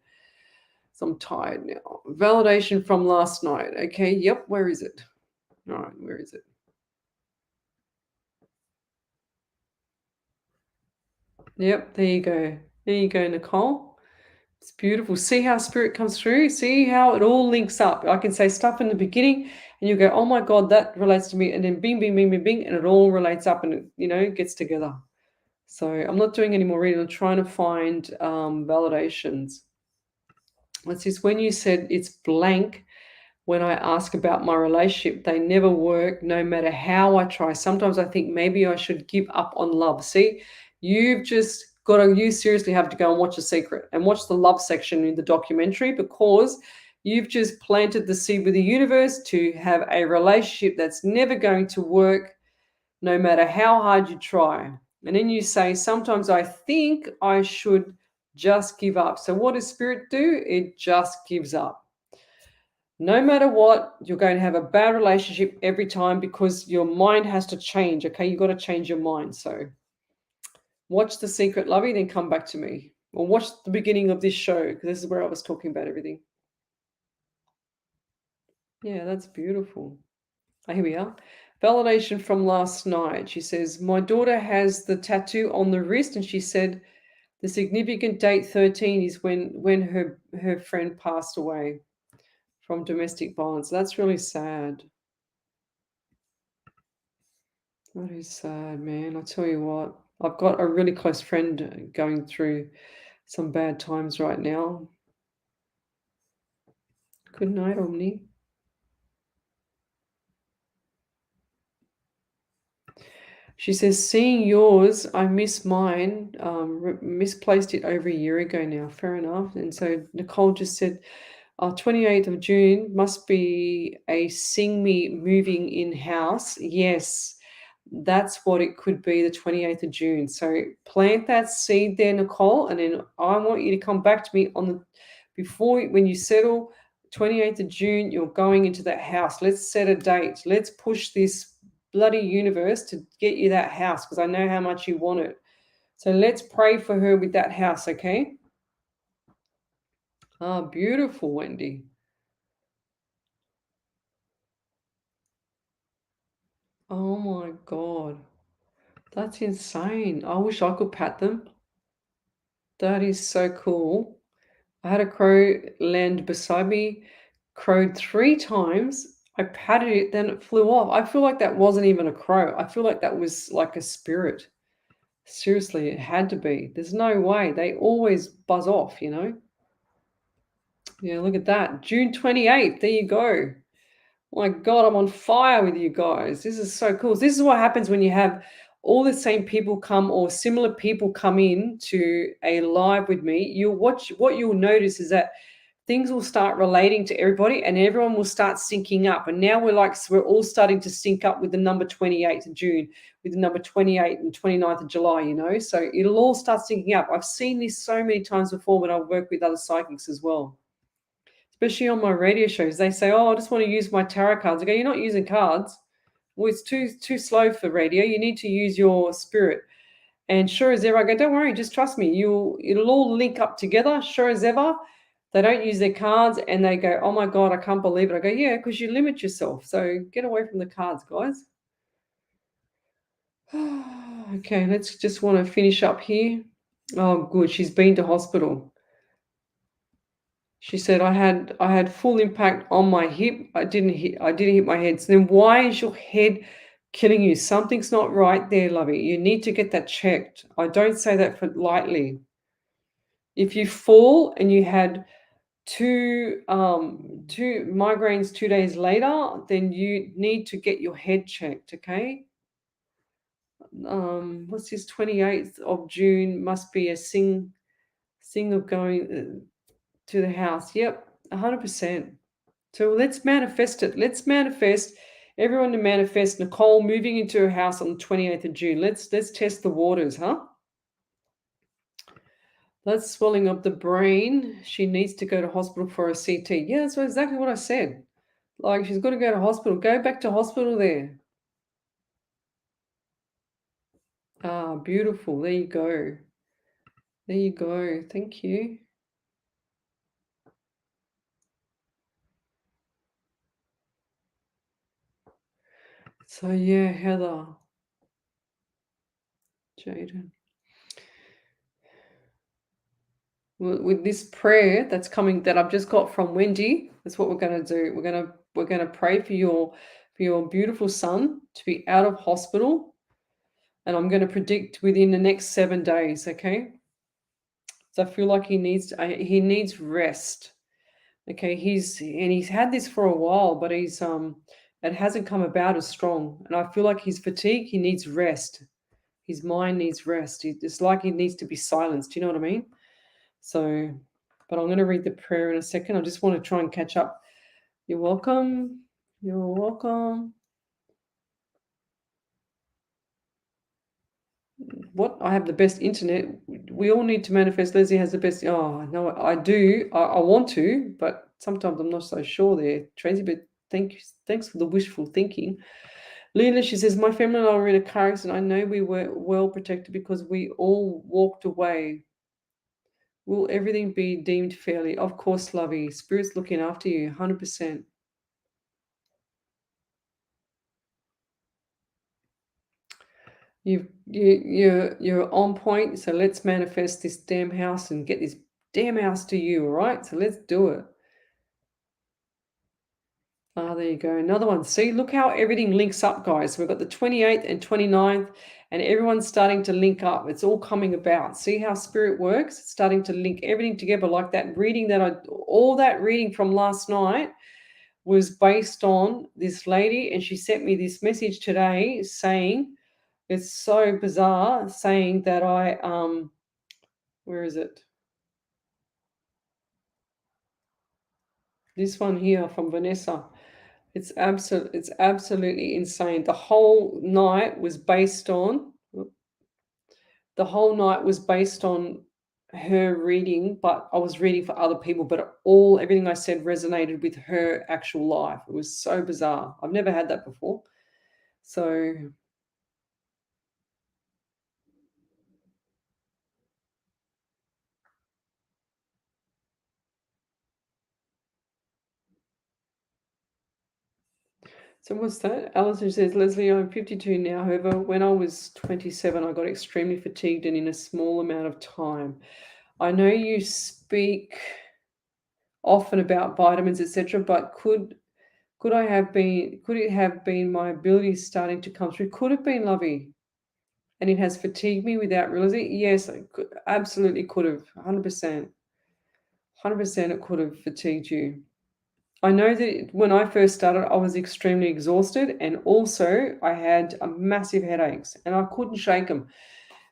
Speaker 1: So I'm tired now. Validation from last night. Okay, yep, where is it? All right, where is it? Yep, there you go. There you go, Nicole. It's beautiful. See how spirit comes through? See how it all links up. I can say stuff in the beginning and you go, oh my God, that relates to me. And then bing, bing, bing, bing, bing, and it all relates up and it gets together. So I'm not doing any more reading. I'm trying to find validations. It's just when you said it's blank, when I ask about my relationship, they never work no matter how I try. Sometimes I think maybe I should give up on love. See, you seriously have to go and watch The Secret and watch the love section in the documentary, because you've just planted the seed with the universe to have a relationship that's never going to work no matter how hard you try. And then you say, sometimes I think I should just give up. So what does spirit do? It just gives up. No matter what, you're going to have a bad relationship every time, because your mind has to change. Okay, you've got to change your mind. So watch The Secret, Lovey, then come back to me. Or watch the beginning of this show, because this is where I was talking about everything. Yeah, that's beautiful. Oh, here we are. Validation from last night. She says, my daughter has the tattoo on the wrist, and she said the significant date 13 is when her friend passed away from domestic violence. That's really sad. That is sad, man. I tell you what, I've got a really close friend going through some bad times right now. Good night, Omni. She says, seeing yours, I miss mine. Misplaced it over a year ago now. Fair enough. And so Nicole just said, 28th of June must be a Sing Me moving in house. Yes, that's what it could be, the 28th of June. So plant that seed there, Nicole, and then I want you to come back to me when you settle, 28th of June, you're going into that house. Let's set a date. Let's push this bloody universe to get you that house, because I know how much you want it. So let's pray for her with that house, okay? Ah, beautiful, Wendy. Oh my God. That's insane. I wish I could pat them. That is so cool. I had a crow land beside me, crowed 3 times. I patted it, then it flew off. I feel like that wasn't even a crow. I feel like that was like a spirit. Seriously, it had to be. There's no way. They always buzz off. Yeah, look at that. June 28th. There you go. Oh my God, I'm on fire with you guys. This is so cool. This is what happens when you have all the same people come or similar people come in to a live with me. You'll watch, what you'll notice is that things will start relating to everybody and everyone will start syncing up. And now we're all starting to sync up with the number 28th of June, with the number 28 and 29th of July, you know? So it'll all start syncing up. I've seen this so many times before when I work with other psychics as well, especially on my radio shows. They say, "Oh, I just want to use my tarot cards." I go, "You're not using cards. Well, it's too slow for radio. You need to use your spirit." And sure as ever, I go, "Don't worry, just trust me. It'll all link up together." Sure as ever, they don't use their cards and they go, "Oh my God, I can't believe it." I go, "Yeah, because you limit yourself. So get away from the cards, guys." Okay, let's just want to finish up here. Oh, good. She's been to hospital. She said, I had full impact on my hip. I didn't hit my head. So then why is your head killing you? Something's not right there, lovey. You need to get that checked. I don't say that for lightly. If you fall and you had two migraines 2 days later, then you need to get your head checked, okay? What's this 28th of June? Must be a sing of going to the house. Yep, 100%. So let's manifest it. Let's manifest everyone to manifest Nicole moving into her house on the 28th of June. Let's test the waters, huh? That's swelling of the brain. She needs to go to hospital for a CT. Yeah, that's exactly what I said. Like, she's got to go to hospital. Go back to hospital there. Ah, beautiful. There you go. There you go. Thank you. So yeah, Heather, Jaden. With this prayer that's coming, that I've just got from Wendy, that's what we're going to do. We're going to pray for your beautiful son to be out of hospital, and I'm going to predict within the next 7 days. Okay, so I feel like he needs rest. Okay, he's had this for a while, but it hasn't come about as strong, and I feel like he's fatigued. He needs rest. His mind needs rest. It's like he needs to be silenced. Do you know what I mean? So, but I'm going to read the prayer in a second. I just want to try and catch up. You're welcome. You're welcome. What? I have the best internet. We all need to manifest. Leslie has the best. Oh, no, I do. I want to, but sometimes I'm not so sure there, Tracy. But thanks for the wishful thinking. Lena, she says, my family and I were in a car accident. I know we were well protected because we all walked away. Will everything be deemed fairly? Of course, Lovey. Spirit's looking after you, 100%. You're on point. So let's manifest this damn house and get this damn house to you. All right. So let's do it. Ah, there you go. Another one. See, look how everything links up, guys. We've got the 28th and 29th, and everyone's starting to link up. It's all coming about. See how spirit works? It's starting to link everything together, like that reading all that reading from last night was based on this lady, and she sent me this message today saying, it's so bizarre, saying that where is it? This one here from Vanessa. It's absolutely insane. The whole night was based on her reading, but I was reading for other people, but everything I said resonated with her actual life. It was so bizarre. I've never had that before. So what's that? Alison says, Leslie, I'm 52 now. However, when I was 27, I got extremely fatigued and in a small amount of time. I know you speak often about vitamins, etc., but could it have been my abilities starting to come through? Could have been, Lovey, and it has fatigued me without realizing. Yes, I absolutely could have, 100%, 100% it could have fatigued you. I know that when I first started, I was extremely exhausted, and also I had a massive headaches, and I couldn't shake them.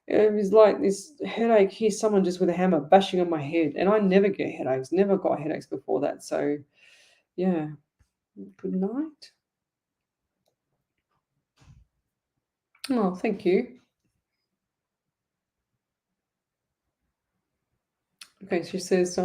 Speaker 1: It was like this headache here, someone just with a hammer bashing on my head, and I never get headaches, never got headaches before that. So, yeah, good night. Oh, thank you. Okay, she says,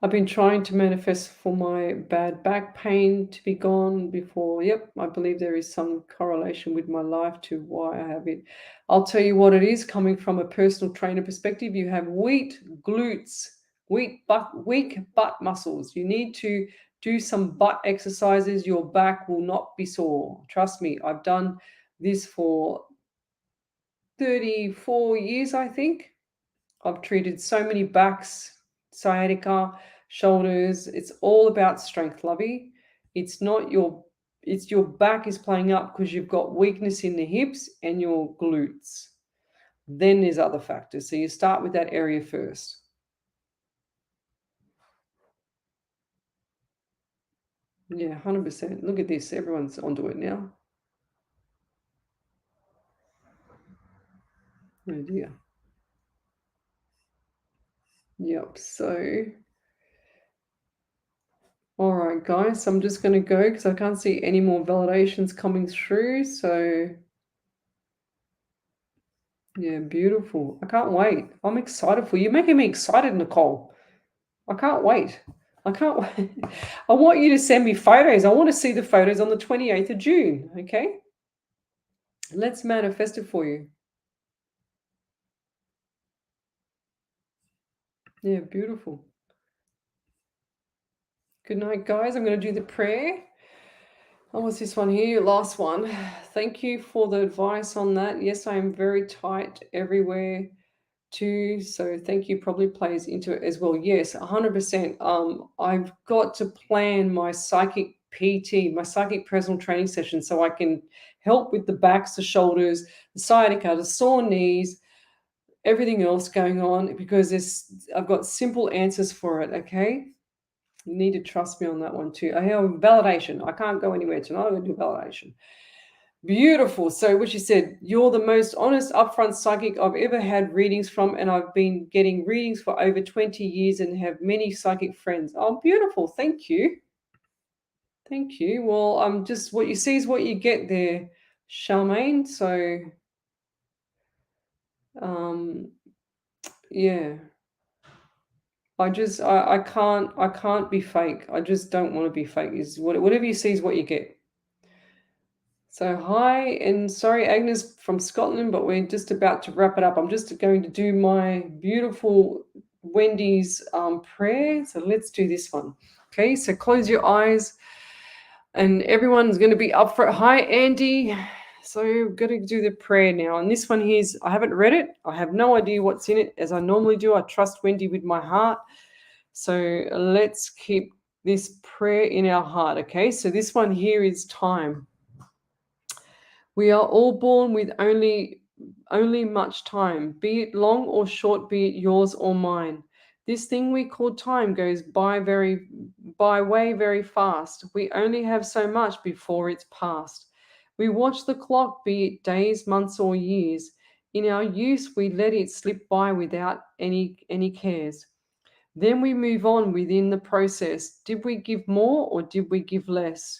Speaker 1: I've been trying to manifest for my bad back pain to be gone before. Yep, I believe there is some correlation with my life to why I have it. I'll tell you what it is coming from a personal trainer perspective. You have weak glutes, weak butt muscles. You need to do some butt exercises. Your back will not be sore. Trust me, I've done this for 34 years, I think. I've treated so many backs, sciatica, shoulders. It's all about strength, lovey. It's not your it's your back is playing up because you've got weakness in the hips and your glutes. Then there's other factors. So you start with that area first. Yeah, 100%. Look at this. Everyone's onto it now. Oh dear. Yep. So, all right, guys. I'm just going to go because I can't see any more validations coming through. So, yeah, beautiful. I can't wait. I'm excited for you. You're making me excited, Nicole. I can't wait. I can't wait. I want you to send me photos. I want to see the photos on the 28th of June. Okay? Let's manifest it for you. Yeah, beautiful. Good night, guys. I'm going to do the prayer. Oh, what's this one here? Last one. Thank you for the advice on that. Yes, I am very tight everywhere too. So thank you probably plays into it as well. Yes, 100%. I've got to plan my psychic PT, my psychic personal training session, so I can help with the backs, the shoulders, the sciatica, the sore knees, everything else going on because I've got simple answers for it. Okay. You need to trust me on that one too. I have validation. I can't go anywhere tonight. I'm going to do validation. Beautiful. So, what you said, you're the most honest, upfront psychic I've ever had readings from, and I've been getting readings for over 20 years and have many psychic friends. Oh, beautiful. Thank you. Thank you. Well, I'm just what you see is what you get there, Charmaine. So, um, yeah. I can't be fake. I just don't want to be fake. Is whatever you see is what you get. So hi, and sorry, Agnes from Scotland, but we're just about to wrap it up. I'm just going to do my beautiful Wendy's prayer. So let's do this one. Okay, so close your eyes, and everyone's going to be up for it. Hi, Andy. So we're going to do the prayer now. And this one here's, I haven't read it. I have no idea what's in it. As I normally do, I trust Wendy with my heart. So let's keep this prayer in our heart. Okay, so this one here is time. We are all born with only much time, be it long or short, be it yours or mine. This thing we call time goes by way very fast. We only have so much before it's past. We watch the clock, be it days, months, or years. In our use, we let it slip by without any cares. Then we move on within the process. Did we give more or did we give less?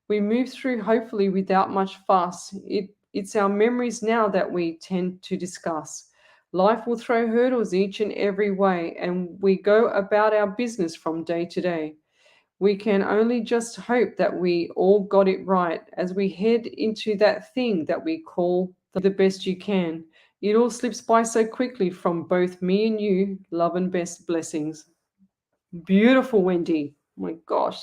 Speaker 1: We move through hopefully without much fuss. It's our memories now that we tend to discuss. Life will throw hurdles each and every way, and we go about our business from day to day. We can only just hope that we all got it right as we head into that thing that we call the best you can. It all slips by so quickly from both me and you. Love and best blessings. Beautiful, Wendy. Oh my gosh.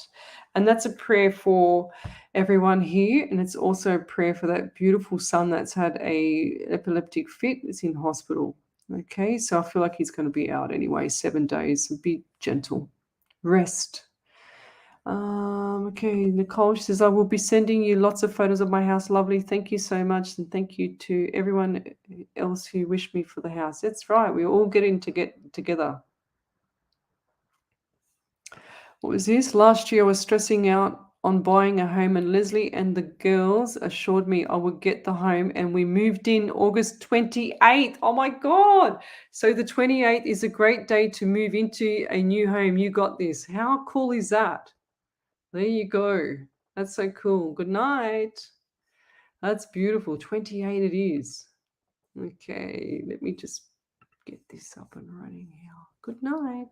Speaker 1: And that's a prayer for everyone here. And it's also a prayer for that beautiful son that's had a epileptic fit. It's in hospital. Okay. So I feel like he's going to be out anyway, 7 days. Be gentle. Rest. Okay, Nicole, she says, I will be sending you lots of photos of my house. Lovely. Thank you so much. And thank you to everyone else who wished me for the house. That's right. We're all getting to get together. What was this? Last year I was stressing out on buying a home, and Leslie and the girls assured me I would get the home, and we moved in August 28th. Oh my God. So the 28th is a great day to move into a new home. You got this. How cool is that? There you go. That's so cool. Good night. That's beautiful. 28 it is. Okay, let me just get this up and running here. Good night.